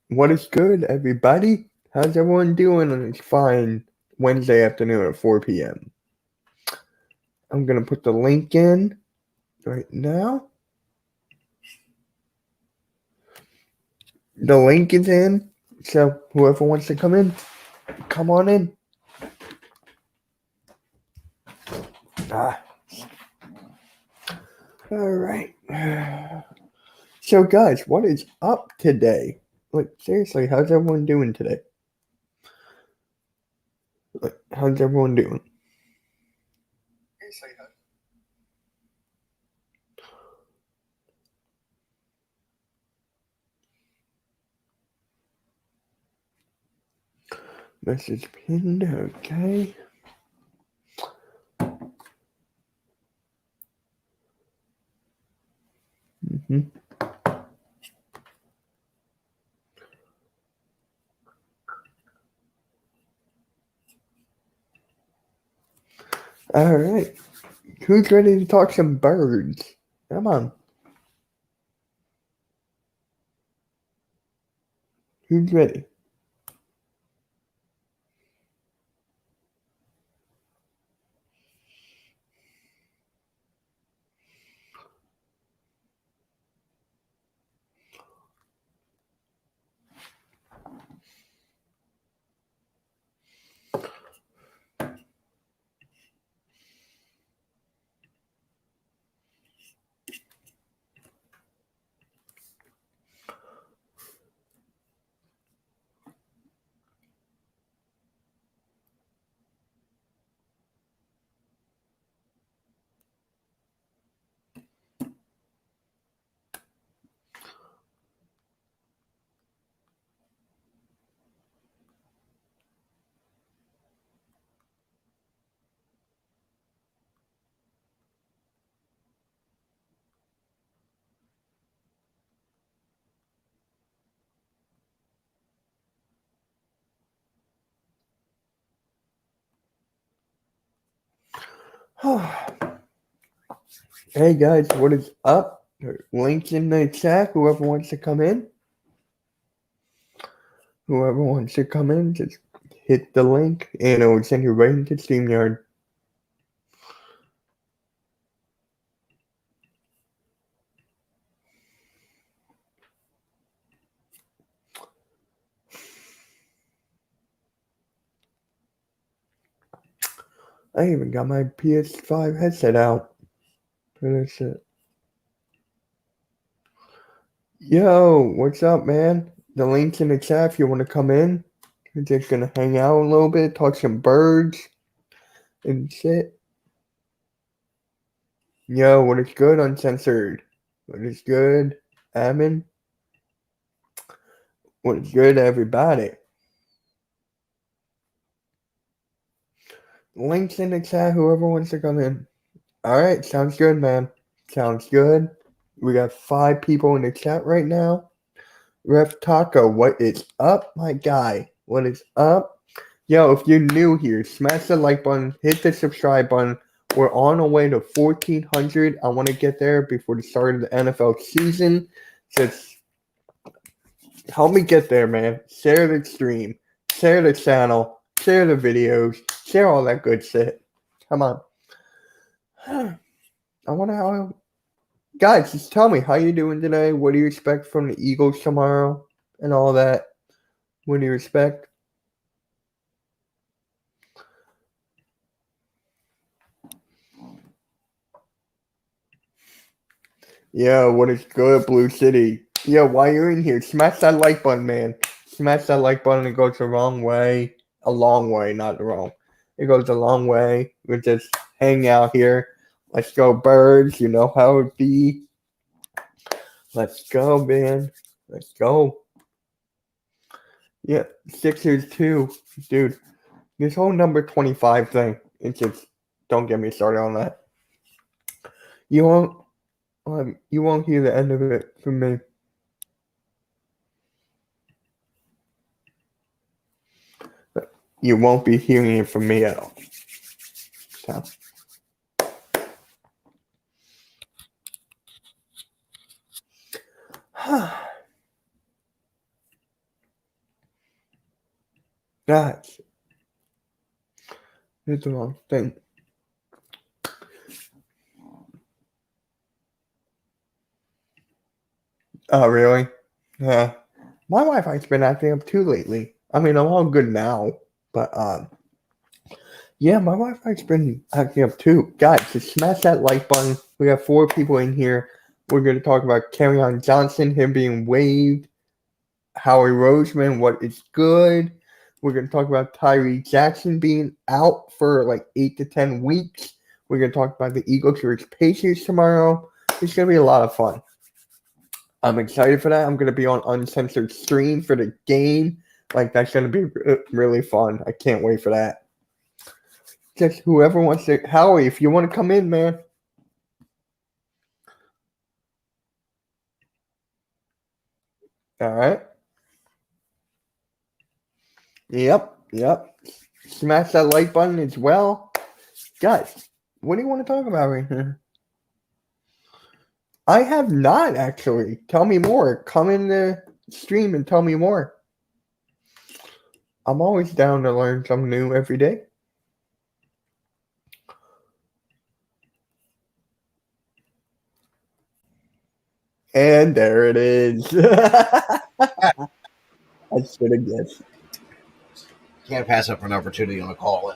What is good, everybody? How's everyone doing on this fine Wednesday afternoon at 4 p.m.? I'm going to put the link in right now. The link is in, so whoever wants to come in, come on in. All right. So, guys, what is up today? Like, seriously, how's everyone doing today? Like, how's everyone doing? Message pinned, okay. All right. Who's ready to talk some birds? Come on. Who's ready? Hey guys, what is up? Link in the chat. Whoever wants to come in. Whoever wants to come in, just hit the link and it will send you right into StreamYard. I even got my PS5 headset out for this shit. Yo, what's up, man? The link's in the chat if you want to come in. We're just gonna hang out a little bit, talk some birds and shit. Yo, what is good, Uncensored? What is good, Admin? What is good, everybody? Links in the chat, whoever wants to come in. Alright, sounds good, man. Sounds good. We got 5 people in the chat right now. Ref Taco, what is up, my guy? What is up? Yo, if you're new here, smash the like button, hit the subscribe button. We're on our way to 1,400. I want to get there before the start of the NFL season. Just help me get there, man. Share the stream, share the channel, share the videos, share all that good shit. Come on. I wonder how. Guys, just tell me how you doing today. What do you expect from the Eagles tomorrow, and all that? What do you expect? Yo, what is good, Blue City? Yo, why you in here? Smash that like button, man. Smash that like button. It goes the wrong way. A long way, not the wrong. It goes a long way. We're just hanging out here. Let's go, birds. You know how it be. Let's go, man. Let's go. Yeah, Sixers too. Dude, this whole number 25 thing, it's just, don't get me started on that. You won't hear the end of it from me. You won't be hearing it from me at all. So. That's the wrong thing. Oh, really? Yeah. My Wi-Fi's been acting up too lately. I mean, I'm all good now, but yeah, my Wi-Fi's been acting up too. Guys, just smash that like button. We have 4 people in here. We're going to talk about Kerryon Johnson, him being waived, Howie Roseman, what is good. We're going to talk about Tyree Jackson being out for like 8 to 10 weeks. We're going to talk about the Eagles versus Patriots tomorrow. It's going to be a lot of fun. I'm excited for that. I'm going to be on uncensored stream for the game. Like, that's going to be really fun. I can't wait for that. Just whoever wants to. Howie, if you want to come in, man. All right. Yep. Smash that like button as well. Guys, what do you want to talk about right here? I have not, actually. Tell me more. Come in the stream and tell me more. I'm always down to learn something new every day. And there it is. I should have guessed. Can't pass up an opportunity on a call.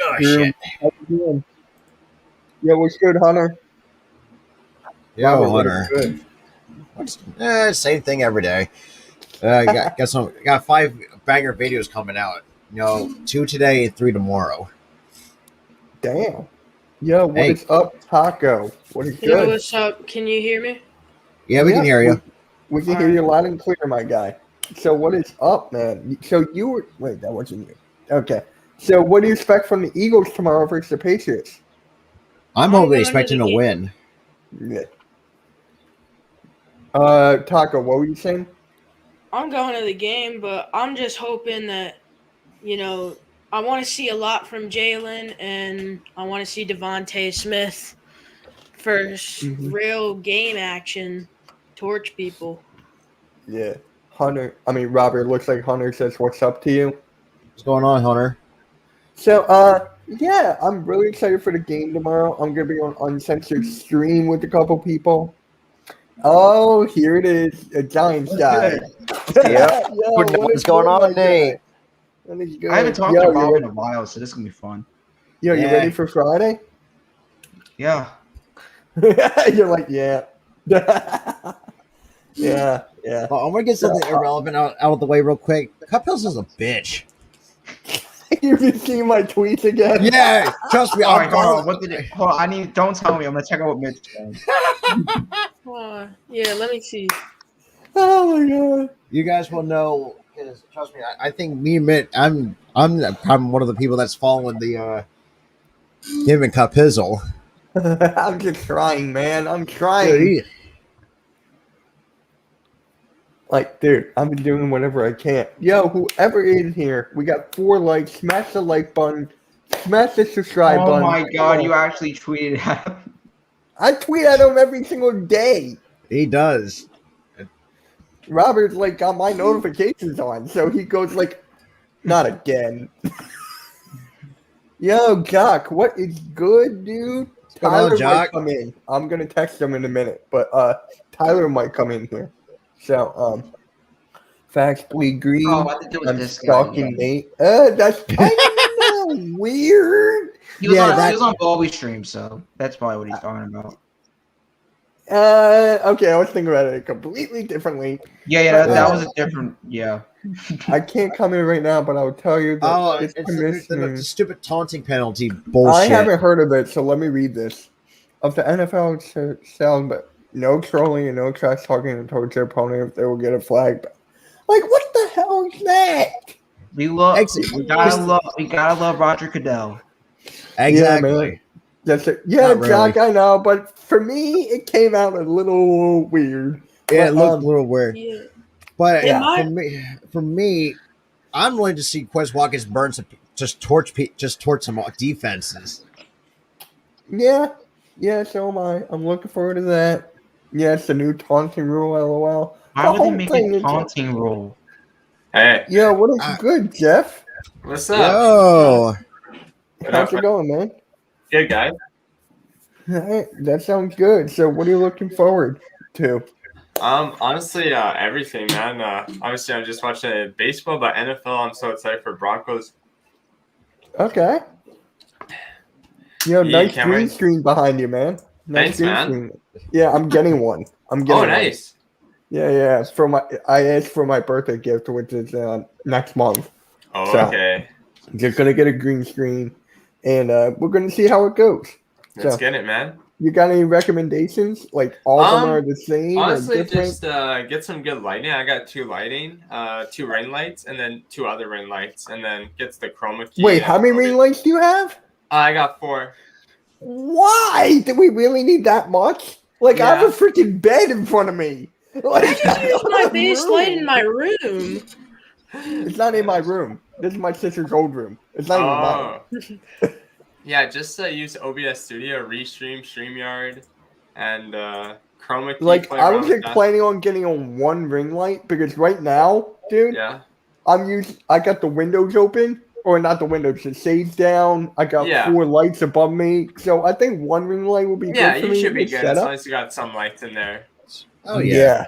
Oh, Drew, shit. how you doing? Yeah, what's good, Hunter? Yo, Robert, Hunter. what is good? Same thing every day. Got 5 banger videos coming out. 2 today and 3 tomorrow. Damn. Yo, what is up, Taco? What is good? Yo, what's up? Can you hear me? Yeah, we can hear you. We can hear you loud and clear, my guy. So what is up, man? So you were... Wait, that wasn't you. Okay. So what do you expect from the Eagles tomorrow versus the Patriots? I'm hoping expecting a win. Yeah. Taco, what were you saying? I'm going to the game, but I'm just hoping that, I want to see a lot from Jalen, and I want to see Devontae Smith first real game action, torch people. Yeah. Robert, looks like Hunter says what's up to you. What's going on, Hunter? So, yeah, I'm really excited for the game tomorrow. I'm going to be on uncensored stream with a couple people. Oh, here it is. A Giants guy. Yeah. What's going on, Nate? I haven't talked to Rob in a while, so this is going to be fun. Yo, you ready for Friday? Yeah. You're like, yeah. Yeah. Well, I'm going to get something irrelevant out of the way real quick. Cup Hills is a bitch. You've been seeing my tweets again? Yeah, trust me. All right, hold on. Don't tell me. I'm going to check out what Mitch said. Yeah, let me see. Oh, my God. You guys will know, because trust me, I think me and Mitt, I'm one of the people that's following the him and Cup Hizzle. I'm just trying, man. I'm trying. Like, dude, I've been doing whatever I can. Yo, whoever is here, we got 4 likes. Smash the like button. Smash the subscribe button. Oh my God, you actually tweeted at him. I tweet at him every single day. He does. Robert's like got my notifications on, so he goes like, not again. Yo, Jock, what is good, dude? Tyler might come in. I'm gonna text him in a minute, but Tyler might come in here. So, facts bleed green. I'm stalking Nate. That's kind of weird. He was on Bobby's stream, so that's probably what he's talking about. Okay, I was thinking about it completely differently. Yeah, that was a different. Yeah. I can't come in right now, but I'll tell you that it's the stupid taunting penalty bullshit. I haven't heard of it, so let me read this. Of the NFL sound, but no trolling and no trash talking towards their opponent if they will get a flag. Like, what the hell is that? We gotta love Roger Goodell. Exactly. That's it. Yeah, Jack, I know, but for me, it came out a little weird. Yeah, it looked a little weird. Yeah. But for me, I'm willing to see Quez Watkins Burns just torch some defenses. Yeah, so am I. I'm looking forward to that. Yeah, it's the new taunting rule, LOL. Why would they make a taunting rule? Hey, Yo, what is Uh, good, Jeff? what's up? Yo, How's it going, man? Good guy. Hey, that sounds good. So, what are you looking forward to? Honestly, everything, man. Obviously, I'm just watching baseball, but NFL, I'm so excited for Broncos. Okay. Yo, You nice can't green wait. screen behind you, man. Nice Thanks, green man. screen. Yeah, I'm getting one. I'm getting Oh, one. nice. Yeah. It's for I asked for my birthday gift, which is next month. Oh, So, okay. just gonna get a green screen, and we're gonna see how it goes. Let's So, get it, man. you got any recommendations? Like all of them are the same or Honestly, different? just get some good lighting. I got 2 lighting, 2 ring lights, and then 2 other ring lights, and then gets the chroma key. Wait, how many ring lights do you have? I got 4. Why? Do we really need that much? Like, I have a Yeah. freaking bed in front of me. Like, I just use my base light in my room. It's not in my room. This is my sister's old room. It's not even mine. Oh. Yeah, just use OBS Studio, Restream, StreamYard, and chroma key. Like, play I around was with like that. planning on getting on one ring light because right now, dude, Yeah. I got the windows open, or not the windows, the shades down. I got Yeah. 4 lights above me, so I think one ring light will be Yeah, good for you me. should be Good good as setup. long as you got some lights in there. oh yeah.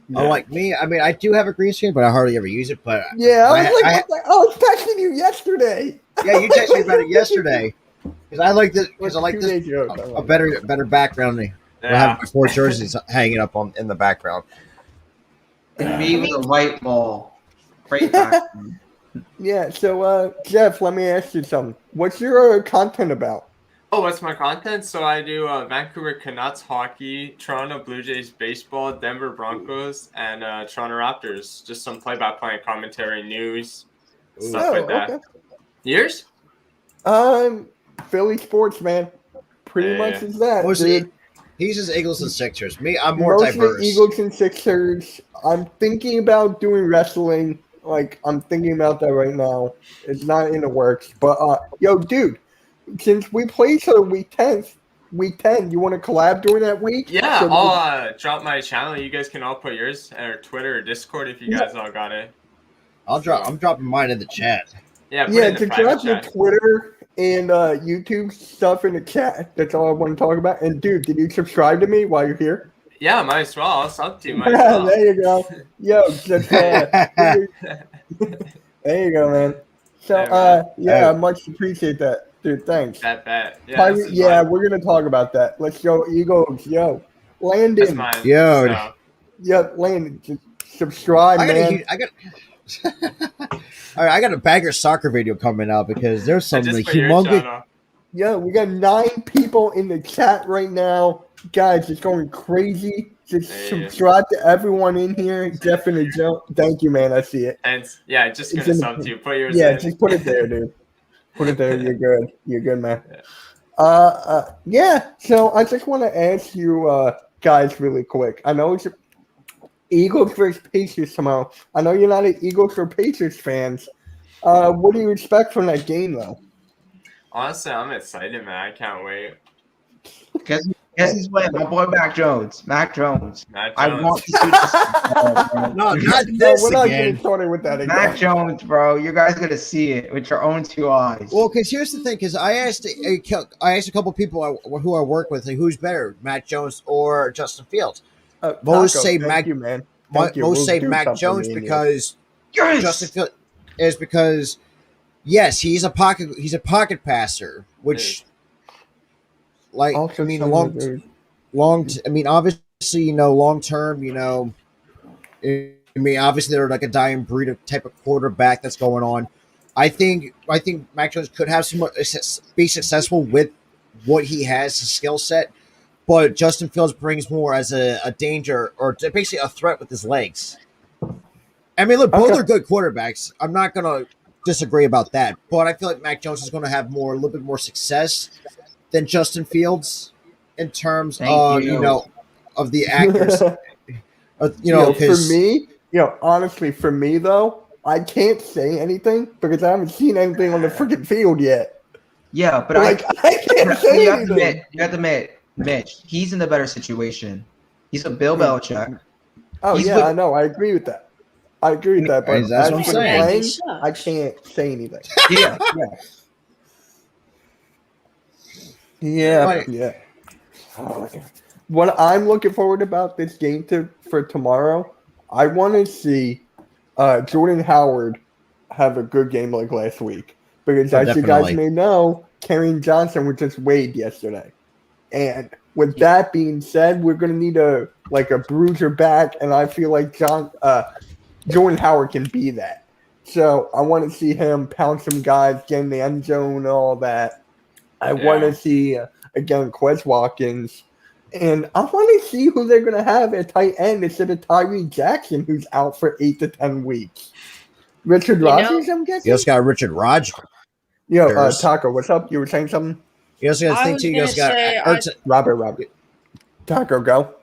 Yeah. Unlike me, I mean, I do have a green screen, but I hardly ever use it. But Yeah, I was I- like, I- what the- I was texting you yesterday. yeah, you texted me about it yesterday because I like this because I like 2 this days ago. a better background. We're having my 4 jerseys hanging up in the background. And me with a white ball. Great back. Yeah, so Jeff, let me ask you something. What's your content about? Oh, what's my content? So I do Vancouver Canucks hockey, Toronto Blue Jays baseball, Denver Broncos, and Toronto Raptors. Just some play-by-play and commentary, news, stuff Oh, like that. okay. Yours? Philly sports, man. Pretty much is that, Mostly, dude. he's just Eagles and Sixers. Me, I'm more Mostly diverse. Eagles and Sixers. I'm thinking about doing wrestling. Like, I'm thinking about that right now. It's not in the works. But, yo, dude, since we play each other week 10, you want to collab during that week? Yeah, So I'll drop my channel. You guys can all put yours, or Twitter or Discord if you guys all got it. I'm dropping mine in the chat. Yeah, put it yeah, in the to private drop your chat. Twitter and YouTube stuff in the chat. That's all I want to talk about. And, dude, did you subscribe to me while you're here? Yeah, might as well. I'll sub to you. Might as well. There you go. Yo, just, there you go, man. So, yeah, I much appreciate that. Dude, thanks. Bet. Yeah, Tyree, this is yeah, mine. we're going to talk about that. Let's go, Eagles. Yo, That's Landon. mine. Yo. So, Yeah, Landon, just subscribe, man. All right, I got a bagger soccer video coming out because there's some just for your humongous. channel. Yeah, we got 9 people in the chat right now. Guys, it's going crazy. Just Yeah. subscribe to everyone in here. Jeff and Joe. Thank you, man. I see it. And yeah, just It's gonna in the- sub to you. Put yours Yeah, in. just put it there, dude. Put it there. You're good. You're good, man. Yeah. Yeah. So I just want to ask you guys really quick. I know it's Eagles versus Patriots tomorrow. I know you're not an Eagles or Patriots fans. What do you expect from that game, though? Honestly, I'm excited, man. I can't wait. Guess he's playing my boy Mac Jones. Mac Jones. Matt I Jones. want to see this. No, not No, this we're not again. getting started with that again. Mac Jones, bro. You guys gonna see it with your own 2 eyes. Well, because here's the thing. Because I asked a couple people who I work with, who's better, Matt Jones or Justin Fields. Most Taco, say thank Mac- you, man. Most Thank you. We'll say do Mac something, Jones me and you. because yes! Justin Fields is because yes, he's a pocket passer, which like Also, I mean some of those- I mean obviously long term I mean obviously they're like a dying breed of type of quarterback that's going on. I think Mac Jones could have be successful with what he has, his skill set, but Justin Fields brings more as a danger or basically a threat with his legs. I mean, look, both Okay. are good quarterbacks. I'm not gonna disagree about that, but I feel like Mac Jones is going to have a little bit more success than Justin Fields in terms Thank of you. of the accuracy. For for me, honestly, for me though, I can't say anything because I haven't seen anything on the freaking field yet. Yeah, but Like, I can't say you have to anything. admit, Mitch, he's in the better situation. He's a Bill Belichick. Oh he's yeah, with- I know. I agree with that. I agree with that, but That's as what I'm for the saying. playing, Sucks. I can't say anything. Yeah. Yeah, Right. yeah. What I'm looking forward about this game for tomorrow, I want to see Jordan Howard have a good game like last week. Because as you guys Definitely. may know, Kerryon Johnson was just waived yesterday. And with that being said, we're going to need a bruiser back, and I feel like Jordan Howard can be that. So I want to see him pound some guys, get in the end zone, and all that. I want to see again Quez Watkins, and I want to see who they're going to have at tight end instead of Tyree Jackson, who's out for 8 to 10 weeks. Richard Rodgers, I'm guessing. You also got Richard Rodgers. Yo, Taco, what's up? You were saying something? You also got to I think was too. You gonna also got say, Ertz. Robert. Taco, go.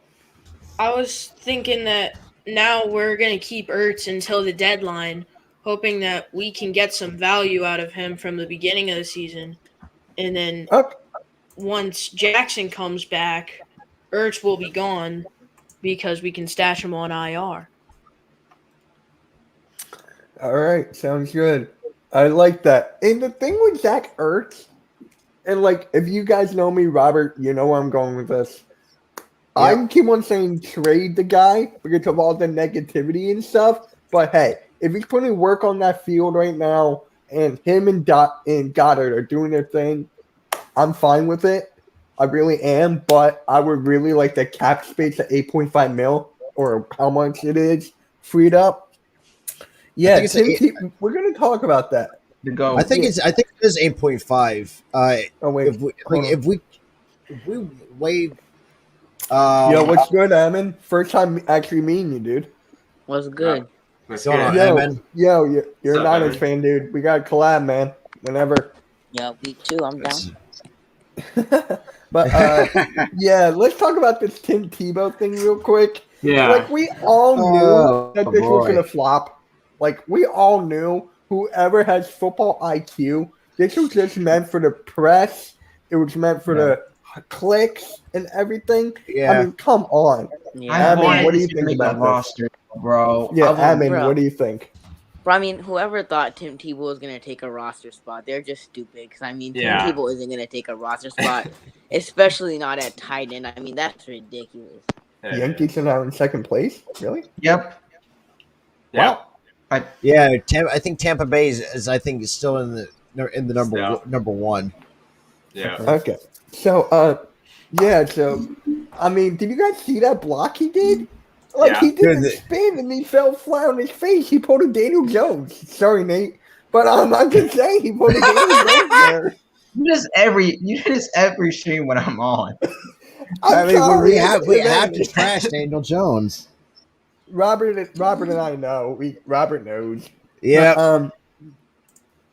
I was thinking that now we're gonna keep Ertz until the deadline, hoping that we can get some value out of him from the beginning of the season, and then Okay. once Jackson comes back, Ertz will be gone because we can stash him on IR. All right, sounds good. I like that. And the thing with Zach Ertz, and if you guys know me, Robert, you know where I'm going with this. I keep on saying trade the guy because of all the negativity and stuff. But hey, if he's putting work on that field right now, and him and Goddard are doing their thing, I'm fine with it. I really am. But I would really like the cap space at 8.5 mil or how much it is freed up. Yeah, we're going to talk about that. I think it is 8.5. Oh wait, if we waive. Yo, what's good, Eamon? First time actually meeting you, dude. What's good? What's Going on, good? Eamon? Yo, you're a What's up, Niners Eamon? fan, dude. We got a collab, man. Whenever. Yeah, week 2, I'm down. But yeah, let's talk about this Tim Tebow thing real quick. Yeah. We all knew that this was boy. gonna flop. We all knew whoever has football IQ, this was just meant for the press. It was meant for the clicks and everything. Yeah. I mean, come on. Yeah. Eamon, what do you to think make about a this? roster, bro? Yeah, I would- Eamon, Bro. what do you think? But I mean, whoever thought Tim Tebow was going to take a roster spot, they're just stupid. Because, I mean, Yeah. Tim Tebow isn't going to take a roster spot, especially not at tight end. I mean, that's ridiculous. Yankees are now in second place? Really? Yep. Yeah. Yeah, I think Tampa Bay is I think is still in the number one. Yeah. Okay. So, so, I mean, did you guys see that block he did? He did the spin and he fell flat on his face. He pulled a Daniel Jones. Sorry, Nate. But I'm just saying he pulled a Daniel Jones there. You just every stream when I'm on. I'm I mean, sorry. we have to trash Daniel Jones. Robert and I know. Robert knows. Yeah. But,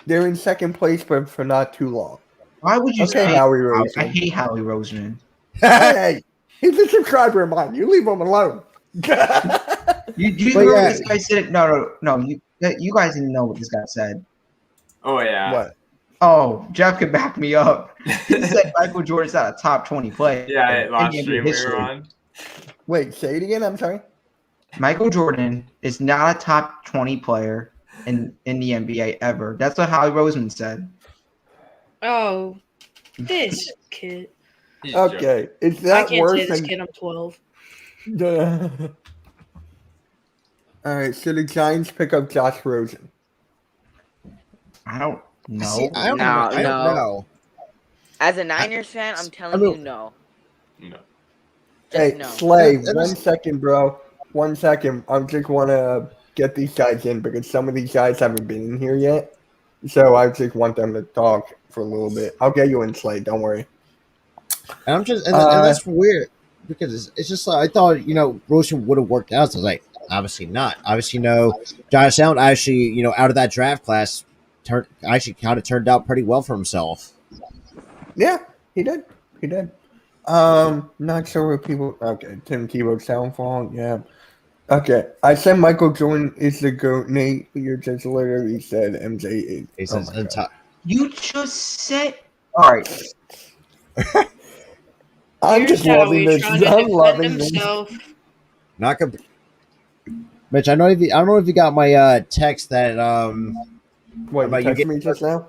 they're in second place, but for not too long. Why would you say Howie I Roseman? hate Howie Roseman. Hey, he's a subscriber of mine. You leave him alone. You But know yeah. what this guy said? No. You guys didn't know what this guy said. Oh yeah. What? Oh, Jeff could back me up. He said Michael Jordan's not a top 20 player. Yeah. Last in stream we history. were on. Wait, say it again. I'm sorry. Michael Jordan is not a top 20 player in the NBA ever. That's what Howie Roseman said. Oh, this kid. He's joking. Okay, is I that can't worse say this than? kid. I'm 12. All right, so the Giants pick up Josh Rosen. I don't know. See, I don't No, know. As a Niners fan, I'm telling I mean- you no. No. Hey, Just no. Slay, That 1 is- second, bro. 1 second. I just want to get these guys in because some of these guys haven't been in here yet. So I just want them to talk for a little bit. I'll get you in, Slay. Don't worry. And I'm just and that's weird because it's just like I thought Rosen would have worked out. So I was like, obviously not. Obviously, Josh Allen actually out of that draft class kind of turned out pretty well for himself. Yeah, he did. Not sure what people. Okay, Tim Tebow's downfall. Yeah. Okay, I said Michael Jordan is the GOAT. Nate, you just literally said MJ is. He says, my God. You just said. All right. I'm Here's just loving Howie this. trying to I'm defend loving this. himself. not comp- Mitch, I don't know if you got my text that What, you about you texted me just now?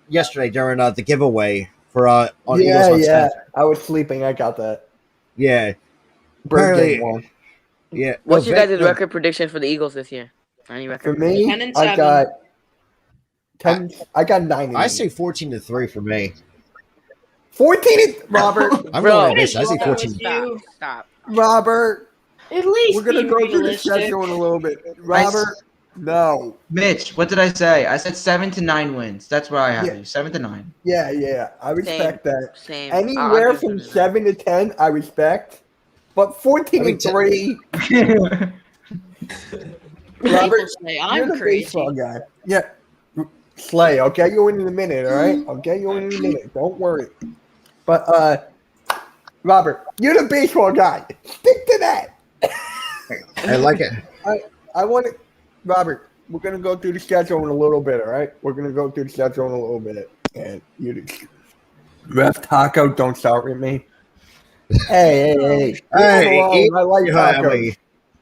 yesterday during the giveaway for on Eagles Yeah, on yeah. Snap. I was sleeping. I got that. Yeah, Bird Apparently- game won. yeah. What's No, your guys' no, record prediction for the Eagles this year? Any For record? me, 10 and I 7. got 10. I got 9 and I 8. say 14-3 for me. 14 and Robert. I'm Bro, going What ambitious. is I say wrong 14. with you? Stop. Robert. At least We're gonna be go through the realistic. schedule in a little bit. Robert, no. Mitch, what did I say? I said 7 to 9 wins. That's what I have Yeah. you. 7 to 9. Yeah. I respect that. Same. Anywhere I'll give from it a 7 to 10, I respect. But 14 I mean, and 3, People Robert, say you're I'm the crazy. baseball guy. Yeah. Slay, I'll get you in a minute, all right? I'll get you in a minute. Don't worry. But Robert, you're the baseball guy. Stick to that. I like it. I want to, Robert. We're gonna go through the schedule in a little bit, all right? We're gonna go through the schedule in a little bit, and you, Ref Taco, don't start with me. Hey, leave him alone. I like tacos.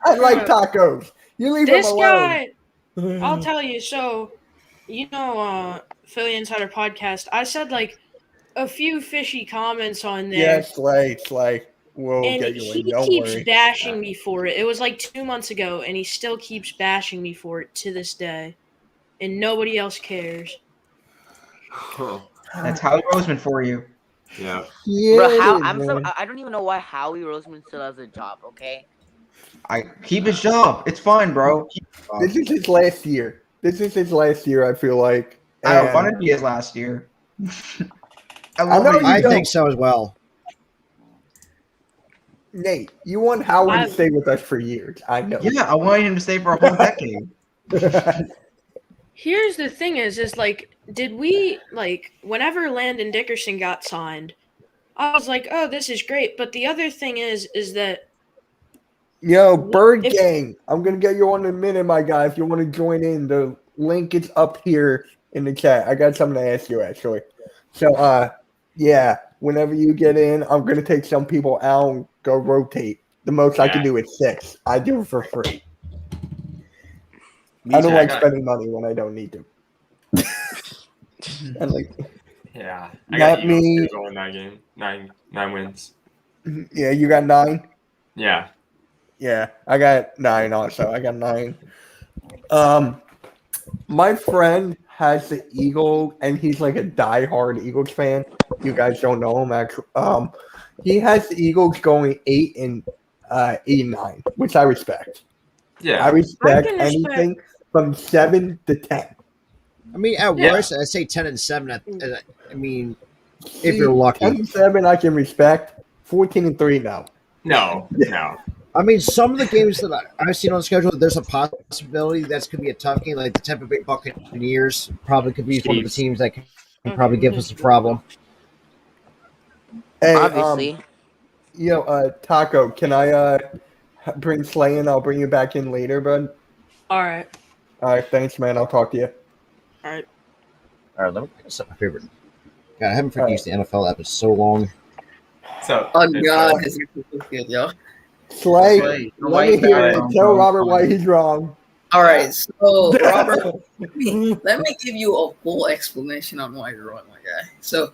I like tacos. You leave This him guy, alone. I'll tell you. So, Philly Insider Podcast, I said like a few fishy comments on there. Yeah, Slay. We'll And get you he in. Don't keeps worry. bashing me for it. It was like 2 months ago, and he still keeps bashing me for it to this day. And nobody else cares. That's Howie Roseman for you. Yeah. Yeah, Bro, man. I don't even know why Howie Roseman still has a job. Okay. I keep his job. It's fine, bro. This is his last year. I feel like. I don't And want to be his last year. I love know it. you I don't. think so as well. Nate, you want Howard to I've- stay with us for years. I know. Yeah, I wanted him to stay for a whole decade. Here's the thing is like, did we, like, whenever Landon Dickerson got signed, I was like, oh, this is great. But the other thing is that Yo, Bird If- Gang, I'm gonna get you on in a minute, my guy. If you want to join in, the link is up here in the chat. I got something to ask you actually. So, yeah, whenever you get in, I'm gonna take some people out and go rotate. The most I can do is 6. I do it for free. I don't too. I like got- spending money when I don't need to. I like, Yeah. I Not got Eagles me. too going that game. Nine wins. yeah, you got 9. Yeah. Yeah, I got 9 also. I got 9. My friend has the Eagle, and he's like a diehard Eagles fan. You guys don't know him, actually. He has the Eagles going 8 and 9, which I respect. Yeah. I respect I can respect- anything from 7 to 10. I mean, at Yeah. worst, I'd say 10 and 7. I mean, if you're lucky. 10 and 7, I can respect. 14 and 3, no. No. I mean, some of the games that I've seen on the schedule, there's a possibility that's could be a tough game. Like the Tampa Bay Buccaneers probably could be one of the Chiefs. teams that can probably give us a problem. Hey, Obviously. Taco, can I bring Slay in? I'll bring you back in later, bud. all right. All right, thanks, man. I'll talk to you. All right, let me set my favorite. God, I haven't freaking used the NFL app in so long. So. Oh it's, god, this is good, yo. Slay, Slay, let why me is hear that it. wrong, Tell bro? Robert why he's wrong. All right, so Robert, let me give you a full explanation on why you're wrong, my guy. So,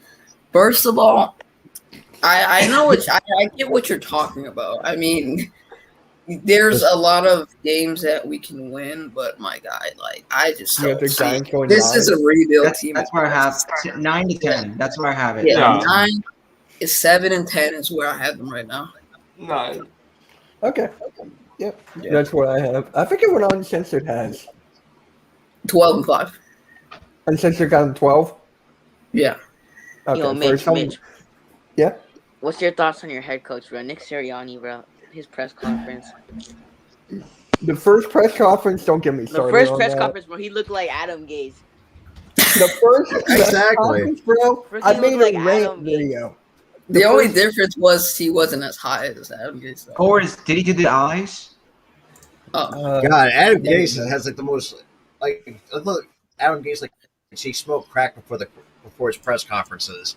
first of all, I know I get what you're talking about. I mean, there's a lot of games that we can win, but my guy, like I just You got don't the see. Giants going This 9. is a rebuild That's, team. that's where I have 9 to 10. That's where I have it. Yeah, Yeah. 9 is 7 and 10 is where I have them right now. 9. Okay. Yep. Yeah. That's what I have. I forget what Uncensored has. 12 and 5. Uncensored got him 12. Yeah. Okay. Yo, for Mitch, some- Mitch. Yeah. What's your thoughts on your head coach, bro? Nick Sirianni, bro. His press conference. The first press conference, don't get me The started. first on press that. conference, bro, he looked like Adam Gase. The first press Exactly. conference, bro. Freaking I made looked a like rant Adam Gase. video. The The only first- difference was he wasn't as high as Adam Gase. though. Or did he do the eyes? Oh, God, Adam Gase has like the most like look. Adam Gase like he smoked crack before his press conferences.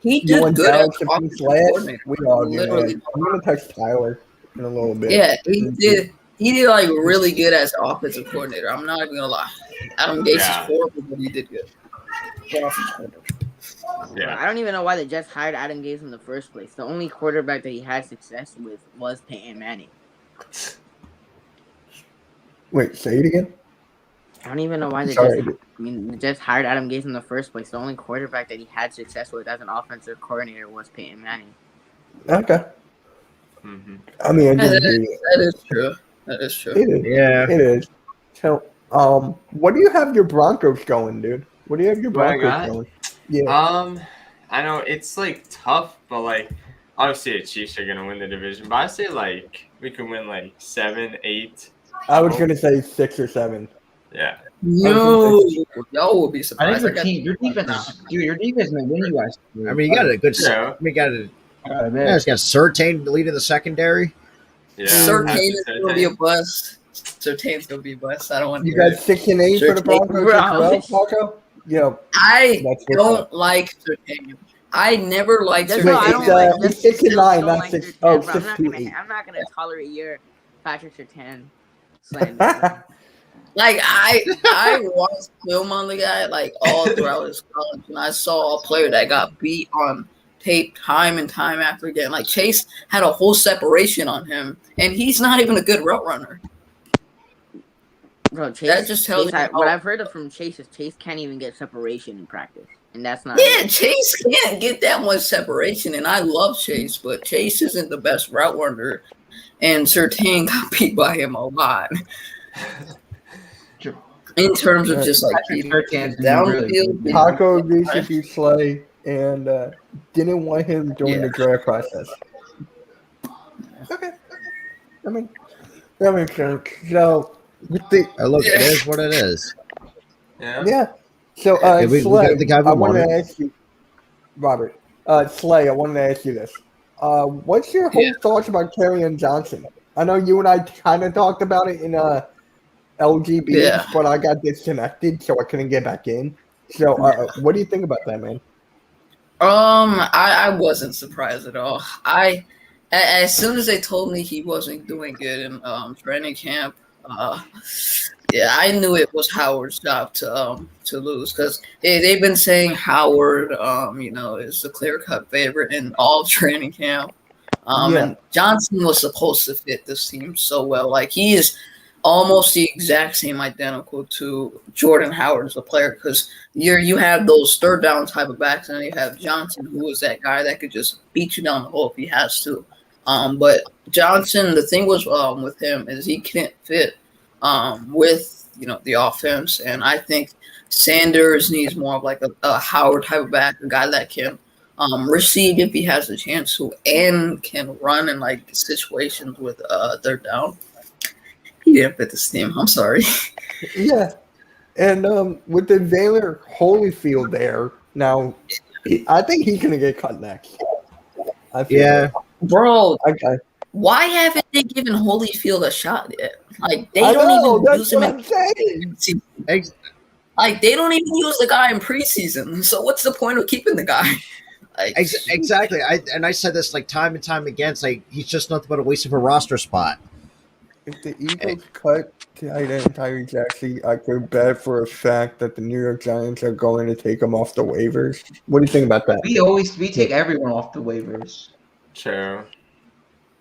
he You did want good at Dallas to offensive beat last? coordinator. We all do, Literally. man. I'm gonna text Tyler. in a little bit. Yeah, he did. He did like really good as an offensive coordinator. I'm not even gonna lie. Adam Gase is horrible, but he did good. For offensive coordinator. Bro, I don't even know why the Jets hired Adam Gase in the first place. The only quarterback that he had success with was Peyton Manning. Wait, say it again. I don't even know why the Sorry. Jets hired Adam Gase in the first place. The only quarterback that he had success with as an offensive coordinator was Peyton Manning. Okay. Mm-hmm. I mean, That is true. That is true. It is. Yeah. It is. So, what do you have your Broncos going, dude? What do you have your What I Broncos got? going? Yeah. I know it's like tough, but like obviously the Chiefs are gonna win the division. But I say like we can win like 7, 8. I was gonna say 6 or 7. Yeah. No, y'all will be I surprised. think your defense, your defense may win you guys. I mean, you got a good. Yeah. We got a. Yeah, it's got Surtain leading the secondary. Yeah. Surtain is gonna be a bust. Surtain's gonna be a bust. I don't want to. You got 6 and 8 for the Broncos as well, Paco? Yeah. I don't like Surtain. I never liked That's Surtain. why I don't like. It's 6 and 9, not like 6. Surtain, Oh, bro. 6 to 8. I'm not gonna tolerate your Patrick Surtain slander. Like I watched film on the guy like all throughout his college, and I saw a player that got beat on tape time and time after again. Like Chase had a whole separation on him, and he's not even a good route runner. Bro, Chase, That just tells Chase, me what I've heard from Chase is Chase can't even get separation in practice, and that's not. Yeah, Chase can't get that much separation, and I love Chase, but Chase isn't the best route runner, and Surtain got beat by him a lot. In terms of just like downfield, Paco agrees with you, Slay, and didn't want him during the draft process. Okay. I mean, that makes sense. So, with the look, it is what it is. Yeah. So, we Slay, got the guy we I wanted wanted. to ask you, Robert. Slay, I wanted to ask you this. What's your whole thoughts about Kerryon Johnson? I know you and I kind of talked about it in LGB, but I got disconnected, so I couldn't get back in. So, what do you think about that, man? I wasn't surprised at all. As soon as they told me he wasn't doing good in training camp, I knew it was Howard's job to lose because they've been saying Howard, is the clear-cut favorite in all training camp. And Johnson was supposed to fit this team so well. Like he is almost the exact same identical to Jordan Howard as a player because you have those third down type of backs, and then you have Johnson, who is that guy that could just beat you down the hole if he has to. But Johnson, the thing was with him is he couldn't fit with the offense, and I think Sanders needs more of like a Howard type of back, a guy that can receive if he has the chance to, and can run in like situations with third down. He didn't fit this team. I'm sorry. Yeah, and with the Baylor Holyfield there now, I think he's gonna get cut next. Bro. Okay. Why haven't they given Holyfield a shot yet? Like they don't even use him in preseason. Like they don't even use the guy in preseason. So what's the point of keeping the guy? Like, exactly. I said this like time and time again. It's like he's just nothing but a waste of a roster spot. If the Eagles cut tight end Tyree Jackson, I could bet for a fact that the New York Giants are going to take him off the waivers. What do you think about that? We take everyone off the waivers. True.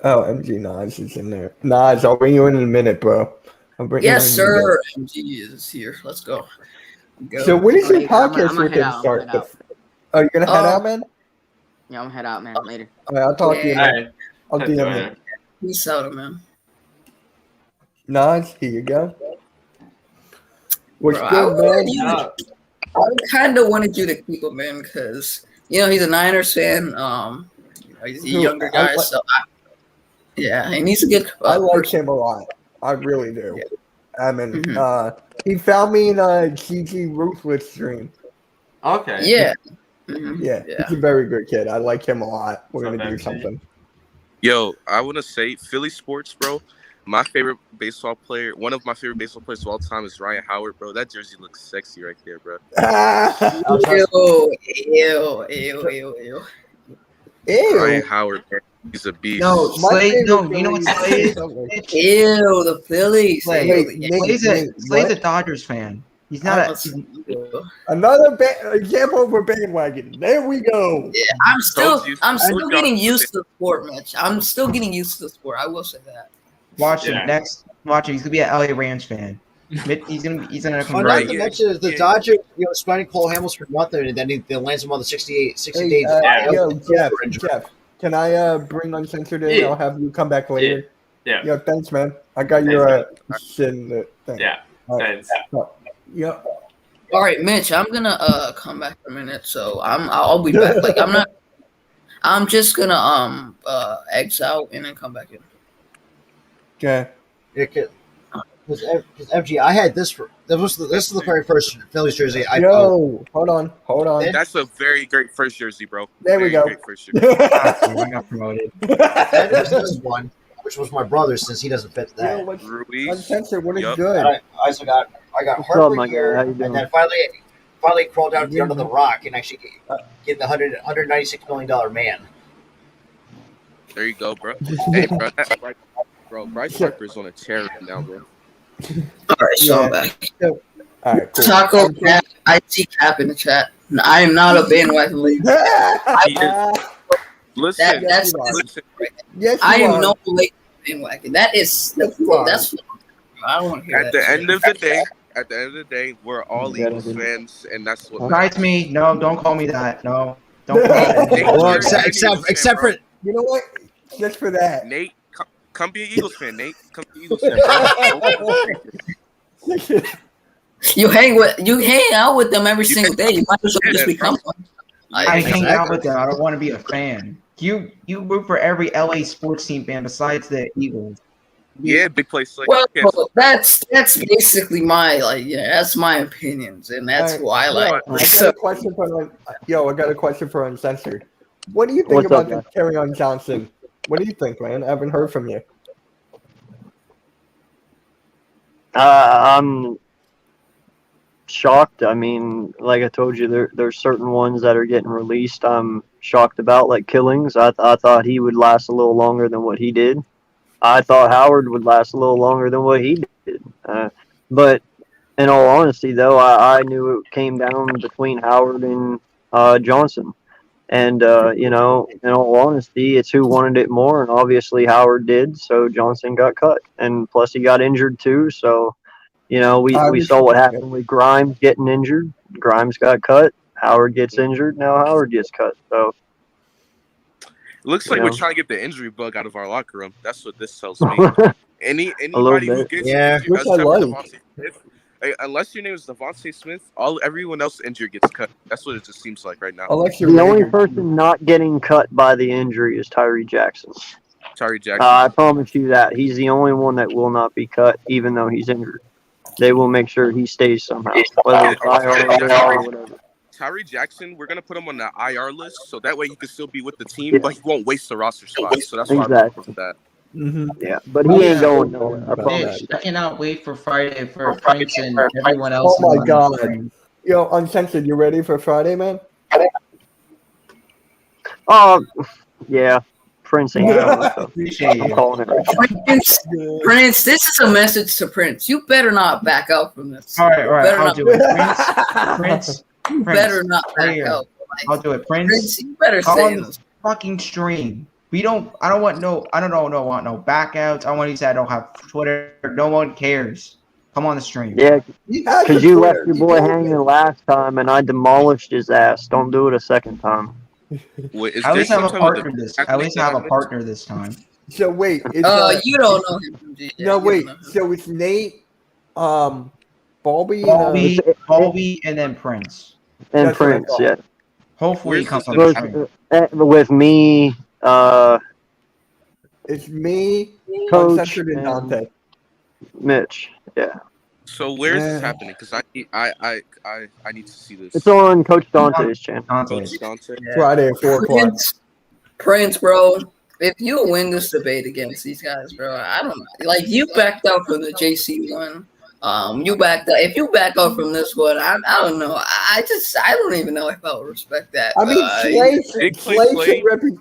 Oh, MG Nas is in there. Nas, I'll bring you in a minute, bro. Yes, sir. MG is here. Let's go. So when is your podcast with him start? Oh, you're gonna head out, man? Yeah, I'm gonna head out, man. Later. All right, I'll talk to you, man. I'll DM you. Peace out, man. Nas, here you go. What's good, man? I kind of wanted you to keep him in because he's a Niners fan. He's a younger guy, and he's a good. I like him a lot. I really do. Yeah. I mean, he found me in a GG Ruthless stream. Okay. Yeah. Yeah, he's a very good kid. I like him a lot. We're gonna do something. Yo, I want to say Philly sports, bro. My favorite baseball player, one of my favorite baseball players of all time is Ryan Howard, bro. That jersey looks sexy right there, bro. Ew. Ryan Howard, bro. He's a beast. No, My Slade. favorite No, you know what Philly- Slade is? Ew, the Phillies. Slade. Wait, Ew. Nick, Slade's a what? Dodgers fan. He's not a. Another example for bandwagon. There we go. Yeah, Told you. I'm still Told getting y'all. used to the sport, Mitch. I'm still getting used to the sport. I will say that. Watch Yeah. him next. Watch him. He's gonna be an LA Rams fan. He's gonna Well, come not right. to Yeah, mention the yeah. Dodgers, signing Cole Hamilton for nothing, and then they lands him on the 60 Hey, days. Jeff, can I bring Uncensored in? Yeah. I'll have you come back later. Yeah. Yo, thanks, man. I got your shit in the thing. Yeah. All right. Thanks. Yeah. All right, Mitch. I'm gonna come back in a minute, so I'll be back. Like I'm not. I'm just gonna X out and then come back in. Okay. Because FG, I had this for this is the very first Phillies jersey I owned. Yo, hold on. That's a very great first jersey, bro. There we Very go. Great first jersey. I got promoted. And there's this one, which was my brother's, since he doesn't fit Yo, that. what's Ruiz. Uncensored? What is Yup. good? I also got What's up, Harper my guy? here, How you and doing? then finally crawled down to the under the rock and actually get the $196 million man. There you go, bro. Hey, bro. Bryce Harper's on a tear right now, bro. All right, so Yeah. I'm back. All right, cool. Taco Cap. I see Cap in the chat. I am not a bandwagon league. Listen, That's listen. Yes, I you am are. no late bandwagon. That is that's. I don't want to hear At that. the end of the day, we're all Eagles fans, and that's what. Besides me, no, don't call me that. No, don't call me that. Nate, Well, you're an except Eagles fan, except bro. for You know what? Just for that. Nate, come be an Eagles fan, Nate. Come be an Eagles fan, bro. You hang out with them every single day. You might as well just become one. I hang Exactly. out with them. I don't want to be a fan. You root for every LA sports team fan besides the Eagles. Yeah, big place. Like, Well, okay, that's basically my that's my opinions, and that's All who I like. Yo, I got a question for Uncensored. What do you think What's about up, the Kerryon Johnson? What do you think, man? I haven't heard from you. I'm shocked. I mean, like I told you, there's certain ones that are getting released. I'm shocked about, like Killings. I thought he would last a little longer than what he did. I thought Howard would last a little longer than what he did. But in all honesty, though, I knew it came down between Howard and Johnson. And, in all honesty, it's who wanted it more. And obviously Howard did. So Johnson got cut. And plus he got injured too. So, we saw what happened with Grimes getting injured. Grimes got cut. Howard gets injured. Now Howard gets cut. So. looks like You we're know. trying to get the injury bug out of our locker room. That's what this tells me. Anybody who bit. gets Yeah. injured, Which I except for like. Devontae Smith, unless your name is Devontae Smith, everyone else injured gets cut. That's what it just seems like right now. Unless you're The only major. person not getting cut by the injury is Tyree Jackson. Tyree Jackson. I promise you that. He's the only one that will not be cut, even though he's injured. They will make sure he stays somehow, whether it's IR or whatever. Tyree Jackson, we're gonna put him on the IR list, so that way he can still be with the team, but he won't waste the roster spot. So that's why Exactly. I'm with that. Mm-hmm. Yeah, but he ain't going nowhere. I promise. Mitch, I cannot wait for Friday for Prince and everyone else. Oh my in God. the Yo, Uncensored, you ready for Friday, man? Yeah, Prince ain't going. So Appreciate I'm you. calling it right. Prince, this is a message to Prince. You better not back out from this. All right, Better I'll not- do it. Prince, You Prince, better not right back here. out. I'll do it. Prince, Prince, you better Come stay on in the this. fucking stream. I don't want no backouts. I want you to say I don't have Twitter. No one cares. Come on the stream. Yeah, He has because the you left Twitter. your boy He knows hanging it. last time, and I demolished his ass. Don't do it a second time. Wait, is At there least have a some type of partner the- this. At least have a partner this time. So wait, it's You don't know him. Yeah, no you wait. don't know him. So it's Nate, Balby, Balby, and then Prince. And That's what I Prince, thought. yeah. Hopefully, he Where's comes on this- the stream. With me, it's me, Coach, Uncensored, and and Dante. Mitch. Yeah, So where's this Yeah. happening? Because I need to see this. it's on Coach Dante's channel. Coach Dante. Friday at 4 o'clock. Prince, bro. If you win this debate against these guys, bro, I don't like you backed out from the JC one. You backed out. If you back out from this one, I don't know. I don't even know if I would respect that. I mean, Big play Slay Slay. should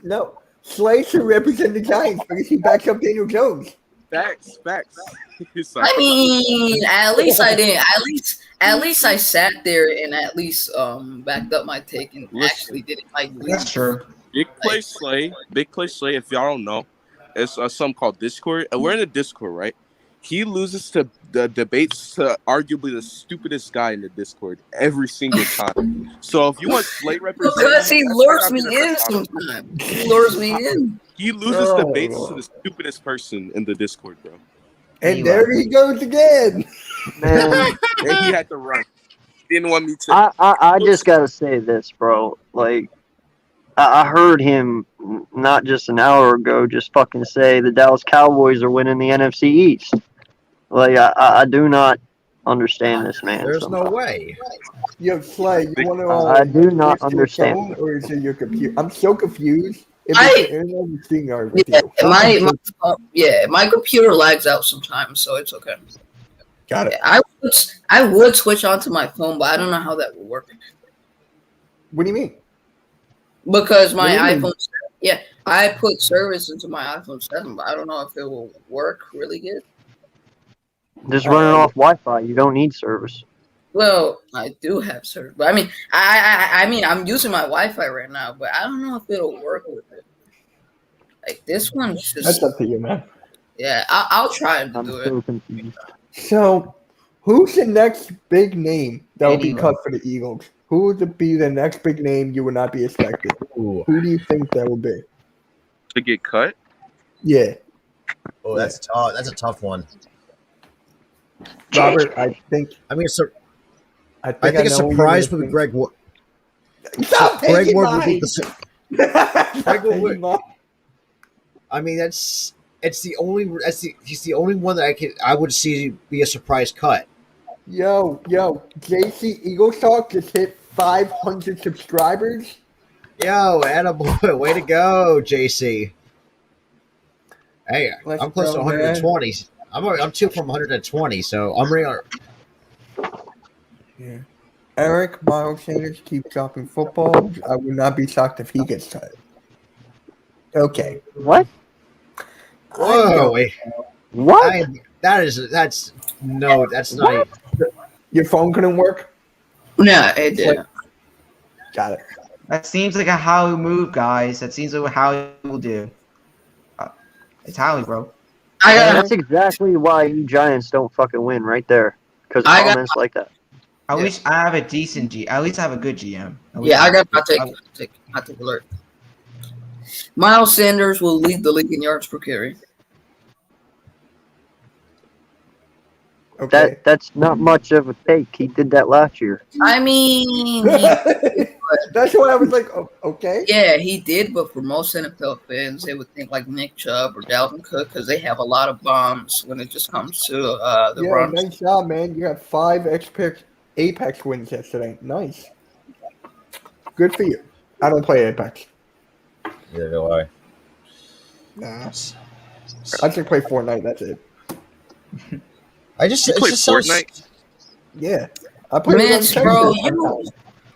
Slay should represent the Giants because he backs up Daniel Jones. Facts. I mean, at least I didn't. At least I sat there and at least backed up my take and actually did it like That's true. Big Play Slay. If y'all don't know, it's something called Discord. And we're in the Discord, right? He loses to the debates to arguably the stupidest guy in the Discord every single time. So if you want Slay representation, because he lures me in sometimes. He lures me in. He loses debates to the stupidest person in the Discord, bro. And there he goes again. Man, And he had to run. He didn't want me to. I just gotta say this, bro. Like, I heard him not just an hour ago just fucking say the Dallas Cowboys are winning the NFC East. Like, I do not understand this man. There's somehow. no way. Yo, Slay, you want to? I do not fix your understand. phone, or is it your computer? I'm so confused. If I- it's the internet, it's being hard with Yeah, you. my computer lags out sometimes, so it's okay. Got it. Yeah, I would switch onto my phone, but I don't know how that would work What do you mean? because my What do you mean? iPhone. Yeah, I put service into my iPhone 7, but I don't know if it will work really good. Just running off Wi-Fi. You don't need service. Well, I do have service, but I mean, I mean, I'm using my Wi-Fi right now, but I don't know if it'll work with it. Like this one's That's just, up to you, man. yeah, I'll try to I'm do it. so confused. So, who's the next big name that will be Anyone. cut for the Eagles? Who would be the next big name you would not be expecting? Ooh. Who do you think that will be? To get cut? Yeah, Oh, that's a tough one. Robert. I think. I mean, I I think a know who you're surprise gonna would be Greg Wood. think. Stop Greg taking Wood would be mine. the. Stop taking Wood. mine. I mean, he's the only one that I would see be a surprise cut. Yo, JC Eagles Talk just hit 500 subscribers. Yo, attaboy, way to go, JC. Hey, Let's I'm close to go, 120. I'm 2 from 120, so I'm ready. Yeah. Eric Miles Sanders keeps dropping football. I would not be shocked if he gets cut. Okay. What? Whoa, wait. What? That's not. Your phone couldn't work? Yeah, it did. Got it. That seems like a Howie move, guys. That seems like what Howie will do. It's Howie, bro. That's exactly why you Giants don't fucking win right there. Because comments like that. At least I have a decent G. At least I have a good GM. Yeah, I got my take alert. Miles Sanders will lead the league in yards per carry. Okay. That's not much of a take. He did that last year. I mean, That's why I was like, oh, okay. yeah, he did, but for most NFL fans, they would think like Nick Chubb or Dalvin Cook because they have a lot of bombs when it just comes to the Yeah, run. nice job, man. You had 5 Apex wins yesterday. Nice. Good for you. I don't play Apex. Neither do I. Nah. I just play Fortnite. That's it. I just You it play just sounds- Fortnite? Yeah. I play it on Mitch, bro, Saturday.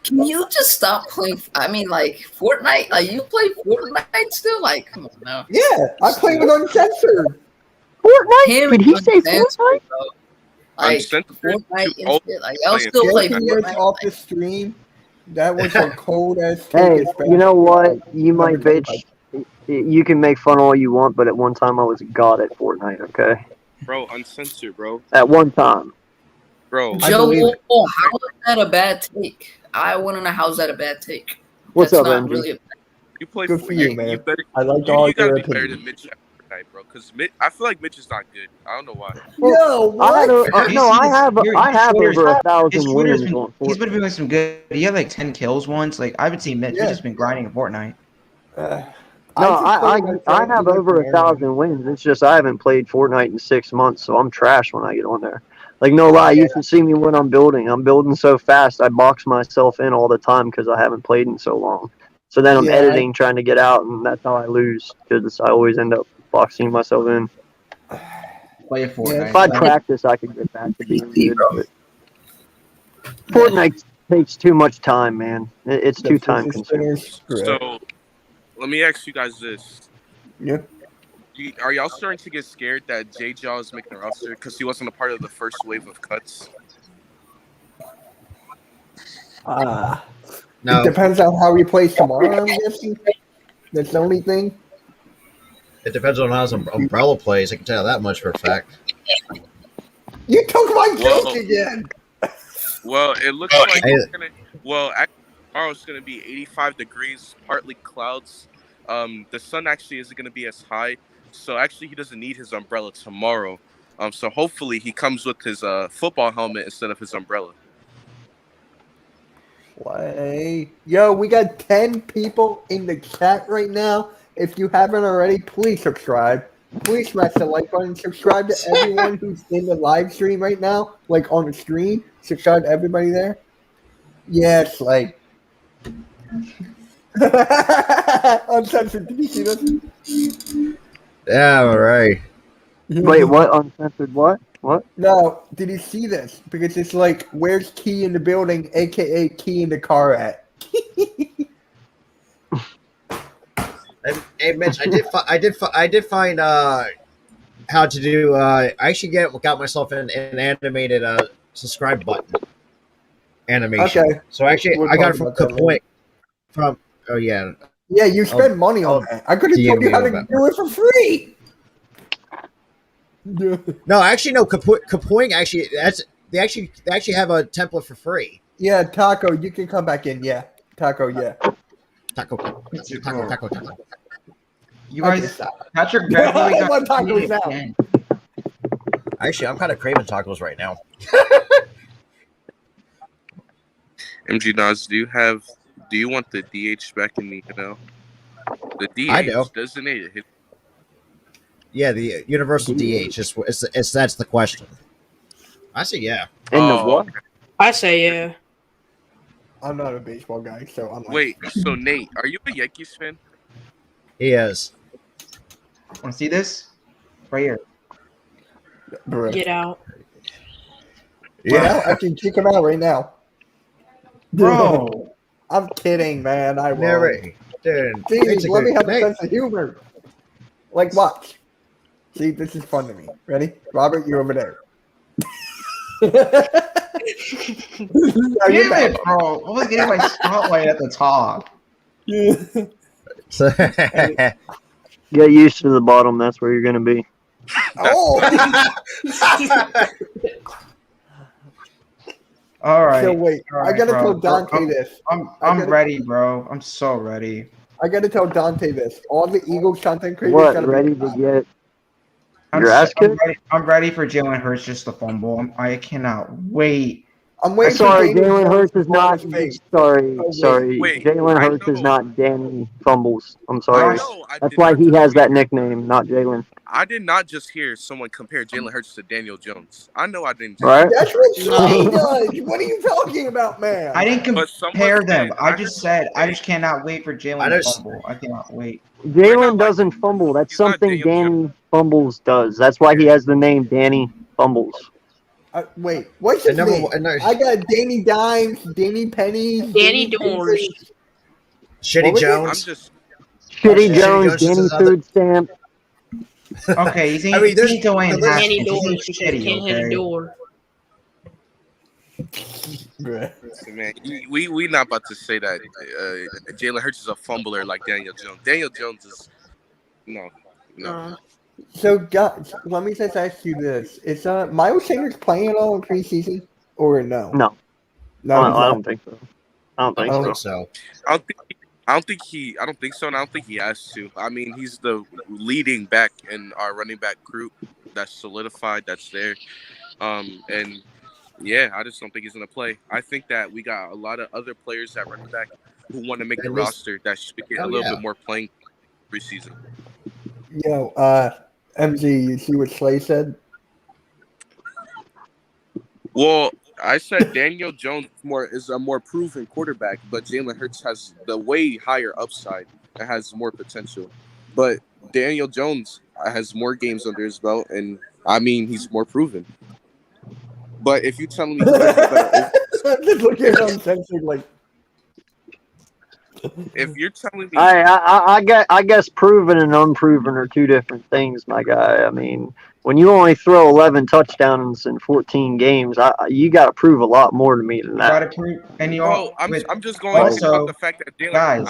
can you just stop playing? I mean, like Fortnite. Like you play Fortnite still? Like, come on now. Yeah, I play it uncensored. Fortnite? Him Did he say uncensored, Fortnite? bro. Like Uncensored? Fortnite Too and old shit. Like I'll playing still play Getting it Fortnite. off the stream. That was a cold ass. Hey, you know what? You might bitch. You can make fun all you want, but at one time I was a god at Fortnite, okay? Bro, uncensored, bro. At one time. Bro, I Joe, believe it. how is that a bad take? I want to know how's that a bad take. What's That's up, not MG? really. you play Good for you, Fortnite, man. better, I like you, all you gotta your be better opinions. than Mitch at Fortnite, bro. Because I feel like Mitch is not good. I don't know why. Yo, I what? have over 1,000 His wins Twitter's on he's been Fortnite. doing some good. He had like 10 kills once. Like I haven't seen Mitch. Yeah. He's just been grinding in Fortnite. No, just play my I friends have who like over to 1,000 wins. It's just I haven't played Fortnite in 6 months, so I'm trash when I get on there. Like, no lie, you should see me when I'm building. I'm building so fast, I box myself in all the time because I haven't played in so long. So then I'm Yeah, editing, trying to get out, and that's how I lose because I always end up boxing myself in. Play Fortnite. If I practice, I could get back to being good. But Fortnite takes too much time, man. It's too time consuming. So, let me ask you guys this. Yeah. Are y'all starting to get scared that J Jaw is making the roster because he wasn't a part of the first wave of cuts? It No, depends on how he plays tomorrow, I'm guessing. That's the only thing. it depends on how his umbrella plays. I can tell you that much for a fact. You took my Whoa. joke again. Well, it looks like tomorrow's gonna be 85 degrees, partly clouds. The sun actually isn't gonna be as high, so actually he doesn't need his umbrella tomorrow. So hopefully he comes with his football helmet instead of his umbrella. Play. Yo, we got 10 people in the chat right now. If you haven't already, please subscribe. Please smash the like button. Subscribe to everyone who's in the live stream right now, like on the screen. Subscribe to everybody there. Yes, like. Uncensored. Did you see this? Yeah, all right. Wait, what? Uncensored what? What? No, did you see this? Because it's like, where's Key in the building, aka Key in the car at? Hey, Mitch, I did find how to do. I actually got myself an animated subscribe button animation. Okay. So actually, We'll I got it talk from about that later. From oh yeah. Yeah, you spend money on that. I could have told you how to do it for free. No, actually, no. Kapoing actually they actually have a template for free. Yeah, Taco, you can come back in. Yeah, Taco, yeah. Taco. You guys, Okay, Patrick I Beverly want got tacos tweeted now. again. Actually, I'm kind of craving tacos right now. MG Nas, do you want the DH back in the NFL? The DH I do. designated hit. Yeah, the universal DH is that's the question. I say yeah. In the what? I say yeah. I'm not a baseball guy, so I'm like, Wait, so Nate, are you a Yankees fan? He is. Want to see this? Right here. bro. Get out. Yeah, I can kick him out right now. Bro. I'm kidding, man. I won't. Narrate. Dude, Jeez, let me have a Nate. sense of humor. Like, watch. See, this is fun to me. Ready? Robert, you're over there. Now you're Damn back. it, bro. I was getting my spotlight at the top. Get used to the bottom. That's where you're gonna be. Oh! All right. So wait, All I gotta bro. tell Dante this. I'm ready, bro. I'm so ready. I gotta tell Dante this. All the Eagles content creators What? gotta Ready be to get I'm, your so- ass kicked? I'm ready for Jalen Hurts just to fumble. I cannot wait. I'm waiting Sorry, for Daniel Jalen Jones Hurts to is fall on not. his face. Sorry. Wait, Jalen I Hurts is know. not Danny Fumbles. I'm I sorry. know. I That's did why not he just has hear- that nickname, not Jalen. I did not just hear someone compare Jalen Hurts to Daniel Jones. I know I didn't. Right? That's what Trey does. What are you talking about, man? I didn't But compare someone them. said- I I just heard said I someone just cannot wait for I Jalen to just- fumble. I cannot wait. You're not Jalen like- doesn't fumble. That's he's not something Daniel Danny Fumbles does. That's why he has the name Danny Fumbles. Wait, what's his name? And I got Danny Dimes, Danny Pennies, Danny Danny Doors. Pieces. Shitty What was it? I'm Jones. just. Shitty Shitty Jones, Jones is Danny his other- Food Stamp. Okay, he's I mean, there's- ain't Dwayne there's- Danny Haskins. Doors He's because shitty, can't hit a okay? door. Bruh. Listen, man, we not about to say that Jalen Hurts is a fumbler like Daniel Jones. Daniel Jones is no. So, guys, let me just ask you this: Is Miles Sanders playing at all in preseason, or no? No, No, he's I not. don't think so. I don't I think don't so. think so. I don't think so, and I don't think he has to. I mean, he's the leading back in our running back group that's solidified, that's there. And yeah, I just don't think he's gonna play. I think that we got a lot of other players at running back who want to make At the least- roster that should get a Oh, little yeah. bit more playing preseason. Yo, MZ, you see what Slay said? Well, I said Daniel Jones is a more proven quarterback, but Jalen Hurts has the way higher upside and has more potential. But Daniel Jones has more games under his belt, and I mean he's more proven. But if you tell me he's better, Just look at uncensored, like. If you're telling me, I guess proven and unproven are two different things, my guy. I mean, when you only throw 11 touchdowns in 14 games, you got to prove a lot more to me than You that. gotta prove, and you bro, all. I'm just going off Also, the fact that guys,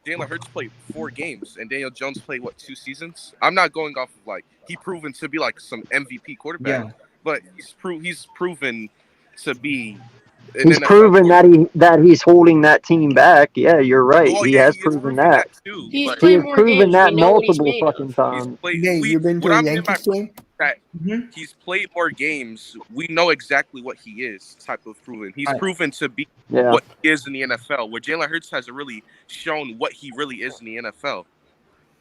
Jalen Hurts played 4 games and Daniel Jones played 2 seasons. I'm not going off of like he proven to be like some MVP quarterback, yeah, but he's proven to be an He's NFL proven quarterback. that he's holding that team back. Yeah, you're right. Well, He yeah, has he has proven proven that. that too, He's but He played has more proven games. We that know what he's multiple made of. fucking he's times. played. Nate, you been to What a I mean by Yankees game? that Mhm. he's played more games. We know exactly what he is. Type of proven. He's Right. proven to be Yeah. what he is in the NFL. Where Jalen Hurts hasn't really shown what he really is in the NFL.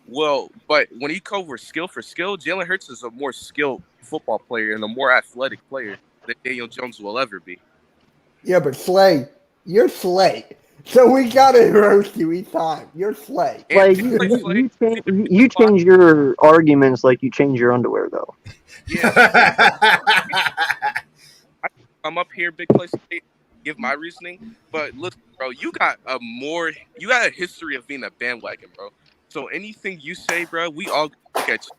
Well, but when you cover skill for skill, Jalen Hurts is a more skilled football player and a more athletic player than Daniel Jones will ever be. Yeah, but Slay, you're Slay. So we gotta roast you each time. You're Slay. And Like Big Play Slay, you change your arguments like you change your underwear, though. yeah, I come up here, Big Play Slay, give my reasoning. But listen, bro, you got a history of being a bandwagon, bro. So anything you say, bro, we all look at you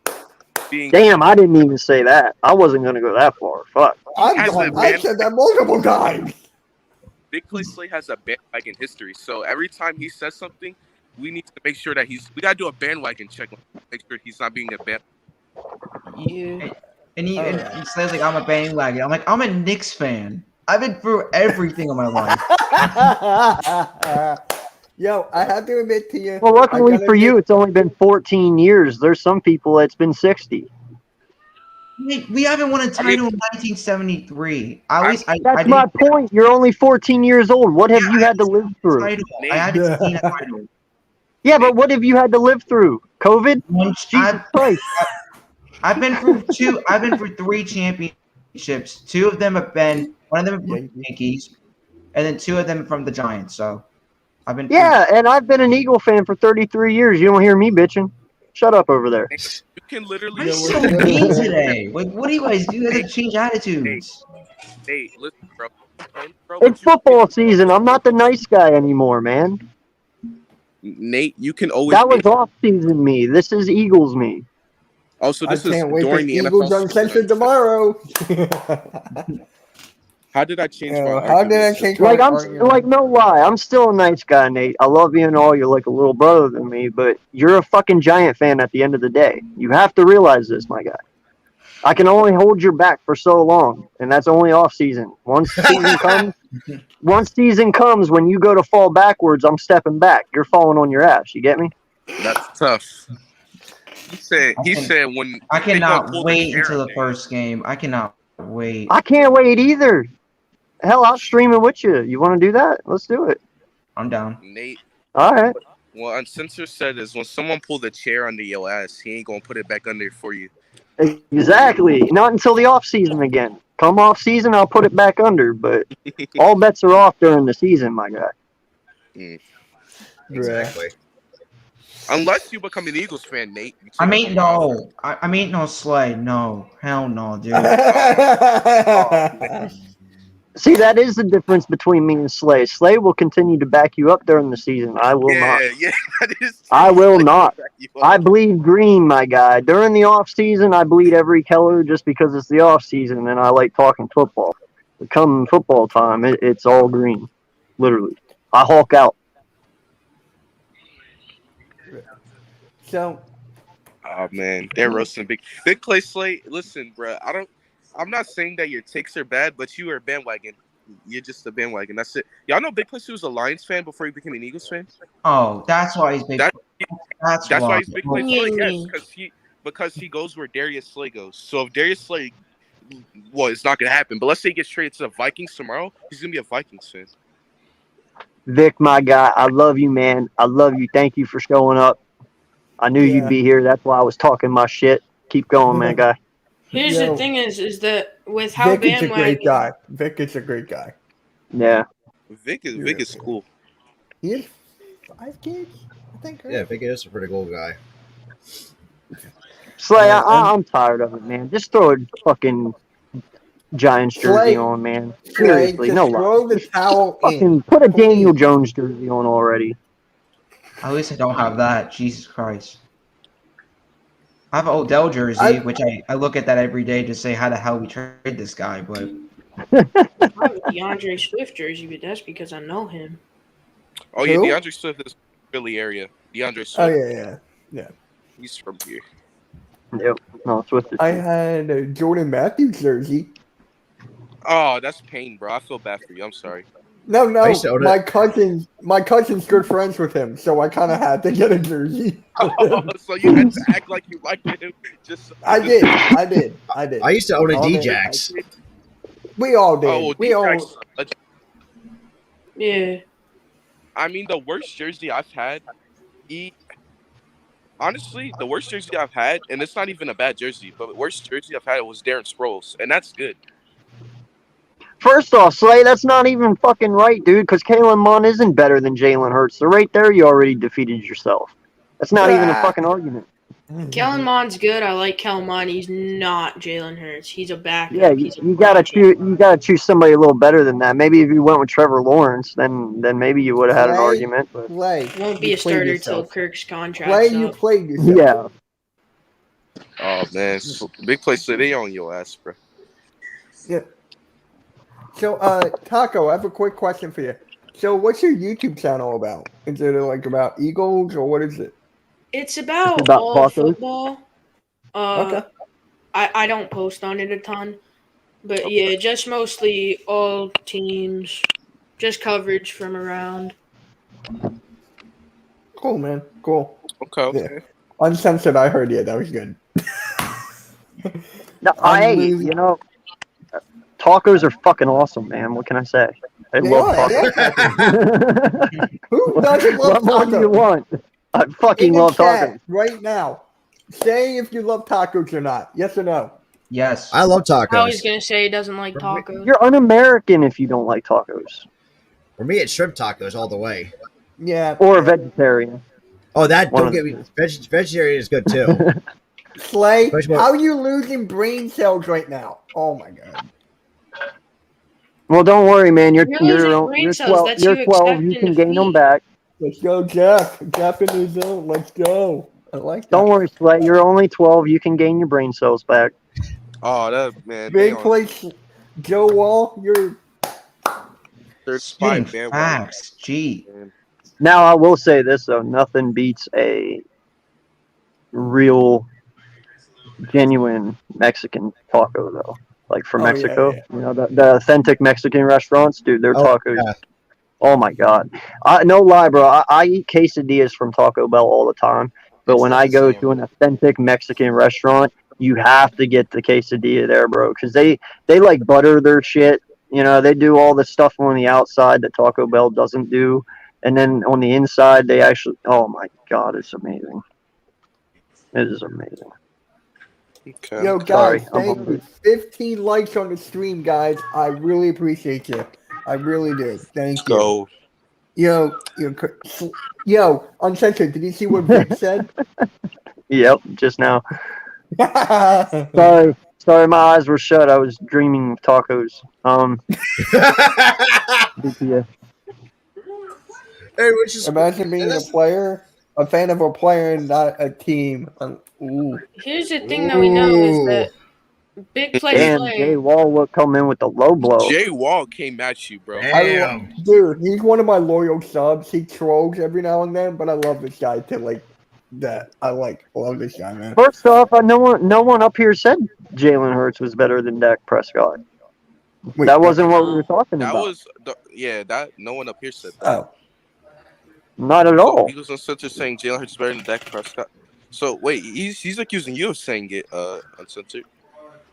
being Damn, I didn't even say that. I wasn't gonna go that far. Fuck. has a I said that multiple times. Big Play Slay has a bandwagon history. So every time he says something, we need to make sure that we gotta do a bandwagon check, make sure he's not being a band. Yeah. And he says like I'm a bandwagon. I'm like I'm a Knicks fan. I've been through everything in my life. Yo, I have to admit to you. Well, luckily for you, it's only been 14 years. There's some people it's been 60. We haven't won a title in 1973. That's my point. You're only 14 years old. What have you had to live through? I haven't seen a title. Yeah, but what have you had to live through? COVID? Jesus Christ. I've been through 3 championships. 2 of them have been one of them from the Yankees, and then 2 of them from the Giants. So I've been and I've been an Eagle fan for 33 years. You don't hear me bitching. Shut up over there. You can literally. I'm so mean today. Like, what do you guys do? You guys change attitudes. Hey, listen, bro. It's football season. I'm not the nice guy anymore, man. Nate, you can always. That was off season me. This is Eagles me. Also, this I can't is wait during for the Eagles NFL Uncensored tomorrow. How did I change my How did I change my Like argument? like no lie, I'm still a nice guy, Nate. I love you and all. You're like a little brother to me, but you're a fucking Giant fan at the end of the day. You have to realize this, my guy. I can only hold your back for so long, and that's only off season. Once season comes, when you go to fall backwards, I'm stepping back. You're falling on your ass. You get me? That's tough. He said when I they cannot gonna pull wait the until the chair, first game. I cannot wait. I can't wait either. Hell, I'll stream it with you. You want to do that? Let's do it. I'm down. Nate. All right. Well, Uncensored said is when someone pull the chair under your ass, he ain't gonna put it back under for you. Exactly. Not until the off season again. Come off season, I'll put it back under. But all bets are off during the season, my guy. Exactly. Unless you become an Eagles fan, Nate. I mean, no. I mean, no Slay. No. Hell no, dude. See, that is the difference between me and Slay. Slay will continue to back you up during the season. I will not. Yeah, that is true. I will Slay not. back you up. I bleed green, my guy. During the off season, I bleed every color just because it's the off season and I like talking football. But come football time, it's all green, literally. I hulk out. So, Oh man, they're roasting big play Slate. Listen, bro, I'm not saying that your takes are bad, but you are a bandwagon. You're just a bandwagon. That's it. Y'all know Big Play was a Lions fan before he became an Eagles fan. Oh, that's why he's big. That's why he's Big Play Slay. Yeah. Yes, because he goes where Darius Slay goes. So if Darius Slay, well, it's not gonna happen. But let's say he gets traded to the Vikings tomorrow, he's gonna be a Vikings fan. Vic, my guy, I love you, man. I love you. Thank you for showing up. I knew you'd be here. That's why I was talking my shit. Keep going, man, guy. Here's the thing is that with how Vic is a bandwagon great guy. Vic is a great guy. Yeah. Vic is cool. He has 5 kids, I think. Right? Yeah, Vic is a pretty cool guy. Slay, I'm tired of it, man. Just throw a fucking Giants jersey Slay. on, man. Slay, Seriously, just no lie. throw the towel in. Fucking put a Daniel Jones jersey on already. At least I don't have that. Jesus Christ. I have an Odell jersey, which I look at that every day to say how the hell we trade this guy, but I have a DeAndre Swift jersey, but that's because I know him. Oh yeah, Who? DeAndre Swift is Philly area. DeAndre Swift. Oh yeah. He's from here. Yep. No, Swift is I good. had a Jordan Matthews jersey. Oh, that's pain, bro. I feel bad for you. I'm sorry. No, I used to own my cousin's good friends with him, so I kind of had to get a jersey. Oh, so you had to act like you liked him. I did. I used to own a All day. D-Jax. We all did. Oh, well, we all. D-Jax, Yeah. I mean, the worst jersey I've had, honestly, the worst jersey I've had, and it's not even a bad jersey, but the worst jersey I've had was Darren Sproles, and that's good. First off, Slay, that's not even fucking right, dude, because Kalen Mond isn't better than Jalen Hurts. So right there, you already defeated yourself. That's not even a fucking argument. Kellen Mond's good. I like Kellen Mond. He's not Jalen Hurts. He's a backup. Yeah, He's a you gotta choose. You gotta choose somebody a little better than that. Maybe if you went with Trevor Lawrence, then maybe you would have had an Slay, argument. But Slay, Won't be you a starter played till yourself. Kirk's contract. Slay, you played yourself. yeah, Oh man, so big play today on your ass, bro. Yeah. So, Taco, I have a quick question for you. So, what's your YouTube channel about? Is it like about Eagles or what is it? It's about, about all tacos? football. Okay. I don't post on it a ton, but yeah, just mostly all teams, just coverage from around. Cool, man. Cool. Okay. Yeah. Uncensored, I heard you. That was good. no, you know, tacos are fucking awesome, man. What can I say? I love tacos. Who doesn't love What more do you tacos? want? I fucking In the love chat tacos. right now. Say if you love tacos or not. Yes or no? yes. I love I was tacos. gonna say he doesn't like tacos. You're un-American if you don't like tacos. For me, it's shrimp tacos all the way. Yeah. Or a vegetarian. Oh, that One don't of get the me. Vegetarian is good too. Slay, Especially- how are you losing brain cells right now? Oh my god. Well, don't worry, man. You're You're losing brain you're cells. 12. That's You're you 12. You accepting can gain them defeat. back. Let's go, Jeff. Jeff in the zone. Let's go. I like that. Don't worry, Slay. You're only 12. You can gain your brain cells back. Oh, that man. Big play, Joe Wall. You're Third Spitting spot, man. facts. Gee. Now, I will say this though: nothing beats a real, genuine Mexican taco, though. Like from Oh, yeah, Mexico, yeah. you know, the authentic Mexican restaurants, dude. Their Oh, tacos. yeah. Oh my god! No lie, bro. I eat quesadillas from Taco Bell all the time, but when I go to an authentic Mexican restaurant, you have to get the quesadilla there, bro, because they like butter their shit. You know, they do all the stuff on the outside that Taco Bell doesn't do, and then on the inside, they actually. Oh my god, it's amazing. It is amazing. Okay. Yo, Sorry, guys, I'm thank hungry. you. 15 likes on the stream, guys. I really appreciate you. I really do. Thank you. Go. Yo, Uncensored, did you see what Vic said? Yep, just now. Sorry, my eyes were shut. I was dreaming of tacos. BTS. Hey, which is Imagine being a player, a fan of a player and not a team. Ooh. Here's the thing that we know is that big play Damn, Slay. Jay Wall will come in with the low blow. Jay Wall came at you, bro. Damn. Dude, he's one of my loyal subs. He trolls every now and then, but I love this guy to like that. Love this guy, man. First off, no one up here said Jalen Hurts was better than Dak Prescott. Wait, That wasn't what we were talking That about. was that no one up here said that. Oh. Not at all. He was on Uncensored saying Jalen Hurts is better than Dak Prescott. So wait, he's accusing you of saying it, Uncensored.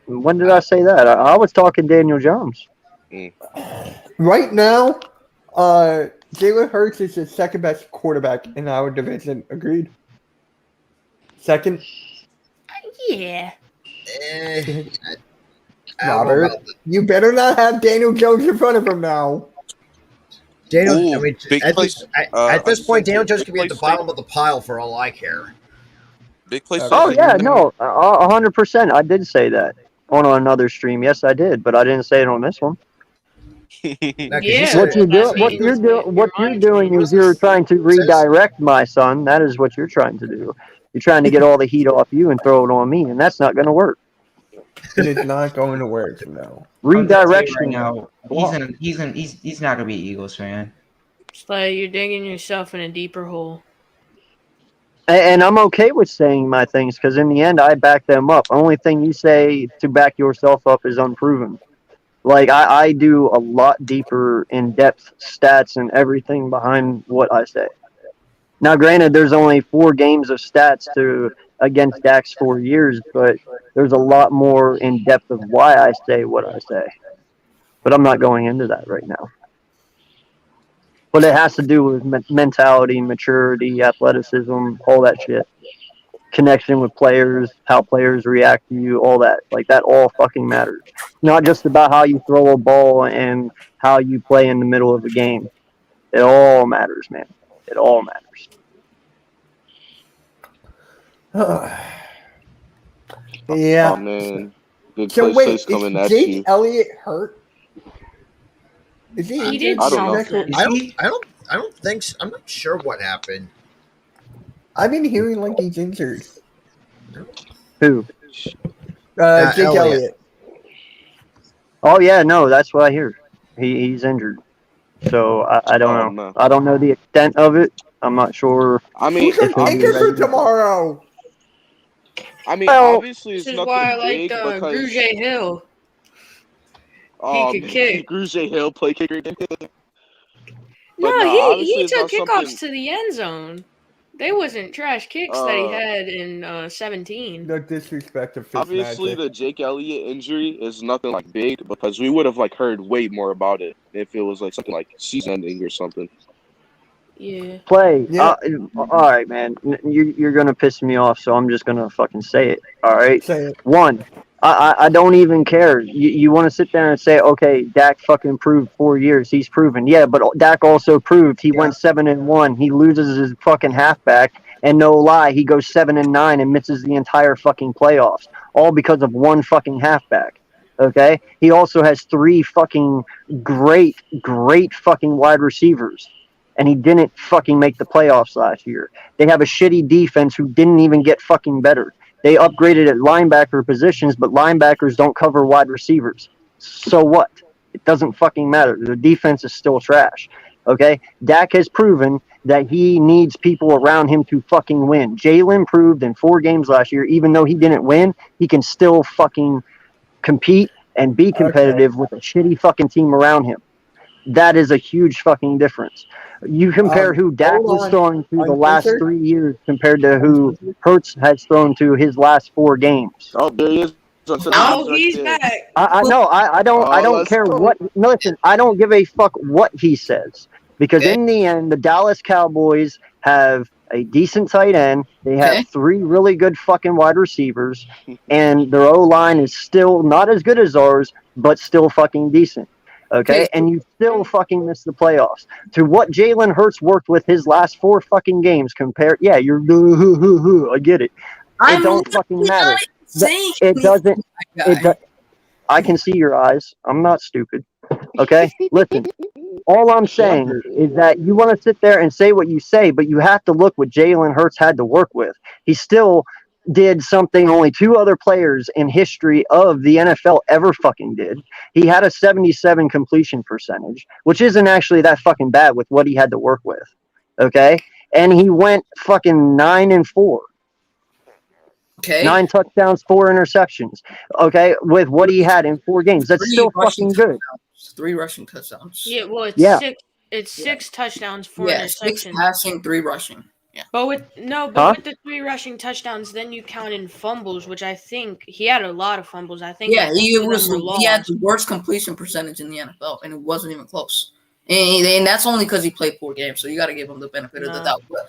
When did I say that? I was talking Daniel Jones. Right now, Jalen Hurts is the second best quarterback in our division. Agreed? Second? Yeah. I don't know Robert, about that. you better not have Daniel Jones in front of him now. Daniel, Ooh, I mean, big at place, this point, Daniel Jones big could be at the place bottom of the pile for all I care. Big place. Oh yeah, no, 100%. I did say that on another stream. Yes, I did, but I didn't say it on this one. Now, 'cause Yeah. said- What you're doing is you're trying to says- redirect my son. That is what you're trying to do. You're trying to get all the heat off you and throw it on me, and that's not going to work. It is not going to work, no. I'm just telling you Redirection. right now, he's not gonna be an Eagles fan. It's like you're digging yourself in a deeper hole. And I'm okay with saying my things because in the end, I back them up. Only thing you say to back yourself up is unproven. Like, I do a lot deeper, in-depth stats and everything behind what I say. Now, granted, there's only 4 games of stats against Dak's 4 years, but there's a lot more in depth of why I say what I say. But I'm not going into that right now. But it has to do with mentality, maturity, athleticism, all that shit. Connection with players, how players react to you, all that. Like, that all fucking matters. Not just about how you throw a ball and how you play in the middle of a game. It all matters, man. It all matters. Yeah. Oh man, big So play wait, slays coming is at Jake you. Elliott hurt? Is he He injured? did I don't know. something. I don't think so. I'm not sure what happened. I've been hearing like he's injured. Who? Jake Elliott. Elliott. Oh, yeah, no, that's what I hear. He's injured. So I don't Oh, know. no. I don't know the extent of it. I'm not sure. I mean, Who's your if he'll be anchor for ready to- tomorrow? Well, obviously This it's is why I nothing like big because Grugier Hill. oh, could kick. Grugier Hill play kicker again. No, no, obviously he it's took not kickoffs something- to the end zone. They wasn't trash kicks that he had in 17. No disrespect to Fitzmagic. Obviously, the Jake Elliott injury is nothing like big because we would have like heard way more about it if it was like something like season ending or something. Yeah. Play. Yeah. All right, man. You're going to piss me off, so I'm just going to fucking say it. All right? Say it. One, I don't even care. You want to sit there and say, okay, Dak fucking proved 4 years. He's proven. Yeah, but Dak also proved he went 7-1. He loses his fucking halfback, and no lie, he goes 7-9 and misses the entire fucking playoffs, all because of one fucking halfback. Okay? He also has 3 fucking great fucking wide receivers. And he didn't fucking make the playoffs last year. They have a shitty defense who didn't even get fucking better. They upgraded at linebacker positions, but linebackers don't cover wide receivers. So what? It doesn't fucking matter. The defense is still trash. Okay? Dak has proven that he needs people around him to fucking win. Jalen proved in 4 games last year, even though he didn't win, he can still fucking compete and be competitive with a shitty fucking team around him. That is a huge fucking difference. You compare who Dak was throwing to the last 3 years compared to who Hurts has thrown to his last 4 games. Oh, there he is. Oh, he's back. I know. I don't care what. Listen, I don't give a fuck what he says because in the end, the Dallas Cowboys have a decent tight end. They have 3 really good fucking wide receivers, and their O line is still not as good as ours, but still fucking decent. Okay, and you still fucking miss the playoffs. To what Jalen Hurts worked with his last 4 fucking games compared, yeah, you're, I get it. It don't fucking matter. It doesn't. I can see your eyes. I'm not stupid. Okay, listen. All I'm saying is that you want to sit there and say what you say, but you have to look what Jalen Hurts had to work with. He still did something only 2 other players in history of the NFL ever fucking did. He had a 77 completion percentage, which isn't actually that fucking bad with what he had to work with. Okay? And he went fucking 9-4. Okay. 9 touchdowns, 4 interceptions. Okay? With what he had in 4 games. That's still fucking good. 3 rushing touchdowns. Yeah, well, it's 6 touchdowns, 4 interceptions. 6 passing, 3 rushing. Yeah. But with the 3 rushing touchdowns, then you count in fumbles, which I think he had a lot of fumbles. I think he had lost. the worst completion percentage in the NFL, and it wasn't even close. And that's only because he played 4 games, so you got to give him the benefit of the doubt. But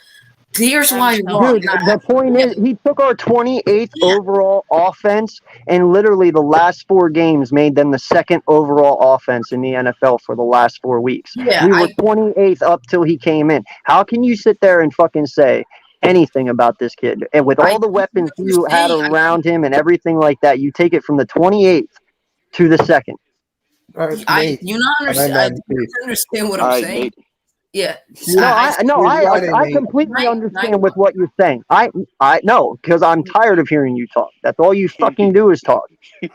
here's why you're wrong. Dude, the point is, he took our 28th overall offense, and literally the last 4 games made them the 2nd overall offense in the NFL for the last 4 weeks. Yeah, we were 28th up till he came in. How can you sit there and fucking say anything about this kid? And with all the weapons you had around him and everything like that, you take it from the 28th to the 2nd. All right, Nate. Do you not understand? All I right, do man, not understand what All I'm right, saying. Nate. Yeah. No, I completely understand with what you're saying. I no, because I'm tired of hearing you talk. That's all you fucking do is talk.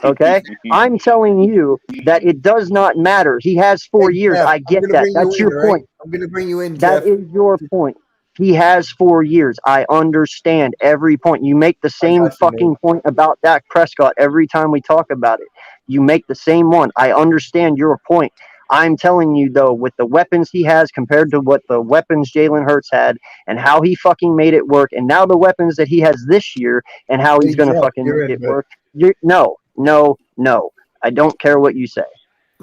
Okay, I'm telling you that it does not matter. He has 4 Hey, years. Jeff, I get I'm gonna that. bring you That's in, your all right? point. I'm gonna bring you in, That Jeff. is your point. He has 4 years. I understand every point. You make the I same got you, fucking Nate. point about Dak Prescott every time we talk about it. You make the same one. I understand your point. I'm telling you though, with the weapons he has compared to what the weapons Jalen Hurts had and how he fucking made it work, and now the weapons that he has this year and how Hey, he's gonna Jeff, fucking you're make it in, but work. No. I don't care what you say.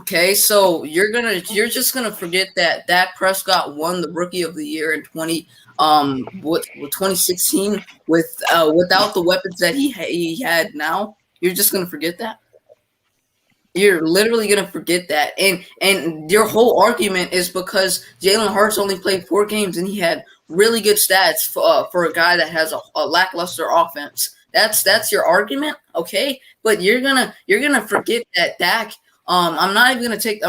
Okay, so you're just gonna forget that Dak Prescott won the Rookie of the Year in 2016 with without the weapons that he had now. You're just gonna forget that. You're literally gonna forget that, and your whole argument is because Jalen Hurts only played 4 games and he had really good stats for a guy that has a lackluster offense. That's your argument, okay? But you're gonna forget that Dak. I'm not even gonna take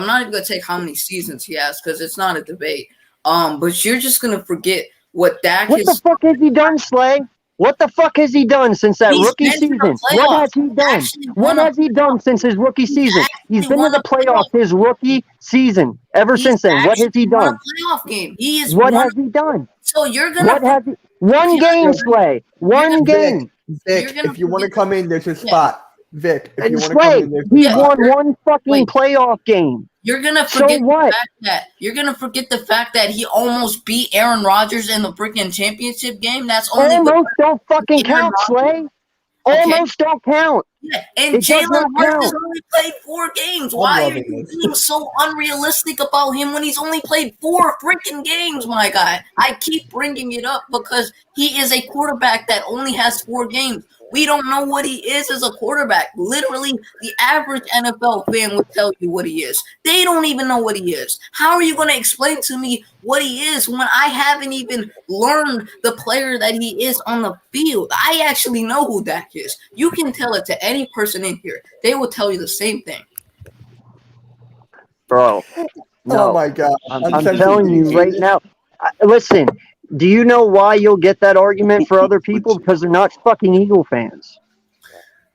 how many seasons he has because it's not a debate. But you're just gonna forget what Dak What the has. fuck has he done, Slay? What the fuck has he done since that He's rookie been to the season? What playoffs. has he He done? actually What won a has he done playoff. since his rookie He's season? He's actually been to won the a playoff. playoffs his rookie season. Ever He's since then, what has actually he won a done? playoff game. He is What one. has he done? So you're gonna What has he? One can game, Jeff, Slay. you're One gonna game. you're Vic, gonna if you want to forget. come in, there's a Yeah, spot. Vic, if you And want to come Slay, in, there's a he yeah. spot. won one fucking Wait, playoff game. you're gonna So forget the what? fact that he almost beat Aaron Rodgers in the freaking championship game. That's only because Almost don't fucking Aaron count, Rodgers. Slay. Okay. Almost don't count. Yeah, and It does Jalen not Hurts has count. only played 4 games. I'm Why are loving you this. being so unrealistic about him when he's only played 4 freaking games, my guy? I keep bringing it up because he is a quarterback that only has 4 games. We don't know what he is as a quarterback. Literally, the average NFL fan would tell you what he is. They don't even know what he is. How are you going to explain to me what he is when I haven't even learned the player that he is on the field? I actually know who Dak is. You can tell it to any person in here. They will tell you the same thing. Bro, Oh no. my God, I'm telling you right sensitive. now. Listen, do you know why you'll get that argument for other people? Because they're not fucking Eagle fans.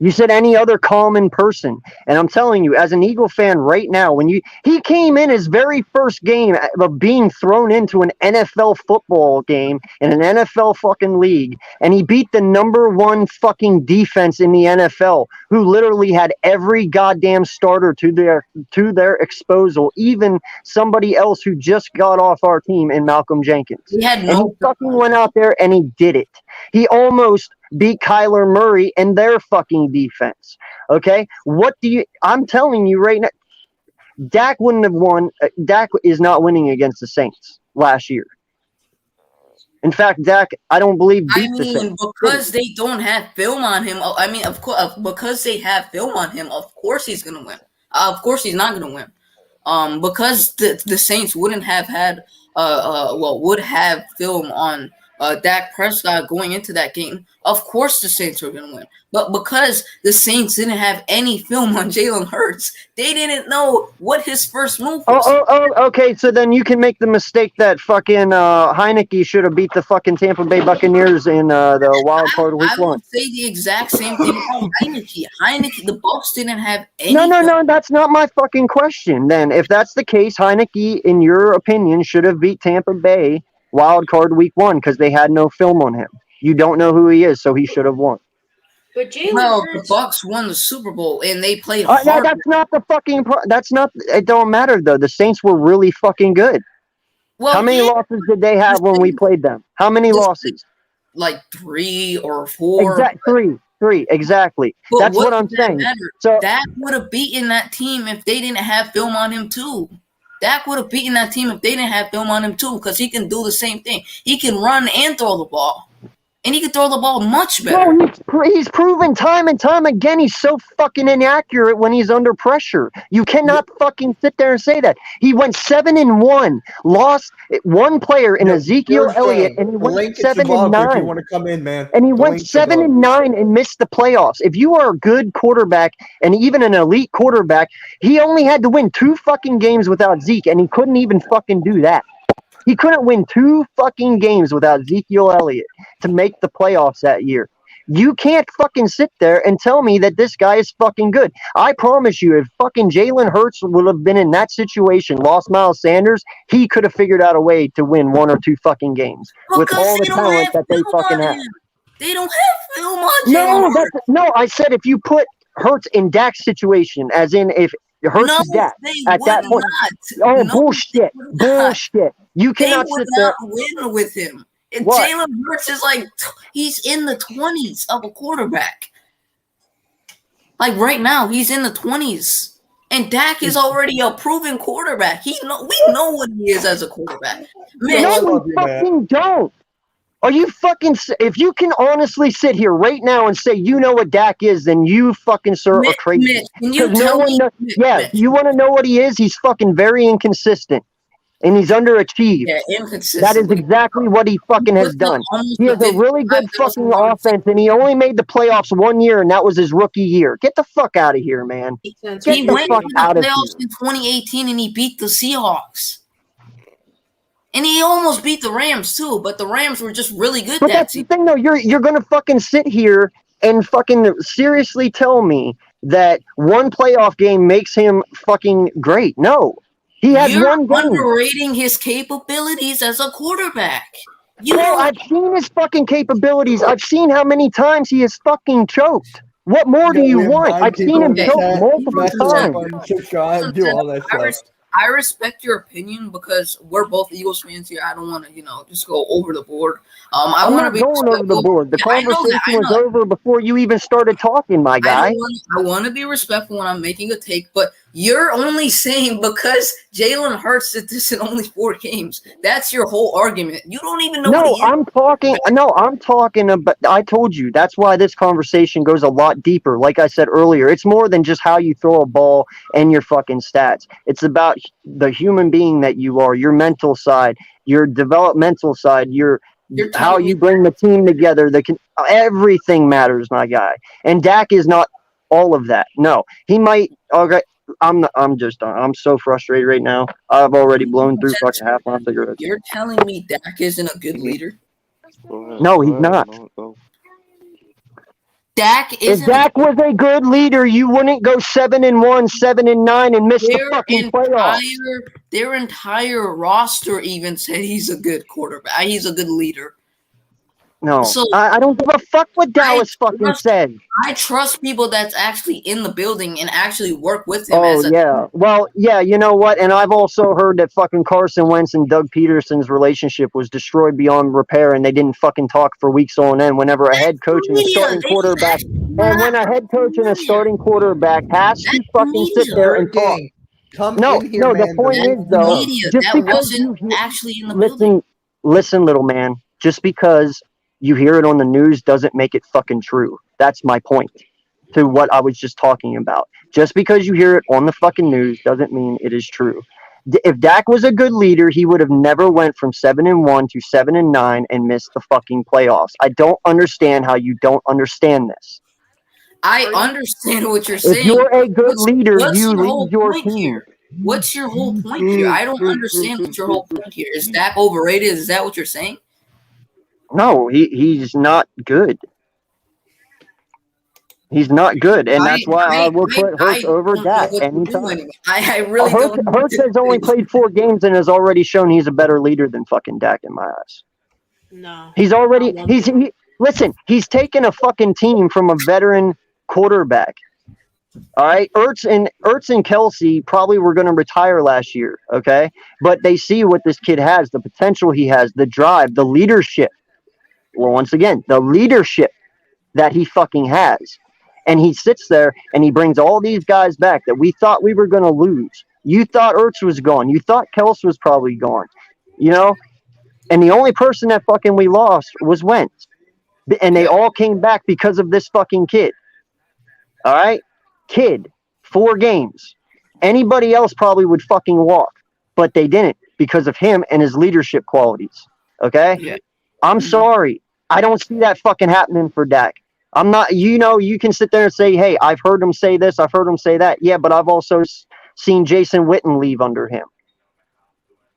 You said any other common person. And I'm telling you, as an Eagle fan right now, he came in his very first game of being thrown into an NFL football game in an NFL fucking league, and he beat the #1 fucking defense in the NFL, who literally had every goddamn starter to their exposal, even somebody else who just got off our team in Malcolm Jenkins. He had And he no. fucking went out there and he did it. He almost beat Kyler Murray and their fucking defense. Okay? I'm telling you right now, Dak wouldn't have won. Dak is not winning against the Saints last year. In fact, Dak, I don't believe beat the Saints. Because they don't have film on him. I mean, of course, because they have film on him, of course he's gonna win. Of course he's not gonna win. Because the Saints wouldn't have had would have film on Dak Prescott going into that game. Of course the Saints were gonna win. But because the Saints didn't have any film on Jalen Hurts, they didn't know what his first move was. Okay. So then you can make the mistake that fucking Heineke should have beat the fucking Tampa Bay Buccaneers in the wild card week 1. I would say the exact same thing about Heineke. Heineke, the Bucs didn't have any. No. That's not my fucking question. Then, if that's the case, Heineke, in your opinion, should have beat Tampa Bay wild card week 1 because they had no film on him. You don't know who he is, so he should have won. But Jalen the Bucs won the Super Bowl and they played hard. That's not the fucking. That's not. It don't matter though. The Saints were really fucking good. Well, how many losses did they have when we played them? How many losses? Like 3 or 4. Exactly. 3. Exactly. But that's what I'm saying. Matter? So Dak would have beaten that team if they didn't have film on him too. Dak would have beaten that team if they didn't have film on him too, because he can do the same thing. He can run and throw the ball. and he can throw the ball much better. No, he's proven time and time again he's so fucking inaccurate when he's under pressure. You cannot fucking sit there and say that. He went 7-1, lost one player in Ezekiel Elliott, and he went 7-9. If you want to come in, man. And he went 7-9 and missed the playoffs. If you are a good quarterback and even an elite quarterback, he only had to win 2 fucking games without Zeke, and he couldn't even fucking do that. He couldn't win 2 fucking games without Ezekiel Elliott to make the playoffs that year. You can't fucking sit there and tell me that this guy is fucking good. I promise you, if fucking Jalen Hurts would have been in that situation, lost Miles Sanders, he could have figured out a way to win 1 or 2 fucking games with all the talent that they fucking have. They don't have film on Jalen Hurts. No, I said if you put Hurts in Dak's situation, as in if Hurts is Dak at that point. Oh, bullshit. Bullshit. You cannot sit there. Win with him. And Jalen Hurts is like, he's in the 20s of a quarterback. Like right now, he's in the 20s. And Dak is already a proven quarterback. We know what he is as a quarterback. Man, no, we fucking don't. Are you fucking? If you can honestly sit here right now and say you know what Dak is, then you fucking sir are crazy. Can you tell me? You want to know what he is? He's fucking very inconsistent, and he's underachieved. Yeah, inconsistent. That is exactly what he fucking has done. He has a really good fucking offense, and he only made the playoffs 1 year, and that was his rookie year. Get the fuck out of here, man. He went to the playoffs in 2018, and he beat the Seahawks. And he almost beat the Rams too, but the Rams were just really good. But that's the thing, though. You're gonna fucking sit here and fucking seriously tell me that one playoff game makes him fucking great? No, he had one game. Underrating his capabilities as a quarterback. I've seen his fucking capabilities. I've seen how many times he has fucking choked. What more do you want? I've seen him choke multiple times. Do all that stuff. I respect your opinion because we're both Eagles fans here. I don't want to, just go over the board. I want to be going over the board. The conversation was over before you even started talking, my guy. I want to be respectful when I'm making a take, but you're only saying because Jalen Hurts did this in only 4 games. That's your whole argument. You don't even know. I'm talking about. I told you that's why this conversation goes a lot deeper. Like I said earlier, it's more than just how you throw a ball and your fucking stats. It's about the human being that you are, your mental side, your developmental side, how you bring the team together. Everything matters, my guy. And Dak is not all of that. No, he might. Okay, I'm so frustrated right now. I've already blown through fucking half my cigarettes. You're telling me Dak isn't a good leader? No, he's not. If Dak was a good leader, you wouldn't go 7-1, 7-9, and miss the fucking playoffs. Their entire roster even said he's a good quarterback. He's a good leader. No, so, I don't give a fuck what Dallas fucking said. I trust people that's actually in the building and actually work with him. Well, you know what? And I've also heard that fucking Carson Wentz and Doug Peterson's relationship was destroyed beyond repair, and they didn't fucking talk for weeks on end. Whenever a head coach and a starting quarterback, and when a head coach and a starting quarterback has to fucking sit there and talk. The point is though, just because you actually in the building. Listen, little man, just because you hear it on the news doesn't make it fucking true. That's my point to what I was just talking about. Just because you hear it on the fucking news doesn't mean it is true. If Dak was a good leader, he would have never went from 7-1 to 7-9 and missed the fucking playoffs. I don't understand how you don't understand this. I understand what you're saying. If you're a good leader, you lead your team. What's your whole point here? I don't understand what your whole point here is. Dak overrated? Is that what you're saying? No, he's not good. He's not good, and that's why I will put Hurts over Dak anytime. Hurts has only played 4 games and has already shown he's a better leader than fucking Dak in my eyes. No. He's he's taken a fucking team from a veteran quarterback. All right, Ertz and Kelsey probably were going to retire last year, okay? But they see what this kid has, the potential he has, the drive, the leadership. Well, once again, the leadership that he fucking has. And he sits there and he brings all these guys back that we thought we were going to lose. You thought Ertz was gone. You thought Kelsey was probably gone. And the only person that fucking we lost was Wentz. And they all came back because of this fucking kid. All right? Kid, 4 games. Anybody else probably would fucking walk, but they didn't because of him and his leadership qualities. Okay? Yeah. I'm sorry. I don't see that fucking happening for Dak. I'm not, you can sit there and say, hey, I've heard him say this, I've heard him say that. Yeah, but I've also seen Jason Witten leave under him.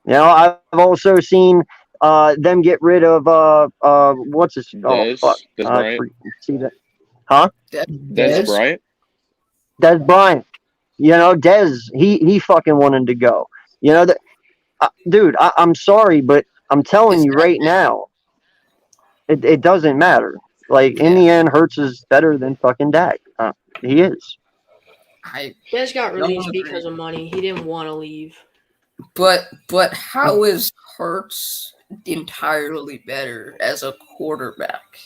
I've also seen them get rid of what's his Des Bryant. See that? Huh? Des Bryant. Des Bryant. Des, he fucking wanted to go. Dude, I'm sorry, but I'm telling you right now, it doesn't matter. Like, in the end, Hurts is better than fucking Dak. He is. Des got released because of money. He didn't want to leave. But how is Hurts entirely better as a quarterback?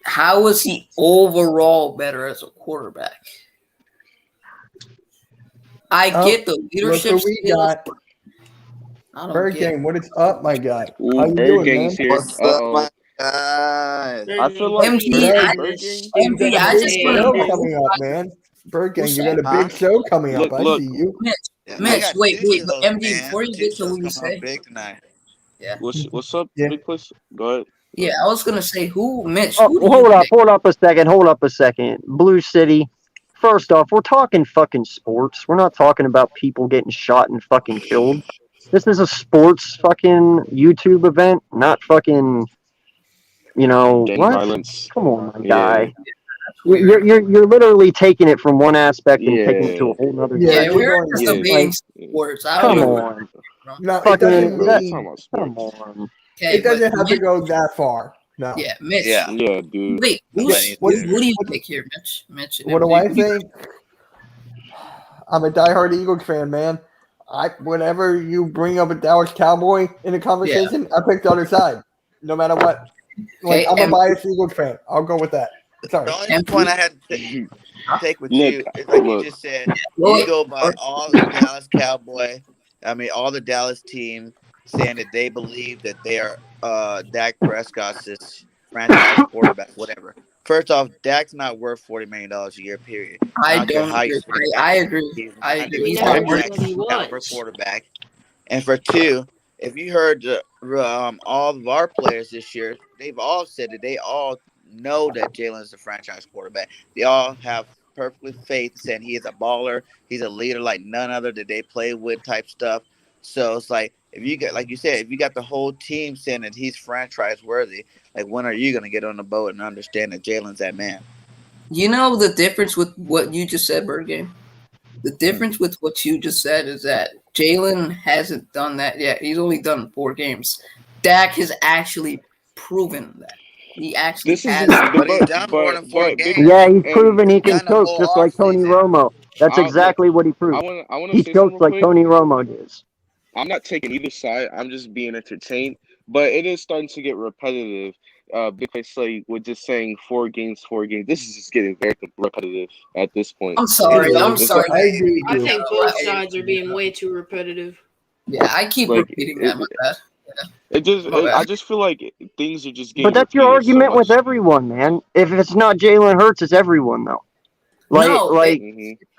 How is he overall better as a quarterback? I get the leadership Look who we got. Bird Game, what is up, my guy? How you doing, man? Here. What's up, my guys? I feel like MD, you got I a just big want show to coming up, man. Bird Gang, you got a big show coming up. I see you. Mitch, wait, shows, MD, man. before you get to what you say. Big tonight. Yeah. What's up, big place? Go ahead. Yeah, I was gonna say Mitch. Hold up a second. Blue City. First off, we're talking fucking sports. We're not talking about people getting shot and fucking killed. This is a sports fucking YouTube event, not fucking, Gang what? violence. Come on, my guy. You're literally taking it from one aspect and taking it to a whole other. Yeah, we're just debating sports. Come on. No, it doesn't mean. Come on. It doesn't have to go that far. No. Yeah, Mitch. Yeah, dude. Wait, what do you think here, Mitch? What do I think? I'm a diehard Eagles fan, man. Whenever you bring up a Dallas Cowboy in a conversation, I pick the other side, no matter what. Like, I'm a biased Eagles fan. I'll go with that. Sorry. The only point I had to take with you is like you just said, you go by all the Dallas Cowboy. I mean, all the Dallas team saying that they believe that they are Dak Prescott's franchise quarterback, whatever. First off, Dak's not worth $40 million a year, period. I agree. He's not worth quarterback. And for two, if you heard all of our players this year, they've all said that they all know that Jalen's the franchise quarterback. They all have perfectly faith saying he is a baller. He's a leader like none other that they play with type stuff. So it's like, if you get, like you said, if you got the whole team saying that he's franchise worthy, like, when are you going to get on the boat and understand that Jalen's that man? You know the difference with what you just said, Bird Game? The difference with what you just said is that Jalen hasn't done that yet. He's only done 4 games. Dak has actually proven that. He actually has. But he's done more than 4 games. Yeah, he's proven he can coach just like Tony Romo. That's exactly what he proved. He coached like Tony Romo does. I'm not taking either side. I'm just being entertained. But it is starting to get repetitive. Big Face Slay was just saying 4 games. This is just getting very repetitive at this point. I'm sorry. I think both sides are being way too repetitive. Yeah, I keep repeating that. My bad. I just feel like things are just getting. But that's your argument with everyone, man. If it's not Jalen Hurts, it's everyone, though. It's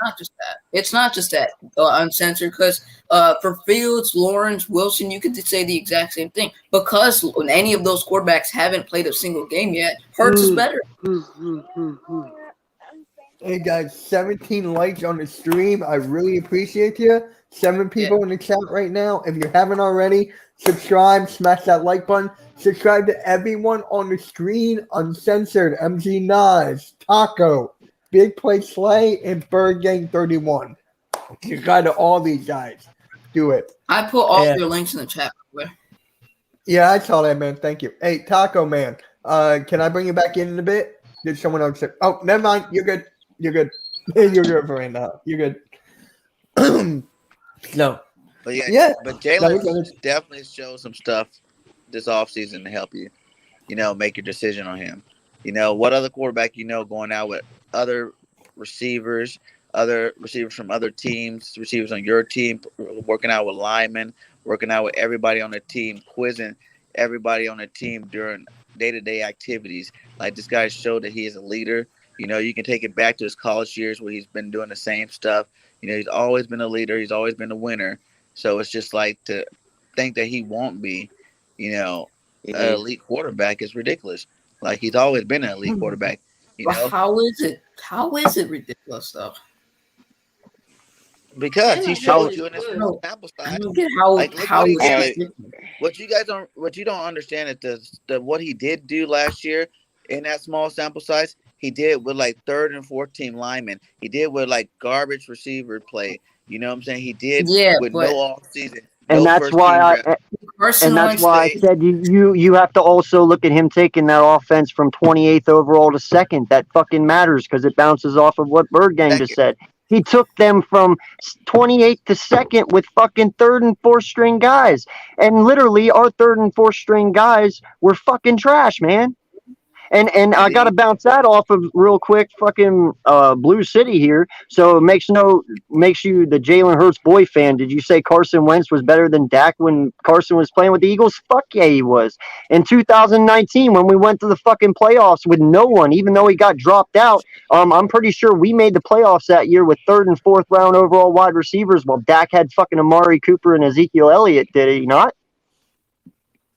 not just that. It's not just that uncensored. Because for Fields, Lawrence, Wilson, you could say the exact same thing. Because any of those quarterbacks haven't played a single game yet, Hurts is better. Hey guys, 17 likes on the stream. I really appreciate you. 7 people in the chat right now. If you haven't already, subscribe, smash that like button. Subscribe to everyone on the screen, uncensored, MG Nas, Taco, Big Play Slay, and Bird Gang 31. Subscribe to all these guys. Do it. I put all your links in the chat. Yeah, I saw that, man. Thank you. Hey, Taco Man, can I bring you back in a bit? Did someone else say? Oh, never mind. You're good. You're good. You're good for right now. You're good. No. But but Jalen definitely showed some stuff this offseason to help you, make your decision on him. What other quarterback going out with other receivers from other teams, receivers on your team, working out with linemen, working out with everybody on the team, quizzing everybody on the team during day-to-day activities. Like this guy showed that he is a leader. You know, you can take it back to his college years where he's been doing the same stuff. You know, he's always been a leader. He's always been a winner. So it's just like to think that he won't be, you know, an elite quarterback is ridiculous. Like he's always been an elite quarterback. You know, how is it? How is it ridiculous though? because he showed you in his sample size. I don't get how Like, look how what he is did. it What you don't understand is what he did do last year in that small sample size. He did with like third and fourth team linemen. He did with like garbage receiver play. You know what I'm saying? He did with no off season. And that's why I said you have to also look at him taking that offense from 28th overall to second. That fucking matters because it bounces off of what Birdgang just said. He took them from 28th to second with fucking third and fourth string guys. And literally our third and fourth string guys were fucking trash, man. And I got to bounce that off of real quick, fucking Blue City here. So it makes you the Jalen Hurts boy fan. Did you say Carson Wentz was better than Dak when Carson was playing with the Eagles? Fuck yeah, he was. In 2019, when we went to the fucking playoffs with no one, even though he got dropped out, I'm pretty sure we made the playoffs that year with third and fourth round overall wide receivers while Dak had fucking Amari Cooper and Ezekiel Elliott, did he not?